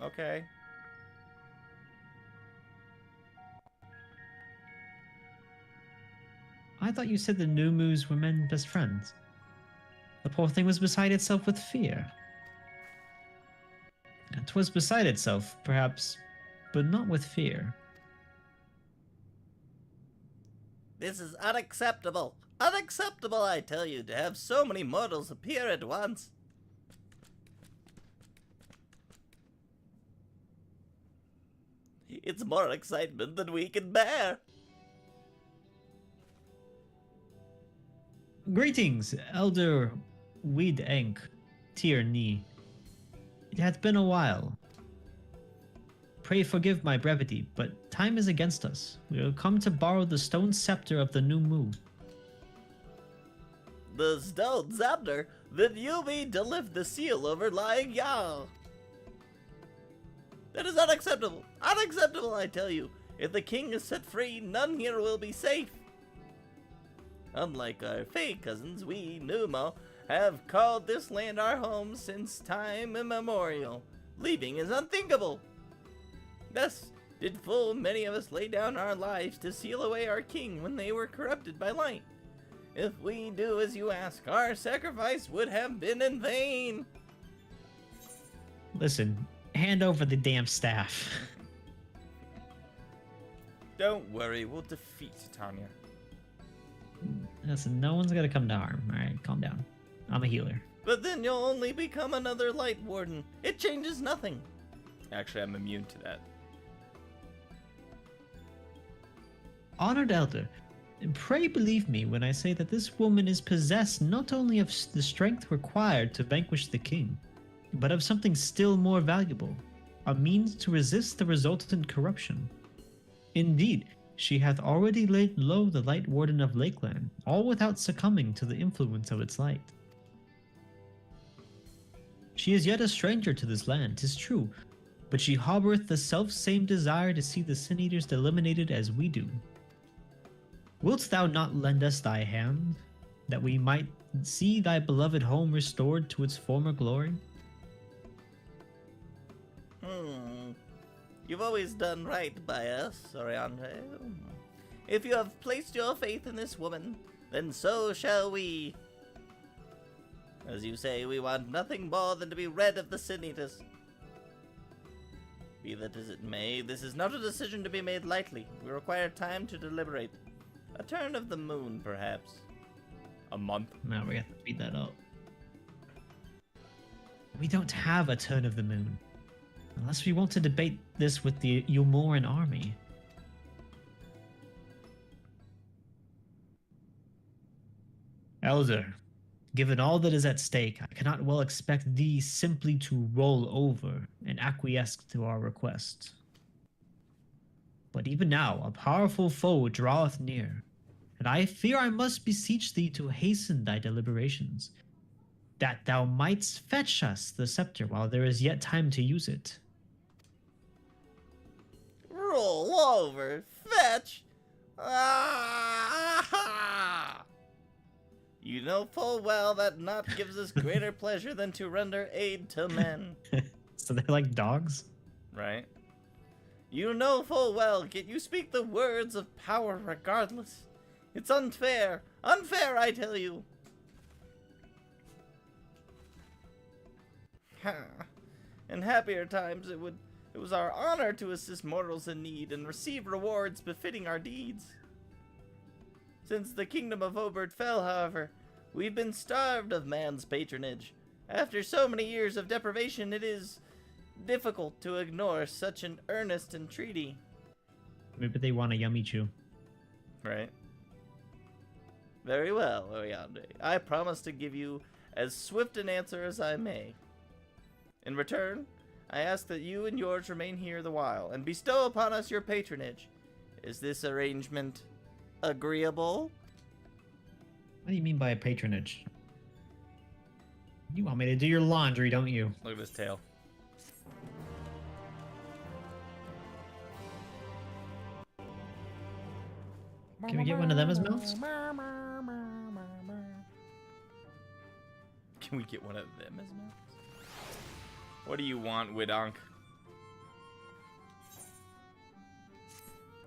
Okay. I thought you said the New Moos were men's best friends. The poor thing was beside itself with fear. It was beside itself, perhaps, but not with fear. This is unacceptable! Unacceptable, I tell you, to have so many mortals appear at once! It's more excitement than we can bear! Greetings, Elder Weed Enk, Tier Ni. It hath been a while. Pray forgive my brevity, but time is against us. We will come to borrow the stone scepter of the New Mu. The stone scepter? Then you mean to lift the seal over lying Yao? That is unacceptable! Unacceptable, I tell you! If the king is set free, none here will be safe! Unlike our Fae cousins, we, Numo, have called this land our home since time immemorial. Leaving is unthinkable! Thus did full many of us lay down our lives to seal away our king when they were corrupted by light. If we do as you ask, our sacrifice would have been in vain! Listen, hand over the damn staff. Don't worry, we'll defeat Tanya. Listen, no one's gonna come to harm. Alright, calm down. I'm a healer. But then you'll only become another light warden. It changes nothing. Actually, I'm immune to that. Honored Elder, pray believe me when I say that this woman is possessed not only of the strength required to vanquish the king, but of something still more valuable, a means to resist the resultant corruption. Indeed, she hath already laid low the Light Warden of Lakeland, all without succumbing to the influence of its light. She is yet a stranger to this land, 'tis true, but she harboureth the self-same desire to see the Sin Eaters eliminated as we do. Wilt thou not lend us thy hand, that we might see thy beloved home restored to its former glory? You've always done right by us, Oriandre. If you have placed your faith in this woman, then so shall we. As you say, we want nothing more than to be rid of the Sin Eaters. Be that as it may, this is not a decision to be made lightly. We require time to deliberate. A turn of the moon, perhaps. A month? Now we have to speed that up. We don't have a turn of the moon. Unless we want to debate this with the Umoran army. Elder, given all that is at stake, I cannot well expect thee simply to roll over and acquiesce to our request. But even now, a powerful foe draweth near, and I fear I must beseech thee to hasten thy deliberations, that thou mightst fetch us the scepter while there is yet time to use it. Roll over, fetch! Ah! know full well that naught gives us greater pleasure than to render aid to men. So they're like dogs? Right? You know full well, yet you speak the words of power regardless. It's unfair. Unfair, I tell you. Ha. In happier times, it was our honor to assist mortals in need and receive rewards befitting our deeds. Since the kingdom of Obert fell, however, we've been starved of man's patronage. After so many years of deprivation, it is difficult to ignore such an earnest entreaty. Maybe they want a yummy chew. Right. Very well, Oriande. I promise to give you as swift an answer as I may. In return, I ask that you and yours remain here the while, and bestow upon us your patronage. Is this arrangement agreeable? What do you mean by a patronage? You want me to do your laundry, don't you? Look at this tail. Can we get one of them as mounts? Can we get one of them as mounts? What do you want, Widonk?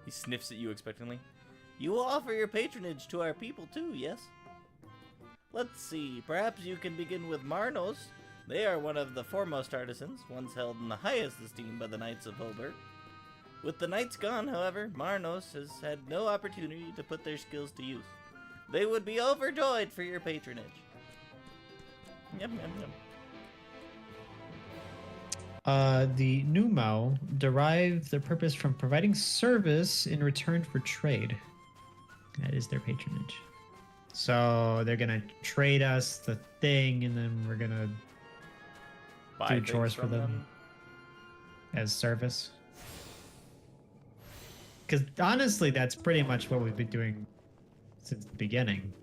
He sniffs at you expectantly. You will offer your patronage to our people too, yes? Let's see, perhaps you can begin with Marnos. They are one of the foremost artisans, once held in the highest esteem by the Knights of Obert. With the Knights gone, however, Marnos has had no opportunity to put their skills to use. They would be overjoyed for your patronage. Yum, yum, yum. The Numao derive their purpose from providing service in return for trade. That is their patronage. So they're gonna trade us the thing, and then we're gonna do chores for them as service. Because honestly, that's pretty much what we've been doing since the beginning.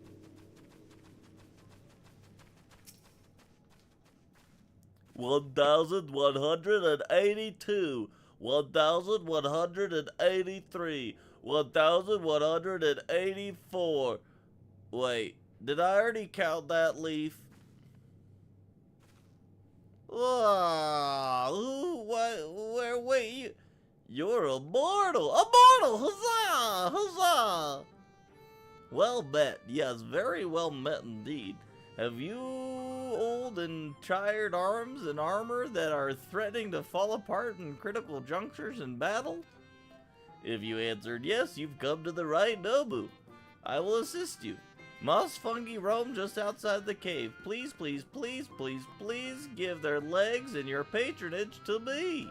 $1,182, 1,183, 1,184. Wait, did I already count that, Leaf? Wait, you're immortal! Immortal! Huzzah! Huzzah! Well met, yes, very well met indeed. Have you old and tired arms and armor that are threatening to fall apart in critical junctures in battle? If you answered yes, you've come to the right Nobu. I will assist you. Moss fungi roam just outside the cave. Please, please, please, please, please give their legs and your patronage to me.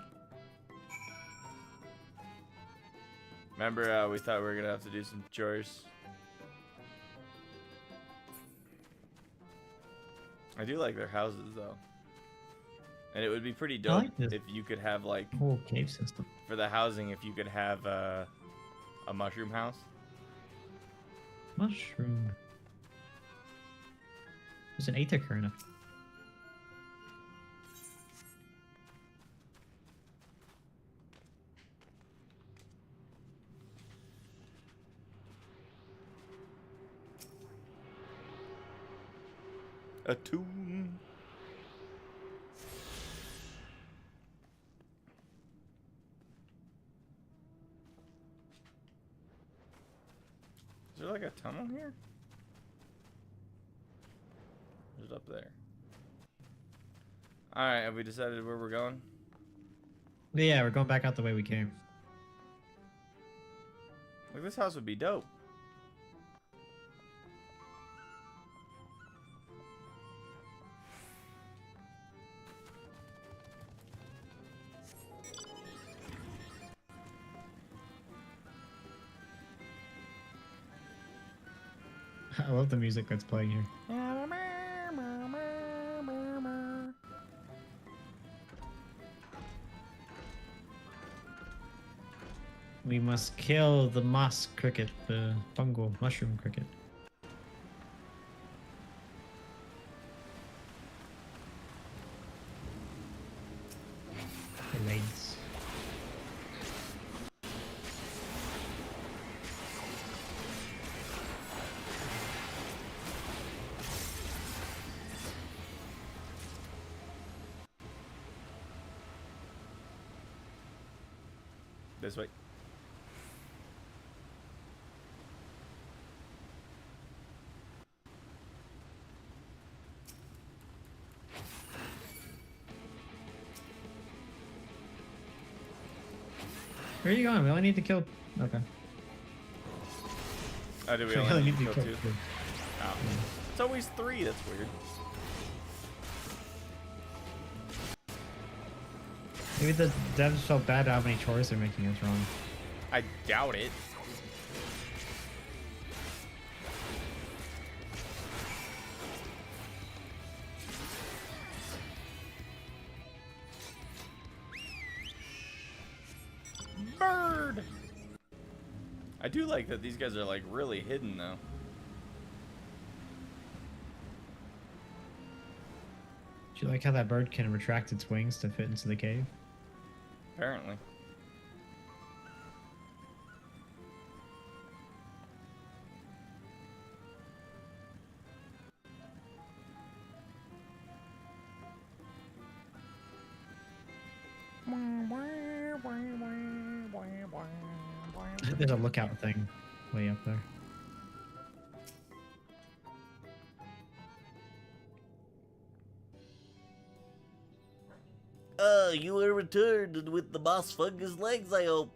Remember, we thought we were gonna have to do some chores. I do like their houses though, and it would be pretty dope if you could have like whole cave system for the housing. If you could have a mushroom house. Mushroom. There's an Aetherkern. A tomb. Is there like a tunnel here? Is it up there? Alright, have we decided where we're going? Yeah, we're going back out the way we came. Like, this house would be dope. I love the music that's playing here. We must kill the moss cricket, the fungal mushroom cricket. The legs. This way. Where are you going? We only need to kill. Okay. Oh, do we So only need to kill kill two. 2? Oh. It's always 3. That's weird. Maybe the devs felt bad how many chores they're making us wrong. I doubt it. Bird! I do like that these guys are like really hidden though. Do you like how that bird can retract its wings to fit into the cave? Apparently. There's a lookout thing way up there. You are returned with the moss fungus legs, I hope.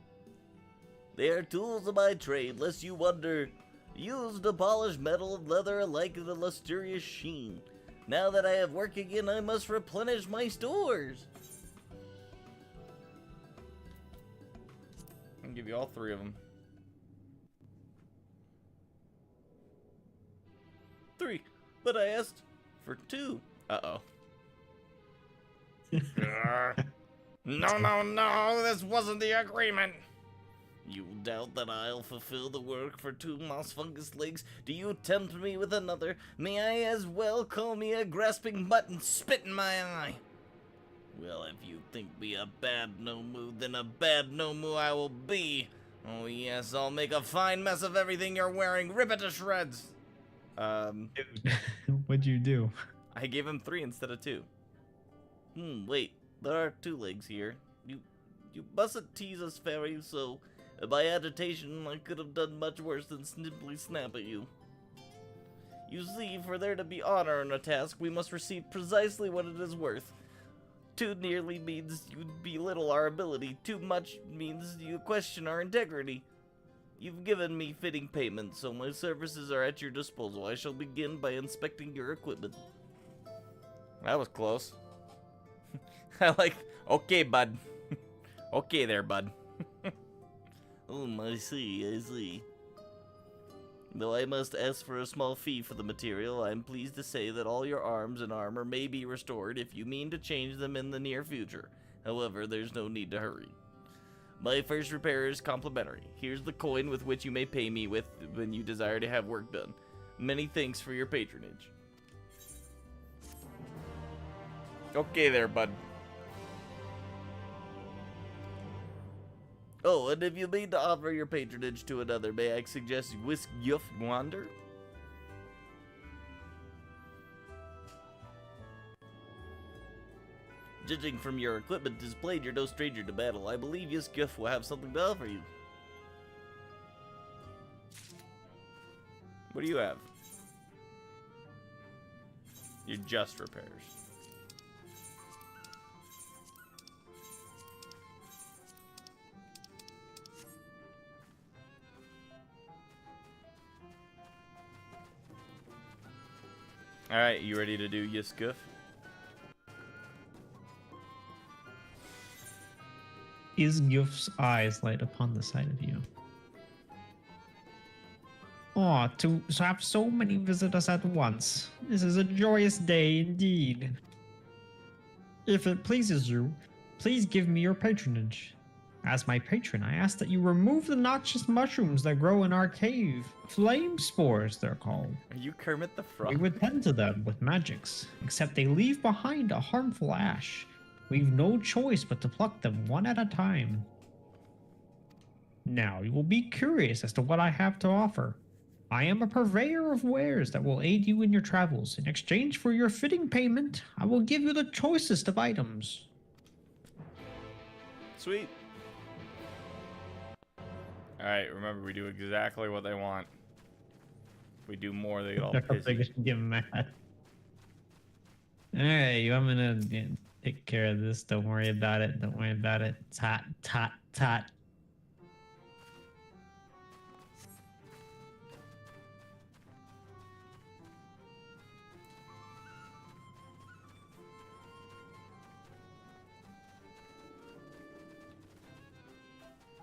They are tools of my trade, lest you wonder. Used to polish metal and leather alike in a lustrous sheen. Now that I have work again, I must replenish my stores. I'll give you all 3 of them. 3, but I asked for 2. Uh-oh. No, this wasn't the agreement. You doubt that I'll fulfill the work for 2 moss fungus legs? Do you tempt me with another? May I as well call me a grasping butt and spit in my eye? Well, if you think me a bad no-moo, then a bad no-moo I will be. Oh yes, I'll make a fine mess of everything you're wearing. Rip it to shreds. Dude, what'd you do? I gave him 3 instead of 2. Wait, there are 2 legs here. You mustn't tease us, fairy, so by agitation I could have done much worse than simply snap at you. You see, for there to be honor in a task, we must receive precisely what it is worth. Too nearly means you belittle our ability. Too much means you question our integrity. You've given me fitting payment, so my services are at your disposal. I shall begin by inspecting your equipment. That was close. I like, okay, bud. Okay there, bud. I see. Though I must ask for a small fee for the material, I'm pleased to say that all your arms and armor may be restored if you mean to change them in the near future. However, there's no need to hurry. My first repair is complimentary. Here's the coin with which you may pay me with when you desire to have work done. Many thanks for your patronage. Okay there, bud. Oh, and if you mean to offer your patronage to another, may I suggest Whisk Yuff Wander? Judging from your equipment displayed, you're no stranger to battle. I believe Yuff will have something to offer you. What do you have? You're just repairs. Alright, you ready to do Yiskuf? Is Yuf's eyes light upon the sight of you? Oh, to have so many visitors at once. This is a joyous day indeed. If it pleases you, please give me your patronage. As my patron, I ask that you remove the noxious mushrooms that grow in our cave. Flame spores, they're called. Are you Kermit the Frog? We would tend to them with magics, except they leave behind a harmful ash. We've no choice but to pluck them one at a time. Now, you will be curious as to what I have to offer. I am a purveyor of wares that will aid you in your travels. In exchange for your fitting payment, I will give you the choicest of items. Sweet. Alright, remember, we do exactly what they want. If we do more, they get all They're probably pissy. gonna get mad. Alright, I'm gonna take care of this. Don't worry about it. Don't worry about it. It's hot, it's hot, it's hot.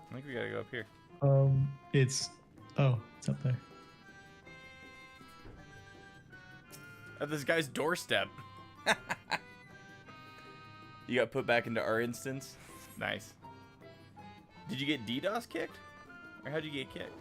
I think we gotta go up here. It's up there. At this guy's doorstep. You got put back into our instance? Nice. Did you get DDoS kicked? Or how'd you get kicked?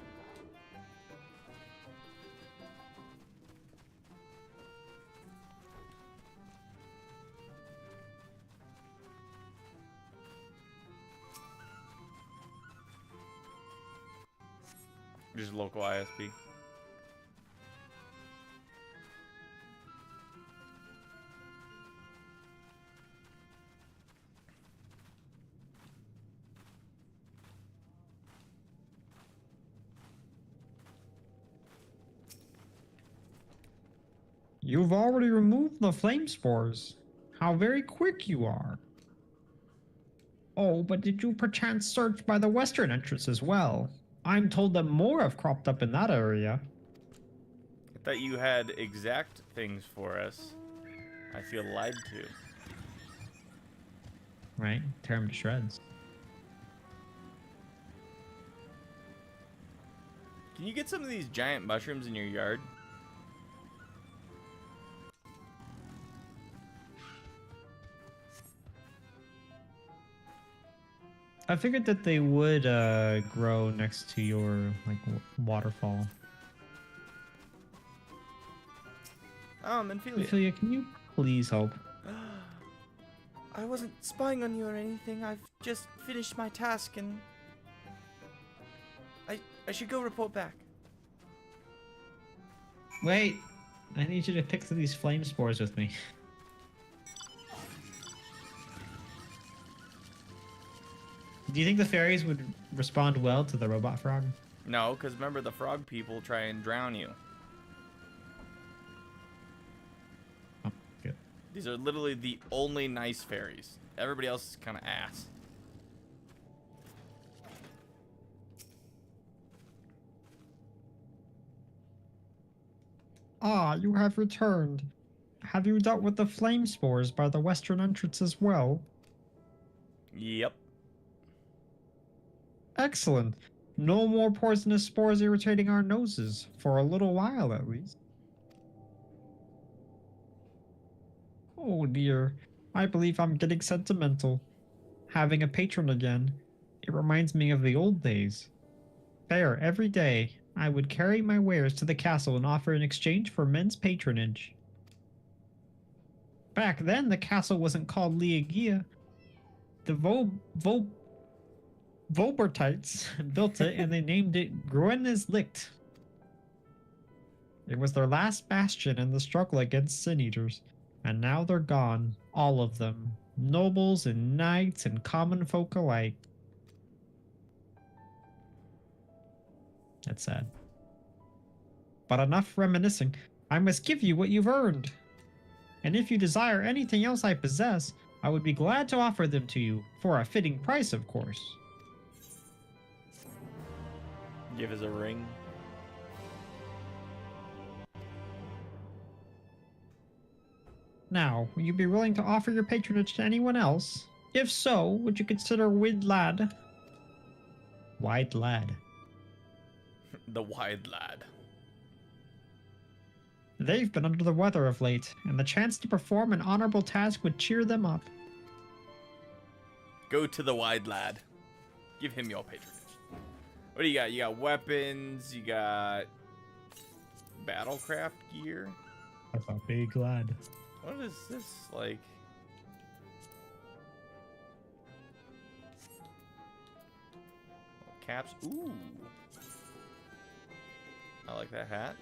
Just local ISP. You've already removed the flame spores. How very quick you are. Oh, but did you perchance search by the western entrance as well? I'm told that more have cropped up in that area. I thought you had exact things for us. I feel lied to. Right? Tear them to shreds. Can you get some of these giant mushrooms in your yard? I figured that they would grow next to your waterfall. Oh, Manphilia. Ophelia, can you please help? I wasn't spying on you or anything. I've just finished my task and I should go report back. Wait, I need you to pick through these flame spores with me. Do you think the fairies would respond well to the robot frog? No, because remember the frog people try and drown you. Oh, good. These are literally the only nice fairies. Everybody else is kind of ass. Ah, you have returned. Have you dealt with the flame spores by the western entrance as well? Yep. Excellent. No more poisonous spores irritating our noses, for a little while at least. Oh dear, I believe I'm getting sentimental. Having a patron again, it reminds me of the old days. Fair every day, I would carry my wares to the castle and offer in exchange for men's patronage. Back then, the castle wasn't called Liagia. The Volbertites built it and they named it Groennes Licht. It was their last bastion in the struggle against sin eaters, and now they're gone, all of them, nobles and knights and common folk alike. That's sad. But enough reminiscing. I must give you what you've earned. And if you desire anything else I possess, I would be glad to offer them to you, for a fitting price, of course. Give us a ring. Now, will you be willing to offer your patronage to anyone else? If so, would you consider Wide Lad? The wide lad. They've been under the weather of late, and the chance to perform an honorable task would cheer them up. Go to the wide lad. Give him your patronage. What do you got? You got weapons. You got battlecraft gear. That's a big lad. What is this like? Caps. Ooh. I like that hat.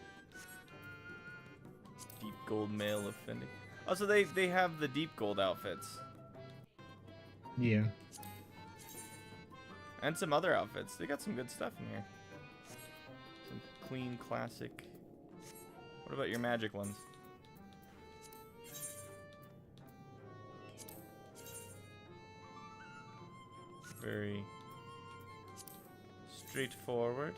Deep gold mail offending. Oh, so they have the deep gold outfits. Yeah. And some other outfits. They got some good stuff in here. Some clean, classic. What about your magic ones? Very straightforward.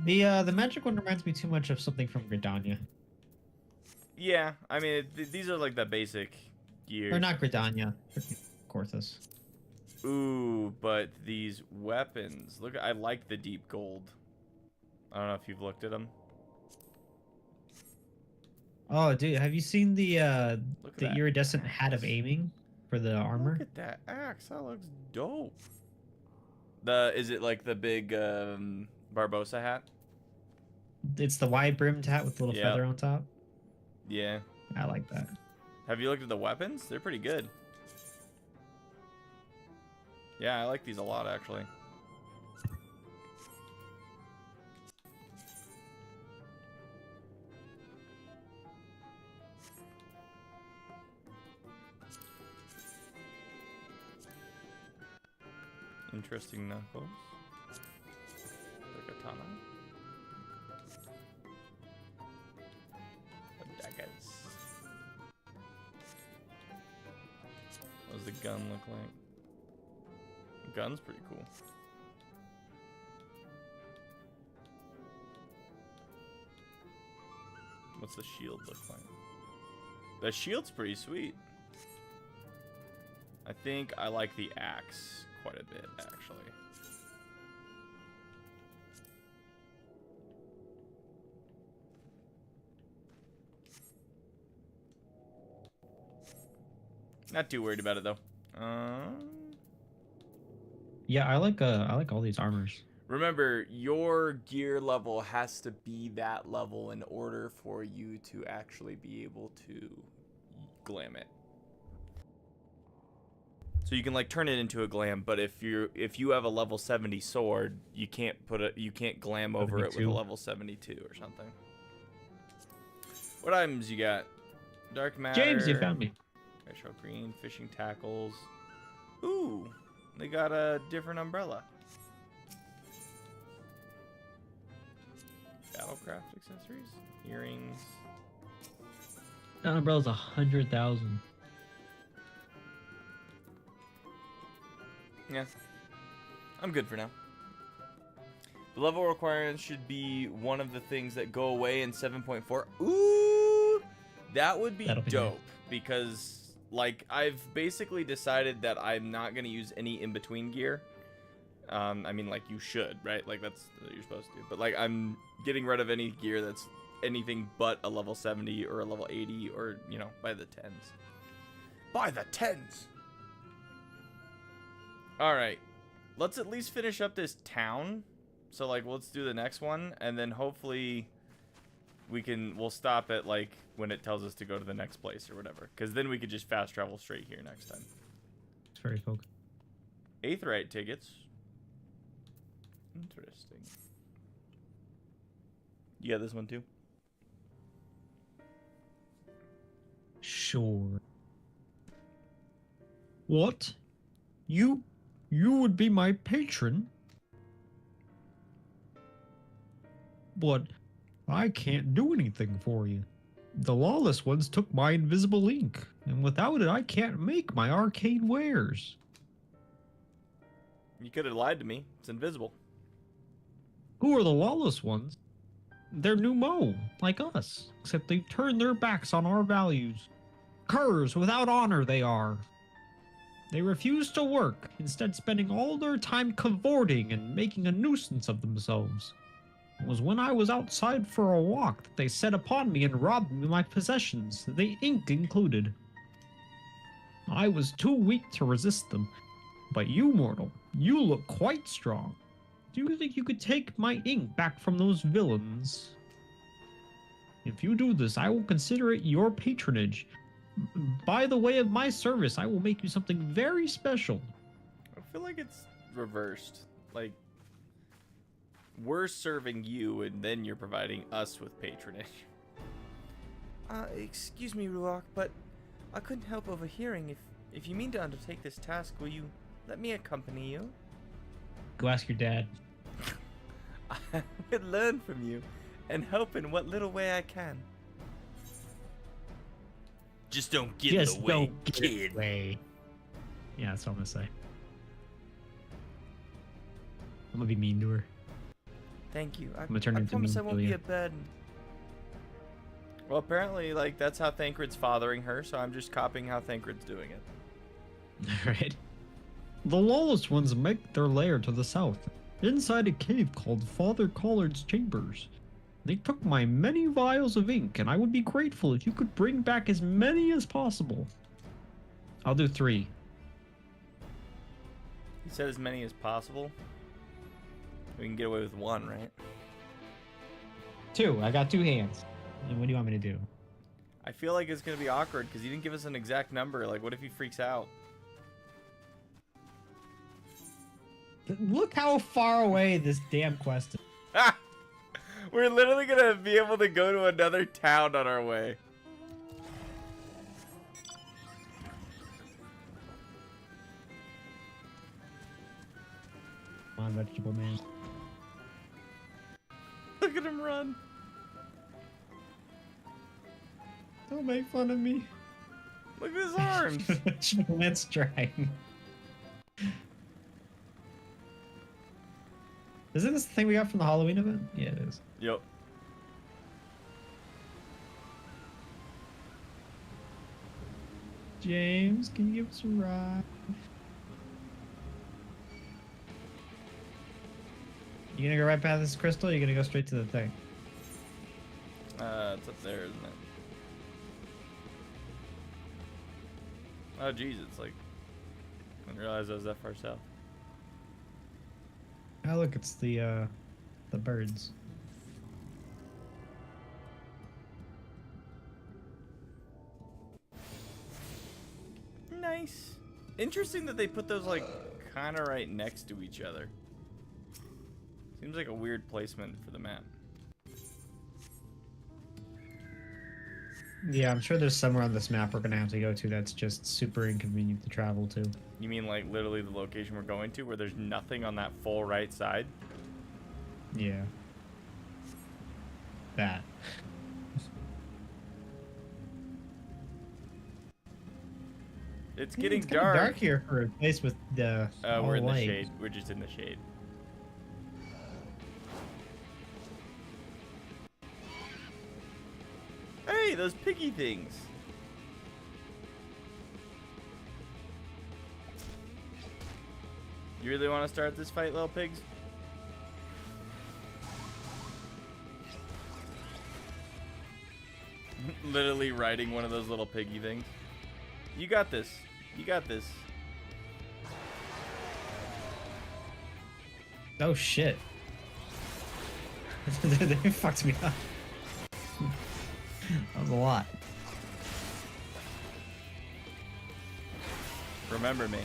The magic one reminds me too much of something from Gridania. Yeah, I mean, these are like the basic gear. Or not Gridania, Corthus. Ooh, but these weapons. Look, I like the deep gold. I don't know if you've looked at them. Oh, dude, have you seen the that iridescent hat of aiming for the armor? Look at that axe. That looks dope. Is it like the big Barbosa hat? It's the wide brimmed hat with the little feather on top. Yeah. I like that. Have you looked at the weapons? They're pretty good. Yeah, I like these a lot, actually. Interesting knuckles. The katana. The daggers. What does the gun look like? The gun's pretty cool. What's the shield look like? The shield's pretty sweet. I think I like the axe quite a bit, actually. Not too worried about it though. Yeah, I like all these armors. Remember, your gear level has to be that level in order for you to actually be able to glam it. So you can like turn it into a glam, but if you have a level 70 sword, you can't glam over 72. It with a level 72 or something. What items you got? Dark matter. James, you found me. Retro green, fishing tackles. Ooh, they got a different umbrella. Battlecraft accessories, earrings. That umbrella's 100,000. Yeah, I'm good for now. The level requirements should be one of the things that go away in 7.4. Ooh, that would be dope because, like, I've basically decided that I'm not gonna use any in-between gear. I mean, like, you should, right? Like, that's what you're supposed to do. But, like, I'm getting rid of any gear that's anything but a level 70 or a level 80 or, you know, by the 10s. By the 10s! Alright. Let's at least finish up this town. So, like, let's do the next one. And then hopefully we'll stop at, like, when it tells us to go to the next place or whatever. Because then we could just fast travel straight here next time. It's very cool. Aetheryte tickets. Interesting. You got this one too? Sure. What? You would be my patron? But I can't do anything for you. The lawless ones took my invisible ink, and without it I can't make my arcane wares. You could have lied to me. It's invisible. Who are the lawless ones? They're Numo, like us, except they've turned their backs on our values. Curs without honor they are. They refuse to work, instead spending all their time cavorting and making a nuisance of themselves. It was when I was outside for a walk that they set upon me and robbed me of my possessions, the ink included. I was too weak to resist them, but you, mortal, you look quite strong. Do you think you could take my ink back from those villains? If you do this, I will consider it your patronage. By the way of my service, I will make you something very special. I feel like it's reversed. Like, we're serving you, and then you're providing us with patronage. Excuse me, Ruark, but I couldn't help overhearing. If you mean to undertake this task, will you let me accompany you? Go ask your dad. I would learn from you and help in what little way I can. Just don't get in the way, kid. Yeah, that's what I'm gonna say. I'm gonna be mean to her. Thank you. I into promise I won't be Mean a burden. Well, apparently, like, that's how Thancred's fathering her, so I'm just copying how Thancred's doing it. Alright. The lawless ones make their lair to the south, inside a cave called Father Collard's Chambers. They took my many vials of ink, and I would be grateful if you could bring back as many as possible. I'll do 3. He said as many as possible. We can get away with 1, right? 2. I got 2 hands. And what do you want me to do? I feel like it's going to be awkward because he didn't give us an exact number. Like, what if he freaks out? Look how far away this damn quest is. We're literally going to be able to go to another town on our way. Come on, vegetable man. Look at him run. Don't make fun of me. Look at his arms. Vegetable man's trying. Isn't this the thing we got from the Halloween event? Yeah, it is. Yep. James, can you give us a ride? You gonna go right past this crystal, or you gonna go straight to the thing? It's up there, isn't it? Oh, jeez, it's like... I didn't realize I was that far south. Oh, look, it's the birds. Nice. Interesting that they put those, like, kind of right next to each other. Seems like a weird placement for the map. Yeah, I'm sure there's somewhere on this map we're gonna have to go to that's just super inconvenient to travel to. You mean, like, literally the location we're going to, where there's nothing on that full right side? Yeah. That. It's getting it's kinda dark. dark here for a place with the. We're in the light. shade. We're just in the shade. Hey, those piggy things. You really want to start this fight, little pigs? Literally riding one of those little piggy things. You got this. You got this. Oh shit. They fucked me up. That was a lot. Remember me.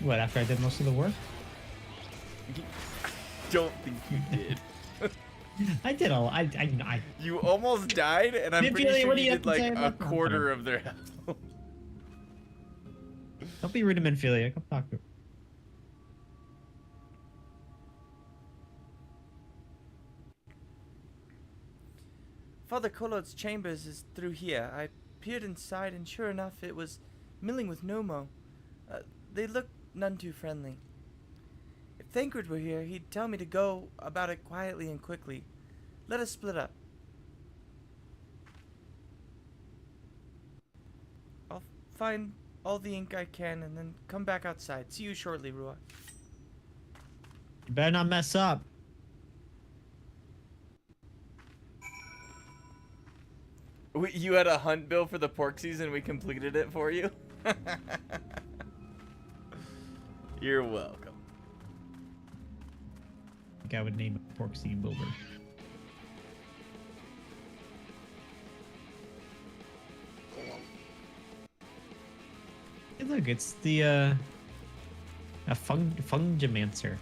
What, after I did most of the work? Don't think you did. I did all. I. You almost died, and I'm pretty sure what do you you did have to say like a about that? quarter of their health. Don't be rude to Minphilia. Come talk to her. Father Collard's chambers is through here. I peered inside, and sure enough, it was milling with Nomo. They looked none too friendly. If Thancred were here, he'd tell me to go about it quietly and quickly. Let us split up. I'll find all the ink I can and then come back outside. See you shortly, Rua. You better not mess up. You had a hunt bill for the pork season. We completed it for you. You're welcome. I think I would name it Pork Seed Wilbur. Hey, look, it's the a fungamancer.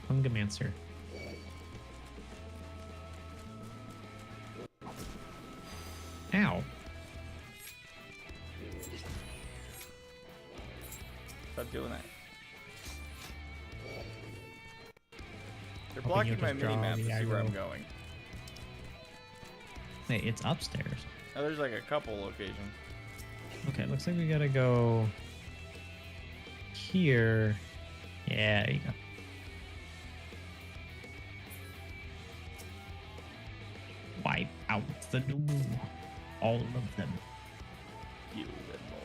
Ow. They're Hoping blocking you'll my just draw mini-map the to see where I'm aggro. going. Wait, it's upstairs. Oh, there's like a couple locations. Okay, looks like we gotta go here. Yeah, there you go. Wipe out the new. All of them. Kill them all.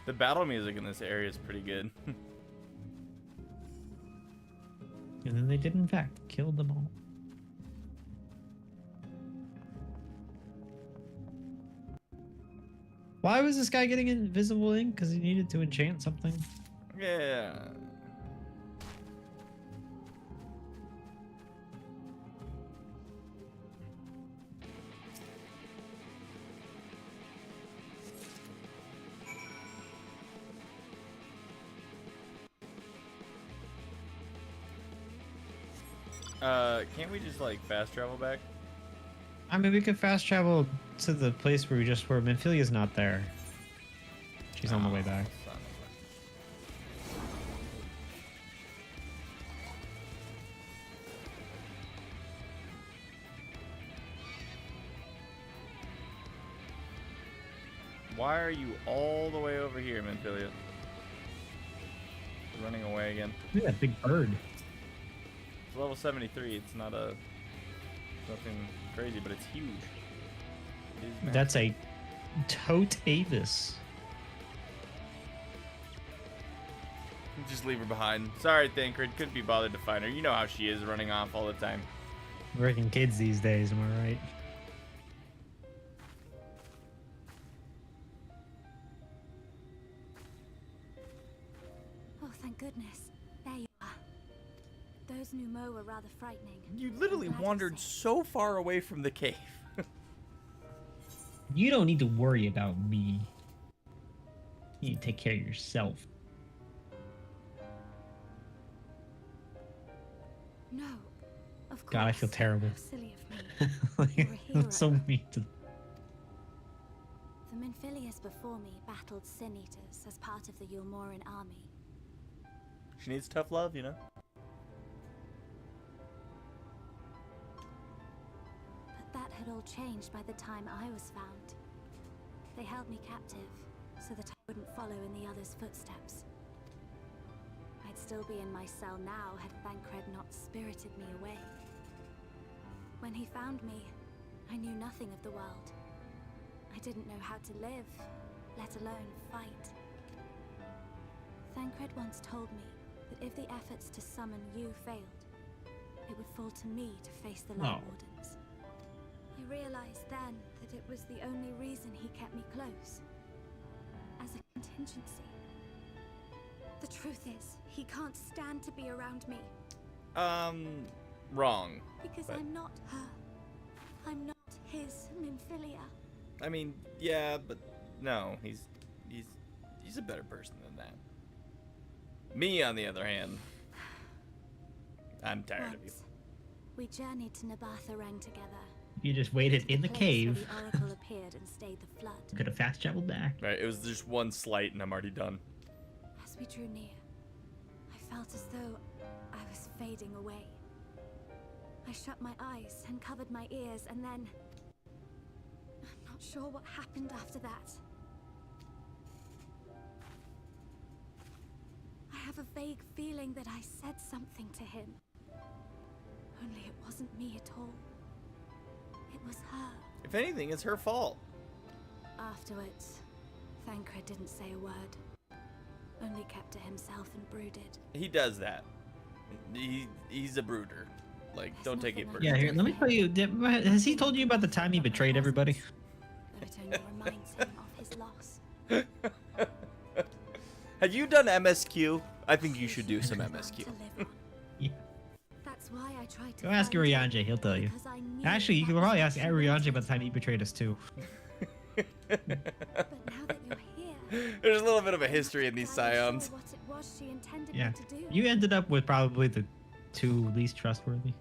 The battle music in this area is pretty good. And then they did, in fact, kill them all. Why was this guy getting invisible ink? Because he needed to enchant something. Yeah. Can't we just like fast travel back? I mean, we could fast travel to the place where we just were. Manphilia's not there. She's on the way back. Son of a- Why are you all the way over here, Manphilia? Running away again. Look at that big bird. It's level 73. It's not a nothing crazy, but it's huge. It is massive. That's a Tote Avis. Just leave her behind. Sorry, Thancred. Couldn't be bothered to find her. You know how she is, running off all the time. Working kids these days, am I right? Oh, thank goodness. There you are. Those Numo were rather frightening. You literally wandered so far away from the cave. You don't need to worry about me. You need to take care of yourself. No, of course. God, I feel terrible. How silly of me. Like, You're a hero. that's so mean to... The Minphilius before me battled Sin Eaters as part of the Yulmoran army. She needs tough love, you know? But that had all changed by the time I was found. They held me captive so that I wouldn't follow in the others' footsteps. I'd still be in my cell now had Thancred not spirited me away. When he found me, I knew nothing of the world. I didn't know how to live, let alone fight. Thancred once told me that if the efforts to summon you failed, it would fall to me to face the Light Wardens. I realized then that it was the only reason he kept me close. As a contingency. The truth is, he can't stand to be around me. Wrong. Because but... I'm not her. I'm not his Minphilia. I mean, yeah, but no, he's a better person than that. Me, on the other hand, I'm tired of you. We journeyed to Nabatha-Reng together. You just waited in the cave. The oracle appeared and stayed the flood. Could have fast traveled back. Right, it was just one slight and I'm already done. As we drew near, I felt as though I was fading away. I shut my eyes and covered my ears, and then... I'm not sure what happened after that. I have a vague feeling that I said something to him. Only it wasn't me at all. It was her. If anything, it's her fault. Afterwards, Thancred didn't say a word. Only kept to himself and brooded. He does that. He's a brooder. Like, don't take it personally. Yeah, here, let me tell you. Has he told you about the time he betrayed everybody? But it only reminds him of his loss. Have you done MSQ? I think you should do some MSQ. Yeah. That's why I tried to Go ask Urianger, he'll tell you. Actually, you can probably ask Urianger about the time he betrayed us too. But now that you're here, There's a little bit of a history in these scions. what it was she intended Yeah. me to do. You ended up with probably the two least trustworthy.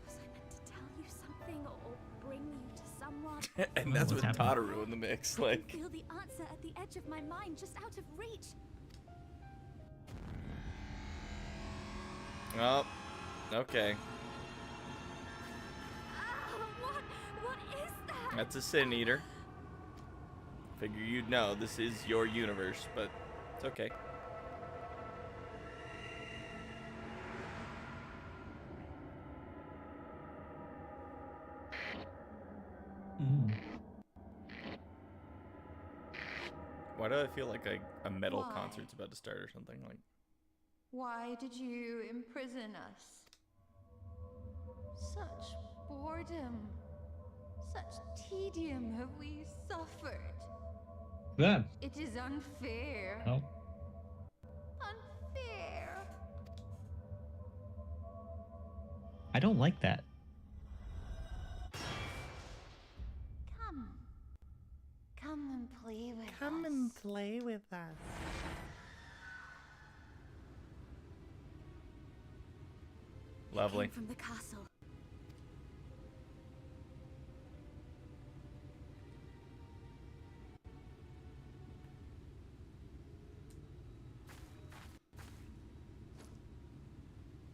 Was I meant to tell you something or bring you to someone? And that's with What's happening? Tataru in the mix. I Like, feel the answer at the edge of my mind, just out of reach. Oh, okay. What is that? That's a Sin Eater. Figure you'd know. This is your universe, but it's okay. Why do I feel like a metal concert's about to start or something? Like, Why did you imprison us? Such boredom, such tedium have we suffered. Yeah. It is unfair. Oh. Unfair. I don't like that. Come. Come and play with us. Come and play with us. lovely. From the castle.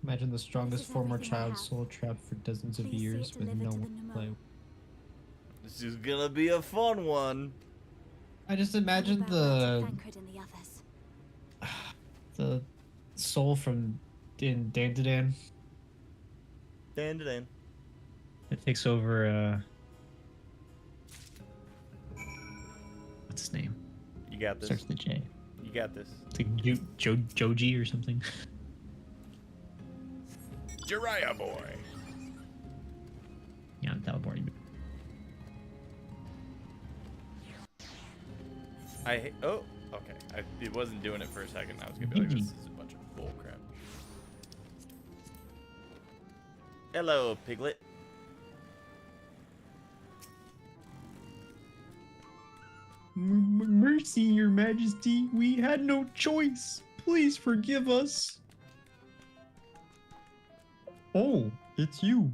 Imagine the strongest This is former everything I child have. soul trapped for dozens of Please see years it with delivered no to the one to Nemo. play. This is gonna be a fun one. I just imagine About the Tancred and the others. the soul from in Dan. Dan. It takes over what's his name? You got this. Starts with a J. You got this. It's like Joji or something. Jiraiya boy. Yeah, I'm teleporting. Oh, okay. It wasn't doing it for a second. I was gonna be like, this is a bunch of bull crap. Hello, Piglet. Mercy, Your Majesty. We had no choice. Please forgive us. Oh, it's you.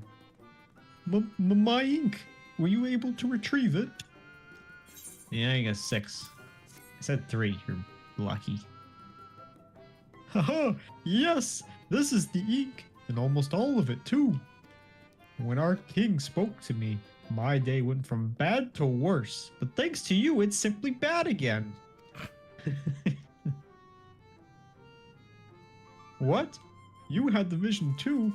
My ink. Were you able to retrieve it? Yeah, I got 6. I said 3. You're lucky. Haha! Yes! This is the ink, and almost all of it, too. When our king spoke to me, my day went from bad to worse, but thanks to you, it's simply bad again. What? You had the vision too?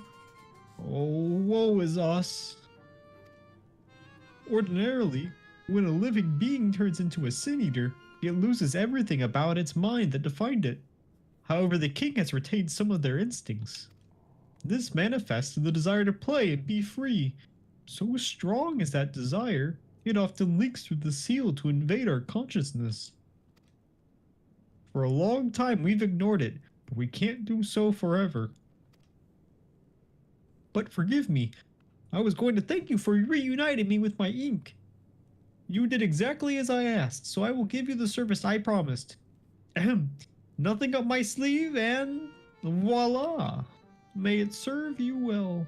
Oh, woe is us. Ordinarily, when a living being turns into a sin eater, it loses everything about its mind that defined it. However, the king has retained some of their instincts. This manifests in the desire to play and be free. So strong is that desire, it often leaks through the seal to invade our consciousness. For a long time we've ignored it, but we can't do so forever. But forgive me, I was going to thank you for reuniting me with my ink. You did exactly as I asked, so I will give you the service I promised. Ahem. Nothing up my sleeve, and voila! May it serve you well.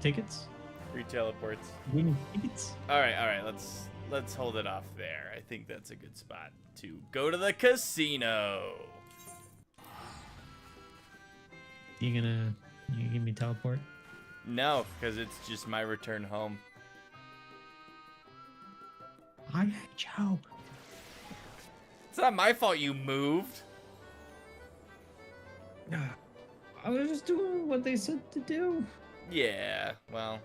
Tickets? Free teleports. Winning tickets? All right. Let's hold it off there. I think that's a good spot to go to the casino. You give me teleport? No, because it's just my return home. Hi, Joe. It's not my fault you moved. I was just doing what they said to do. Yeah, well.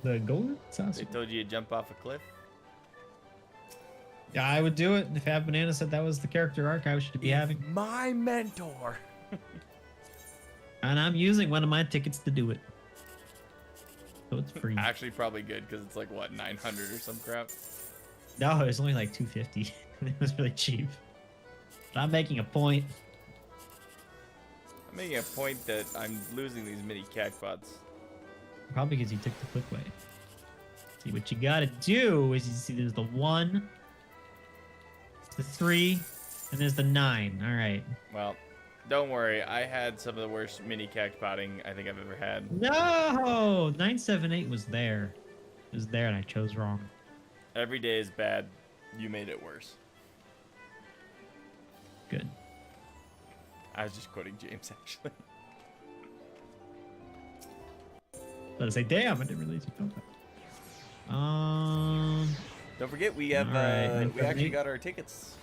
The golden saucer. They told you to jump off a cliff. Yeah, I would do it if Ab Banana said that was the character arc I should be having. My mentor. And I'm using one of my tickets to do it. So it's free. Actually, probably good because it's like what, 900 or some crap. No, it was only like 250. It was really cheap. But I'm making a point. I'm making a point that I'm losing these mini cactbots. Probably because you took the quick way. See, what you gotta do is you see there's the 1, the 3, and there's the 9. All right. Well, don't worry. I had some of the worst mini cactbotting I think I've ever had. No! 978 was there. It was there and I chose wrong. Every day is bad. You made it worse. Good. I was just quoting James, actually. Let's say, damn, I didn't realize you felt that. Don't forget, we have we actually got our tickets.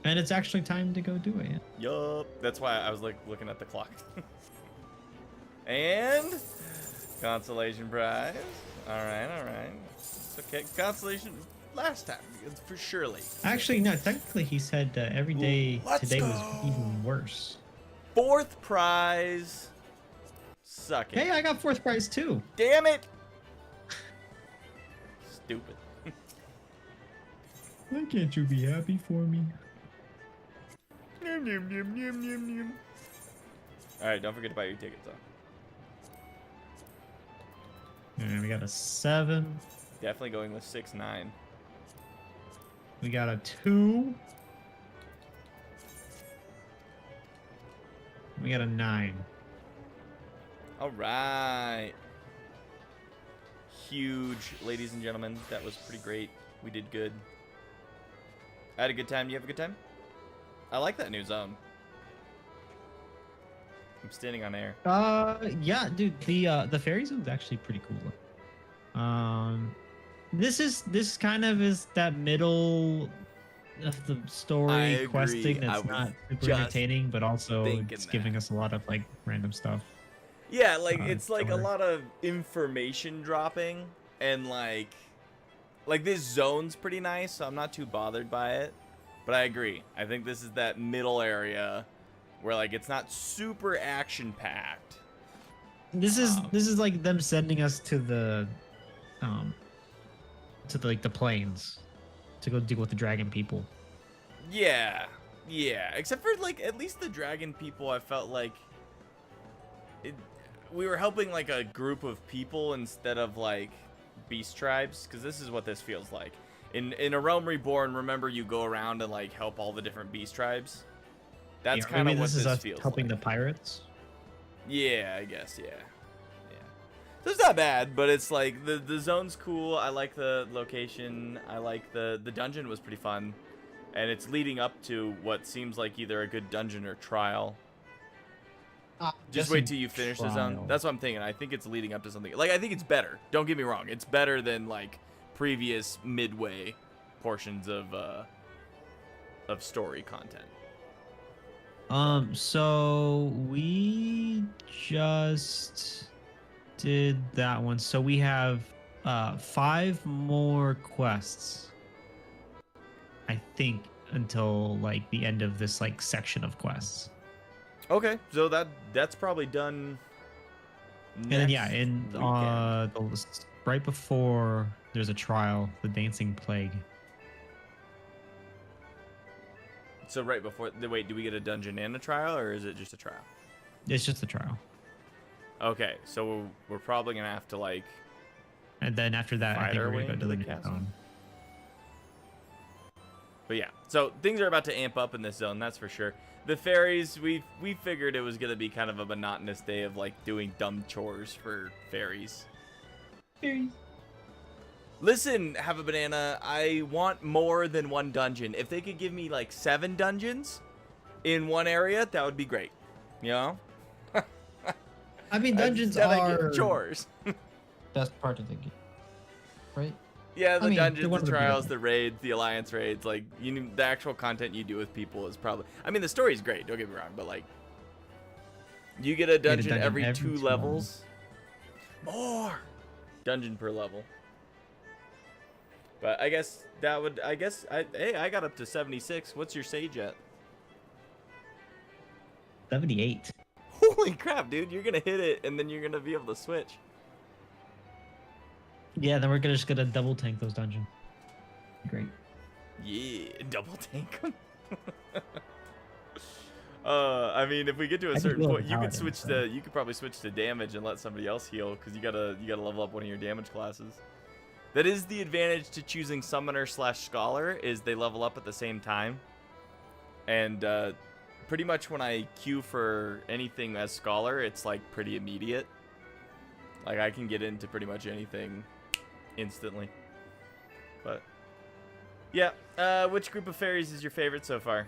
And it's actually time to go do it. Yup. That's why I was like looking at the clock. And consolation prize. All right. It's okay. Consolation last time for Shirley. Actually, no. Technically, he said every day today was even worse. 4th prize. Suck it. Hey, I got 4th prize too. Damn it. Stupid. Why can't you be happy for me? Alright, don't forget to buy your tickets though. And we got a 7. Definitely going with 6-9. We got a 2. We got a 9. Alright. Huge, ladies and gentlemen. That was pretty great. We did good. I had a good time. You have a good time? I like that new zone. I'm standing on air. Yeah, dude, the fairy zone's actually pretty cool. This kind of is that middle of the story questing that's not super entertaining, but also it's giving us a lot of like random stuff. Yeah, like it's like a lot of information dropping, and like this zone's pretty nice, so I'm not too bothered by it. But I agree. I think this is that middle area where like it's not super action packed. This is like them sending us to the like the plains to go deal with the dragon people. Yeah. Except for like at least the dragon people, I felt like we were helping like a group of people instead of like beast tribes, because this is what this feels like. In A Realm Reborn, remember you go around and like help all the different beast tribes. That's kind of what this feels like. Helping the pirates. Yeah, I guess. Yeah. So it's not bad, but it's like the zone's cool. I like the location. I like the dungeon was pretty fun, and it's leading up to what seems like either a good dungeon or trial. Just wait till you finish the zone. That's what I'm thinking. I think it's leading up to something. Like I think it's better. Don't get me wrong. It's better than like previous midway portions of story content. So we just did that one. So we have 5 more quests, I think, until like the end of this like section of quests. Okay, so that's probably done. And then, yeah, in right before there's a trial, the Dancing Plague. So right before wait, do we get a dungeon and a trial, or is it just a trial? It's just a trial. Okay, so we're probably gonna have to like. And then after that, I think we're gonna go to the new zone. But yeah, so things are about to amp up in this zone, that's for sure. The fairies, we figured it was gonna be kind of a monotonous day of like doing dumb chores for fairies. Listen, Have a Banana, I want more than 1 dungeon. If they could give me like 7 dungeons in one area, that would be great. You know? I mean, dungeons are chores. Best part of the game, right? Yeah, the dungeons, the trials, the raids, the alliance raids, like the actual content you do with people is probably. I mean, the story's great. Don't get me wrong, but like, you get a dungeon, every 2 levels. More dungeon per level. But I guess that would. Hey, I got up to 76. What's your sage at? 78. Holy crap, dude! You're gonna hit it, and then you're gonna be able to switch. Yeah, then we're just gonna double tank those dungeons. Great. Yeah, double tank them. I mean, if we get to a certain point, you could switch to. You could probably switch to damage and let somebody else heal, because you gotta level up one of your damage classes. That is the advantage to choosing Summoner / Scholar, is they level up at the same time. And pretty much when I queue for anything as Scholar, it's like pretty immediate. Like I can get into pretty much anything instantly. But yeah, which group of fairies is your favorite so far?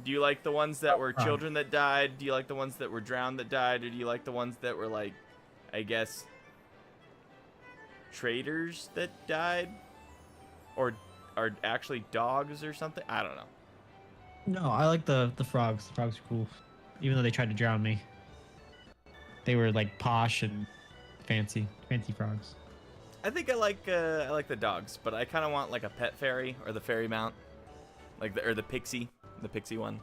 Do you like the ones that were children that died? Do you like the ones that were drowned that died? Or do you like the ones that were like, I guess, traders that died? Or are actually dogs or something? I don't know. No, I like the frogs. The frogs are cool. Even though they tried to drown me. They were like posh and fancy frogs. I think I like the dogs, but I kind of want like a pet fairy or the fairy mount, like the pixie one.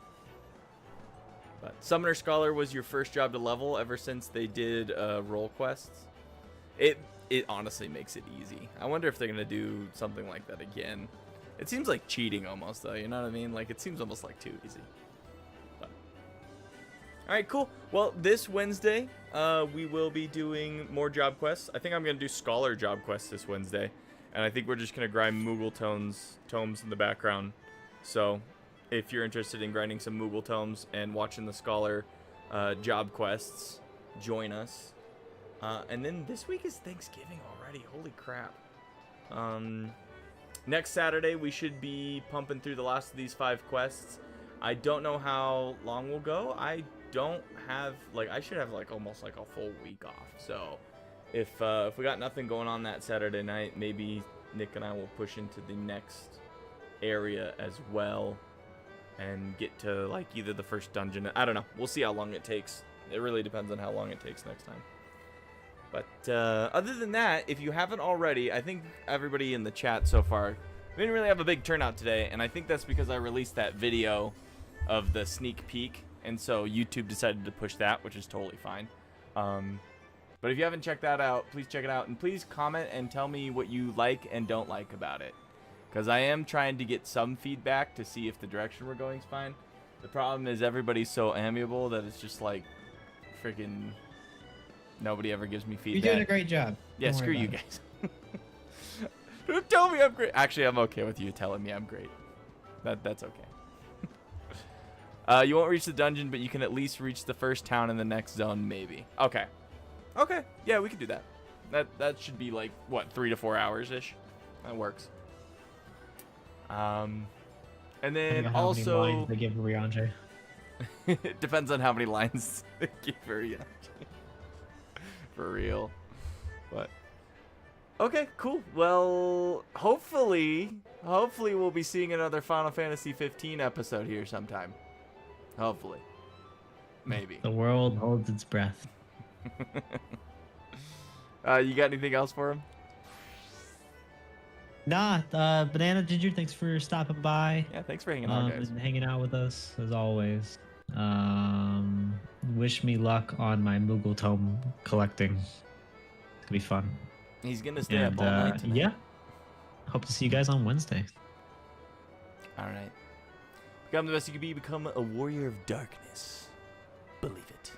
But Summoner Scholar was your first job to level ever since they did role quests. It honestly makes it easy. I wonder if they're gonna do something like that again. It seems like cheating almost, though. You know what I mean? Like it seems almost like too easy. But all right, cool. Well, this Wednesday we will be doing more job quests. I think I'm gonna do Scholar job quests this Wednesday, and I think we're just gonna grind Moogle tomes in the background. So if you're interested in grinding some Moogle tomes and watching the Scholar job quests, join us. And then this week is Thanksgiving already. Holy crap. Next Saturday, we should be pumping through the last of these 5 quests. I don't know how long we'll go. I don't have, like, I should have, like, almost, like, a full week off. So, if we got nothing going on that Saturday night, maybe Nick and I will push into the next area as well and get to, like, either the first dungeon. I don't know. We'll see how long it takes. It really depends on how long it takes next time. But other than that, if you haven't already, I think everybody in the chat so far, we didn't really have a big turnout today, and I think that's because I released that video of the sneak peek, and so YouTube decided to push that, which is totally fine. But if you haven't checked that out, please check it out, and please comment and tell me what you like and don't like about it, because I am trying to get some feedback to see if the direction we're going is fine. The problem is everybody's so amiable that it's just like freaking... Nobody ever gives me feedback. You're doing a great job. Yeah, Don't screw worry you about guys. Tell me I'm great. Actually, I'm okay with you telling me I'm great. That's okay. You won't reach the dungeon, but you can at least reach the first town in the next zone, maybe. Okay. Okay. Yeah, we can do that. That should be like, what, 3 to 4 hours-ish? That works. And then how also... many lines they give Riange. It depends on how many lines they give Riange. For real. But okay, cool. Well, hopefully we'll be seeing another Final Fantasy 15 episode here sometime. Hopefully. Maybe. The world holds its breath. You got anything else for him? Nah, Banana Ginger, thanks for stopping by. Yeah, thanks for hanging out, guys. And hanging out with us as always. Wish me luck on my Moogle tome collecting. It's gonna be fun. He's gonna stay up all night tonight. Yeah. Hope to see you guys on Wednesday. All right. Become the best you can be. Become a warrior of darkness. Believe it.